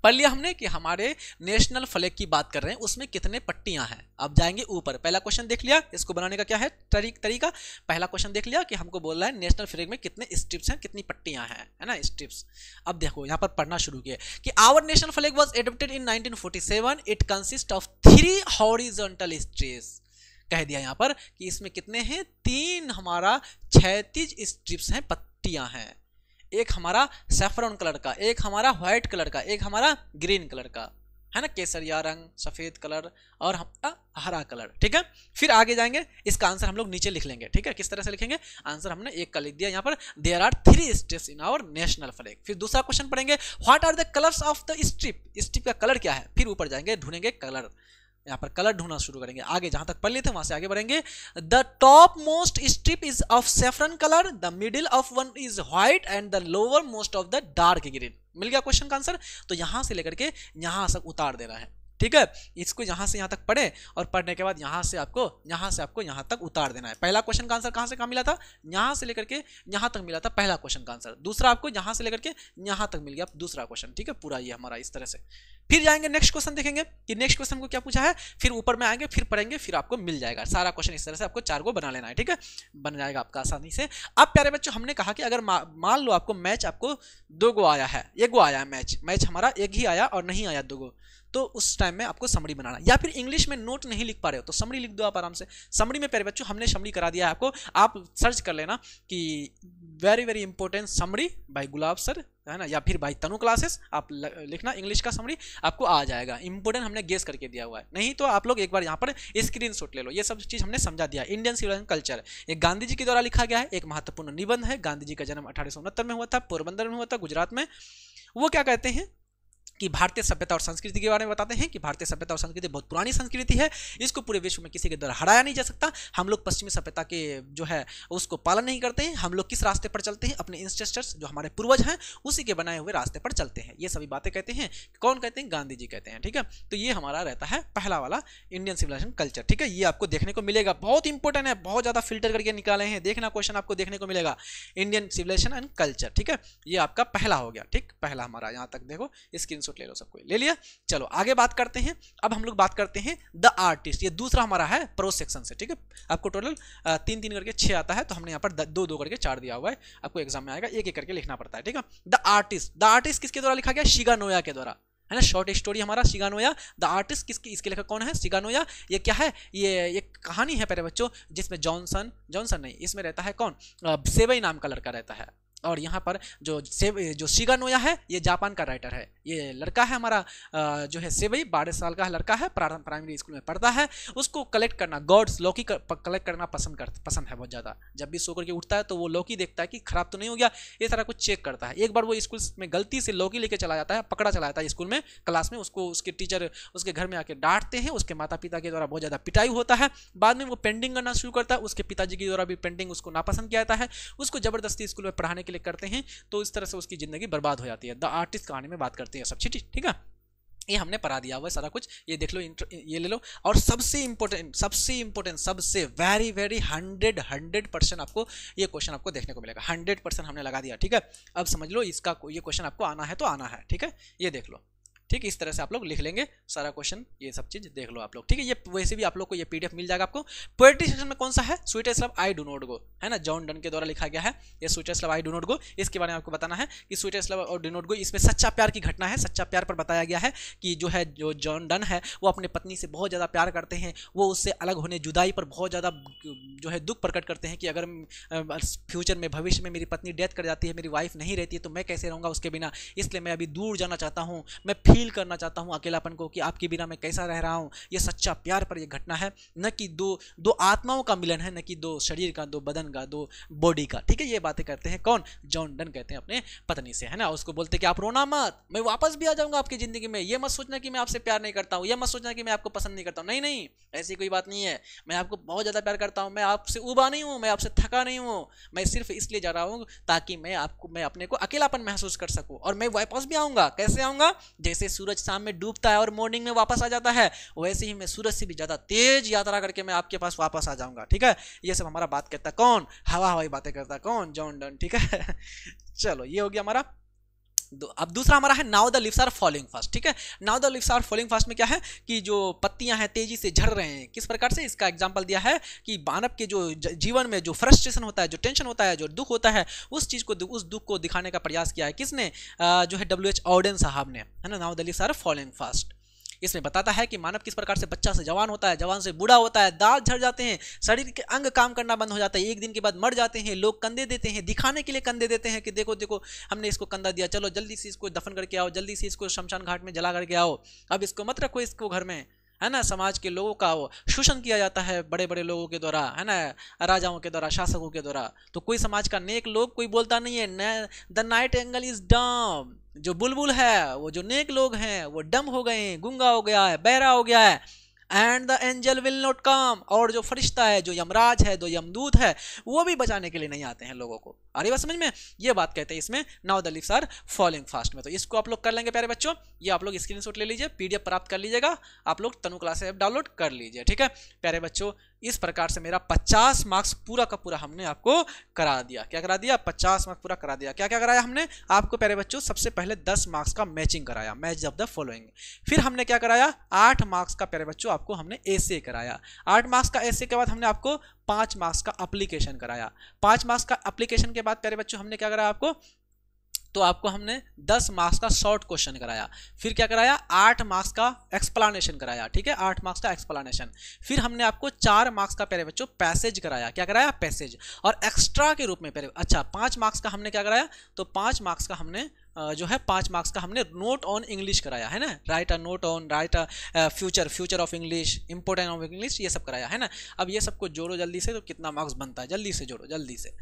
पढ़ लिया हमने कि हमारे नेशनल फ्लैग की बात कर रहे हैं, उसमें कितने पट्टियां हैं। अब जाएंगे ऊपर, पहला क्वेश्चन देख लिया, इसको बनाने का क्या है तरीका। पहला क्वेश्चन देख लिया कि हमको बोल रहा है नेशनल फ्लैग में कितने स्ट्रिप्स हैं, कितनी पट्टियां हैं, है ना, स्ट्रिप्स। अब देखो यहाँ पर पढ़ना शुरू किया कि our national flag was adopted in 1947, it consist of 3 horizontal strips. कह दिया यहाँ पर कि इसमें कितने हैं, 3 हमारा क्षैतिज स्ट्रिप्स हैं, पट्टियां हैं, एक हमारा सैफरन कलर का, एक हमारा व्हाइट कलर का, एक हमारा ग्रीन कलर का, है ना, केसरिया रंग, सफेद कलर और हमारा हरा कलर। ठीक है, फिर आगे जाएंगे, इसका आंसर हम लोग नीचे लिख लेंगे। ठीक है, किस तरह से लिखेंगे, आंसर हमने एक का लिख दिया यहाँ पर, there are 3 strips in our national flag. फिर दूसरा क्वेश्चन पढ़ेंगे, what are the colours of the strip, strip का कलर क्या है। फिर ऊपर जाएंगे, ढूंढेंगे कलर, यहाँ पर कलर ढूंढना शुरू करेंगे। आगे जहां तक पढ़ लिए थे वहां से आगे बढ़ेंगे। The top most strip is of saffron colour, the middle of one is white and the lower most of the dark green. मिल गया क्वेश्चन का आंसर। तो यहां से लेकर के यहां तक उतार देना है। ठीक है, इसको यहां से यहां तक पढ़े और पढ़ने के बाद यहां से आपको यहां तक उतार देना है। पहला क्वेश्चन का आंसर कहां से कहां मिला था, यहां से लेकर के यहां तक मिला था पहला क्वेश्चन का आंसर। दूसरा आपको यहां से लेकर के यहां तक मिल गया दूसरा क्वेश्चन। ठीक है, पूरा ये हमारा इस तरह से। फिर जाएंगे नेक्स्ट क्वेश्चन देखेंगे कि नेक्स्ट क्वेश्चन को क्या पूछा है, फिर ऊपर में आएंगे, फिर पढ़ेंगे, फिर आपको मिल जाएगा सारा क्वेश्चन। इस तरह से आपको 4 को बना लेना है। ठीक है, बन जाएगा आपका आसानी से। अब प्यारे बच्चों, हमने कहा कि अगर मान लो आपको मैच आपको 2 गो आया है, 1 गो आया है मैच हमारा 1 ही आया और नहीं आया 2 गो, तो उस टाइम में आपको समरी बनाना, या फिर इंग्लिश में नोट नहीं लिख पा रहे हो तो समरी लिख दो आप आराम से। समरी में प्यारे बच्चों हमने समरी करा दिया है आपको, आप सर्च कर लेना कि very very important summary by Gulab sir, है ना, या फिर बाय तनु क्लासेस, आप लिखना इंग्लिश का समरी, आपको आ जाएगा। इंपॉर्टेंट हमने गेस करके दिया हुआ है, नहीं तो आप लोग एक बार यहाँ पर स्क्रीनशॉट ले लो। ये सब चीज हमने समझा दिया। इंडियन सिविलाइजेशन कल्चर, एक गांधी जी के द्वारा लिखा गया है, एक महत्वपूर्ण निबंध है। गांधी जी का जन्म 1869 में हुआ था, पोरबंदर में हुआ था, गुजरात में। वो क्या कहते हैं कि भारतीय सभ्यता और संस्कृति के बारे में बताते हैं कि भारतीय सभ्यता और संस्कृति बहुत पुरानी संस्कृति है, इसको पूरे विश्व में किसी के द्वारा हराया नहीं जा सकता। हम लोग पश्चिमी सभ्यता के जो है उसको पालन नहीं करते हैं। हम लोग किस रास्ते पर चलते हैं, अपने इंसेस्टर्स जो हमारे पूर्वज हैं उसी के बनाए हुए रास्ते पर चलते हैं। ये सभी बातें कहते हैं, कौन कहते हैं, गांधी जी कहते हैं। ठीक है, तो ये हमारा रहता है पहला वाला इंडियन सिविलाइजेशन कल्चर। ठीक है, ये आपको देखने को मिलेगा, बहुत इंपॉर्टेंट है, बहुत ज्यादा फिल्टर करके निकाले हैं, देखना क्वेश्चन आपको देखने को मिलेगा, इंडियन सिविलाइजेशन एंड कल्चर। ठीक है, ये आपका पहला हो गया। ठीक, पहला हमारा यहाँ तक देखो, स्क्रीनशॉट ले लो, सबको ले लिया। चलो आगे बात करते हैं। अब हम लोग बात करते हैं द आर्टिस्ट, ये दूसरा हमारा है प्रोज सेक्शन से। ठीक है, आपको टोटल 3-3 करके 6 आता है, तो हमने यहाँ पर 2-2 करके 4 दिया हुआ है। आपको एग्जाम में आएगा 1-1 करके लिखना पड़ता है। ठीक है, द आर्टिस्ट किसके द्वारा लिखा गया, शिगानोया के द्वारा, है ना, शॉर्ट स्टोरी हमारा शिगानोया। द आर्टिस्ट किसकी, इसके लेखक कौन है, शिगानोया। ये क्या है, ये एक कहानी है प्यारे बच्चों, जिसमें जॉनसन नहीं, इसमें रहता है कौन, सेवई नाम का लड़का रहता है। और यहाँ पर जो शिगानोया है ये जापान का राइटर है। ये लड़का है हमारा जो है सेवई, 12 साल का लड़का है, प्राइमरी स्कूल में पढ़ता है। उसको कलेक्ट करना, गॉड्स लौकी कलेक्ट करना पसंद है बहुत ज़्यादा। जब भी सो करके उठता है तो वो लौकी देखता है कि खराब तो नहीं हो गया, ये सारा कुछ चेक करता है। एक बार वो स्कूल में गलती से लौकी लेके चला जाता है, पकड़ा चला जाता है स्कूल में, क्लास में। उसको उसके टीचर उसके घर में आके डांटते हैं, उसके माता पिता के द्वारा बहुत ज़्यादा पिटाई होता है। बाद में वो पेंटिंग करना शुरू करता है, उसके पिताजी के द्वारा भी पेंटिंग उसको नापसंद किया जाता है, उसको जबरदस्ती स्कूल में पढ़ाने के लिए करते हैं, तो इस तरह से उसकी जिंदगी बर्बाद हो जाती है। द आर्टिस्ट कहानी में बात करते हैं सब। ठीक है, ये हमने पढ़ा दिया हुआ है सारा कुछ, ये देख लो, ये ले लो। और सबसे इंपॉर्टेंट सबसे वेरी 100% आपको ये क्वेश्चन आपको देखने को मिलेगा। 100% हमने लगा दिया। ठीक है, अब समझ लो इसका ये क्वेश्चन आपको आना है तो आना है। ठीक है, ये देख लो। ठीक, इस तरह से आप लोग लिख लेंगे सारा क्वेश्चन, ये सब चीज देख लो आप लोग। ठीक है, ये वैसे भी आप लोग को ये पीडीएफ मिल जाएगा आपको। पोएट्री सेक्शन में कौन सा है, sweetest love I do not go, है ना, जॉन डन के द्वारा लिखा गया है ये sweetest love I do not go. इसके बारे में आपको बताना है कि स्वीटेस्ट लव और डू नॉट गो, इसमें सच्चा प्यार की घटना है। सच्चा प्यार पर बताया गया है कि जो जॉन डन है वो अपने पत्नी से बहुत ज़्यादा प्यार करते हैं। वो उससे अलग होने, जुदाई पर बहुत ज़्यादा जो है दुख प्रकट करते हैं कि अगर फ्यूचर में, भविष्य में मेरी पत्नी डेथ कर जाती है, मेरी वाइफ नहीं रहती है, तो मैं कैसे रहूँगा उसके बिना। इसलिए मैं अभी दूर जाना चाहता हूँ, मैं फील करना चाहता हूँ अकेलापन को कि आपके बिना मैं कैसा रह रहा हूं। ये सच्चा प्यार पर ये घटना है, न कि दो आत्माओं का मिलन है, न कि 2 शरीर का, 2 बदन का, 2 बॉडी का। ठीक है, ये बातें करते हैं कौन, जॉन डन कहते हैं अपने पत्नी से, है ना। उसको बोलते हैं कि आप रोना मत, मैं वापस भी आ जाऊंगा आपकी जिंदगी में। ये मत सोचना कि मैं आपसे प्यार नहीं करता हूं, ये मत सोचना कि मैं आपको पसंद नहीं करता हूं। नहीं, ऐसी कोई बात नहीं है। मैं आपको बहुत ज्यादा प्यार करता हूं, मैं आपसे उबा नहीं हूं, मैं आपसे थका नहीं हूं। मैं सिर्फ इसलिए जा रहा हूं ताकि मैं अपने को अकेलापन महसूस कर सकूं, और मैं वापस भी आऊंगा। कैसे आऊंगा, जैसे सूरज शाम में डूबता है और मॉर्निंग में वापस आ जाता है, वैसे ही मैं सूरज से भी ज्यादा तेज यात्रा करके मैं आपके पास वापस आ जाऊंगा। ठीक है, ये सब हमारा बात करता कौन, हवाई बातें करता कौन, जॉन डन। ठीक है, चलो ये हो गया हमारा। अब दूसरा हमारा है now the leaves are falling fast. ठीक है, now the leaves are falling fast में क्या है कि जो पत्तियां हैं तेजी से झड़ रहे हैं। किस प्रकार से, इसका एग्जांपल दिया है कि मानव के जो जीवन में जो फ्रस्ट्रेशन होता है, जो टेंशन होता है, जो दुख होता है, उस चीज को, उस दुख को दिखाने का प्रयास किया है किसने, जो है W.H. ऑडेन साहब ने, है ना। Now the leaves are falling fast. इसमें बताता है कि मानव किस प्रकार से बच्चा से जवान होता है, जवान से बूढ़ा होता है, दांत झड़ जाते हैं, शरीर के अंग काम करना बंद हो जाता है, एक दिन के बाद मर जाते हैं, लोग कंधे देते हैं, दिखाने के लिए कंधे देते हैं कि देखो देखो हमने इसको कंधा दिया, चलो जल्दी से इसको दफन करके आओ, जल्दी से इसको शमशान घाट में जला करके आओ, अब इसको मत रखो इसको घर में, है ना। समाज के लोगों का वो शोषण किया जाता है बड़े बड़े लोगों के द्वारा, है ना, राजाओं के द्वारा, शासकों के द्वारा। तो कोई समाज का नेक लोग कोई बोलता नहीं है, the night angle is dumb, जो बुलबुल है, वो जो नेक लोग हैं वो डम हो गए हैं, गूंगा हो गया है, बहरा हो गया है, and the angel will not come, और जो फरिश्ता है, जो यमराज है, जो यमदूत है, वो भी बचाने के लिए नहीं आते हैं लोगों को। आ रही बात समझ में? ये बात कहते हैं इसमें, now the leaves are falling fast में। तो इसको आप लोग कर लेंगे प्यारे बच्चों, ये आप लोग स्क्रीनशॉट ले लीजिए, पीडीएफ प्राप्त कर लीजिएगा, आप लोग तनु क्लास ऐप डाउनलोड कर लीजिए, ठीक है प्यारे बच्चों। इस प्रकार से मेरा 50 मार्क्स पूरा का पूरा हमने आपको करा दिया। क्या करा दिया? 50 मार्क्स पूरा करा दिया। क्या क्या कराया हमने आपको प्यारे बच्चों? सबसे पहले 10 मार्क्स का मैचिंग कराया, मैच ऑफ द फॉलोइंग। फिर हमने क्या कराया? 8 मार्क्स का प्यारे बच्चों आपको हमने एसे कराया। 8 मार्क्स का एसे के बाद हमने आपको 5 मार्क्स का एप्लीकेशन कराया। 5 मार्क्स का एप्लीकेशन के बाद प्यारे बच्चों हमने क्या कराया आपको? तो आपको हमने 10 मार्क्स का शॉर्ट क्वेश्चन कराया। फिर क्या कराया? 8 मार्क्स का एक्सप्लेनेशन कराया, ठीक है, 8 मार्क्स का एक्सप्लेनेशन। फिर हमने आपको 4 मार्क्स का प्यारे बच्चों पैसेज कराया। क्या कराया? पैसेज। और एक्स्ट्रा के रूप में प्यारे, अच्छा 5 मार्क्स का हमने क्या कराया? तो 5 मार्क्स का हमने जो है 5 मार्क्स का हमने नोट ऑन इंग्लिश कराया, है ना, write a note on, right a future of English, important of English, ये सब कराया, है ना। अब ये सबको जोड़ो जल्दी से, तो कितना मार्क्स बनता है, जल्दी से जोड़ो, जल्दी से।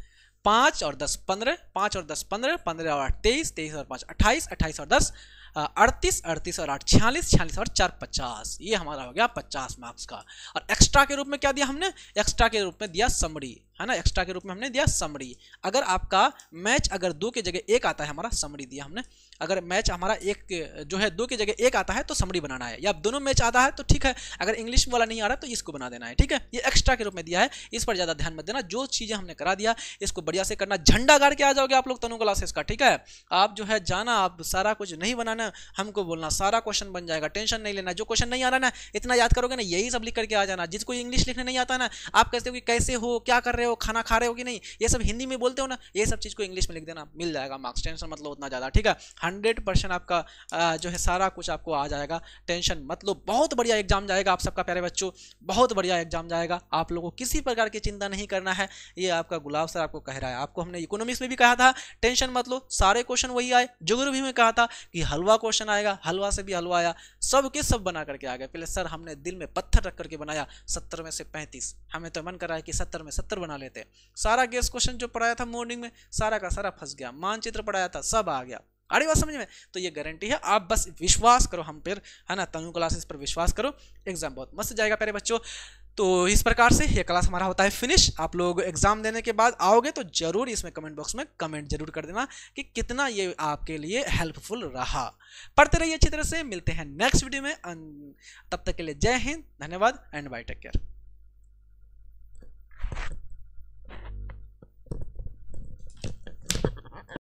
5 और 10 15, 5 और 10 15, 15 और 8 23, 23 और 5 28, 28 और 10 38, 38 और 8 46, 46 और 4 50। ये हमारा हो गया 50 मार्क्स का। और एक्स्ट्रा के रूप में क्या दिया हमने? एक्स्ट्रा के रूप में दिया समरी, है ना, एक्स्ट्रा के रूप में हमने दिया समरी। अगर आपका मैच अगर 2 की जगह 1 आता है, हमारा समरी दिया हमने। अगर मैच हमारा 1 जो है 2 की जगह 1 आता है तो समरी बनाना है, या दोनों मैच आता है तो ठीक है, अगर इंग्लिश वाला नहीं आ रहा तो इसको बना देना है, ठीक है। ये एक्स्ट्रा के रूप में दिया है, इस पर ज़्यादा ध्यान मत देना। जो चीज़ें हमने करा दिया इसको बढ़िया से करना, झंडा गाड़ के आ जाओगे आप लोग तनु क्लासेस का, ठीक है। आप जो है जाना, आप सारा कुछ नहीं बनाना, हमको बोलना, सारा क्वेश्चन बन जाएगा, टेंशन नहीं लेना। जो क्वेश्चन नहीं आ रहा ना, इतना याद करोगे ना, यही सब लिख करके आ जाना। जिसको इंग्लिश लिखने नहीं आता ना, आप कहते हो कि कैसे हो, क्या कर रहे हो, खाना खा रहे हो कि नहीं, ये सब हिंदी में बोलते हो ना, ये सब चीज़ को इंग्लिश में लिख देना, मिल जाएगा मार्क्स, टेंशन मतलब उतना ज़्यादा, ठीक है। 100% आपका जो है सारा कुछ आपको आ जाएगा, टेंशन मतलब। बहुत बढ़िया एग्जाम जाएगा आप सबका प्यारे बच्चों, बहुत बढ़िया एग्जाम जाएगा। आप लोगों को किसी प्रकार की चिंता नहीं करना है, ये आपका गुलाब सर आपको कह रहा है। आपको हमने इकोनॉमिक्स में भी कहा था टेंशन मत लो, सारे क्वेश्चन वही आए। ज्योग्राफी में कहा था कि हलवा क्वेश्चन आएगा, हलवा से भी हलवा आया, सब के सब बना करके आ गए। पहले सर हमने दिल में पत्थर रख करके बनाया, 70 में से 35, हमें तो मन कर रहा है कि 70 में 70 बना लेते। सारा गेस क्वेश्चन जो पढ़ाया था मॉर्निंग में, सारा का सारा फंस गया। मानचित्र पढ़ाया था, सब आ गया। अरे बात समझ में? तो ये गारंटी है, आप बस विश्वास करो हम पर, है ना, तनु क्लासेस पर विश्वास करो, एग्जाम बहुत मस्त जाएगा प्यारे बच्चों। तो इस प्रकार से ये क्लास हमारा होता है फिनिश। आप लोग एग्जाम देने के बाद आओगे तो जरूर इसमें कमेंट बॉक्स में कमेंट जरूर कर देना कि कितना ये आपके लिए हेल्पफुल रहा। पढ़ते रहिए अच्छी तरह से, मिलते हैं नेक्स्ट वीडियो में। तब तक के लिए जय हिंद, धन्यवाद एंड बाय, टेक केयर।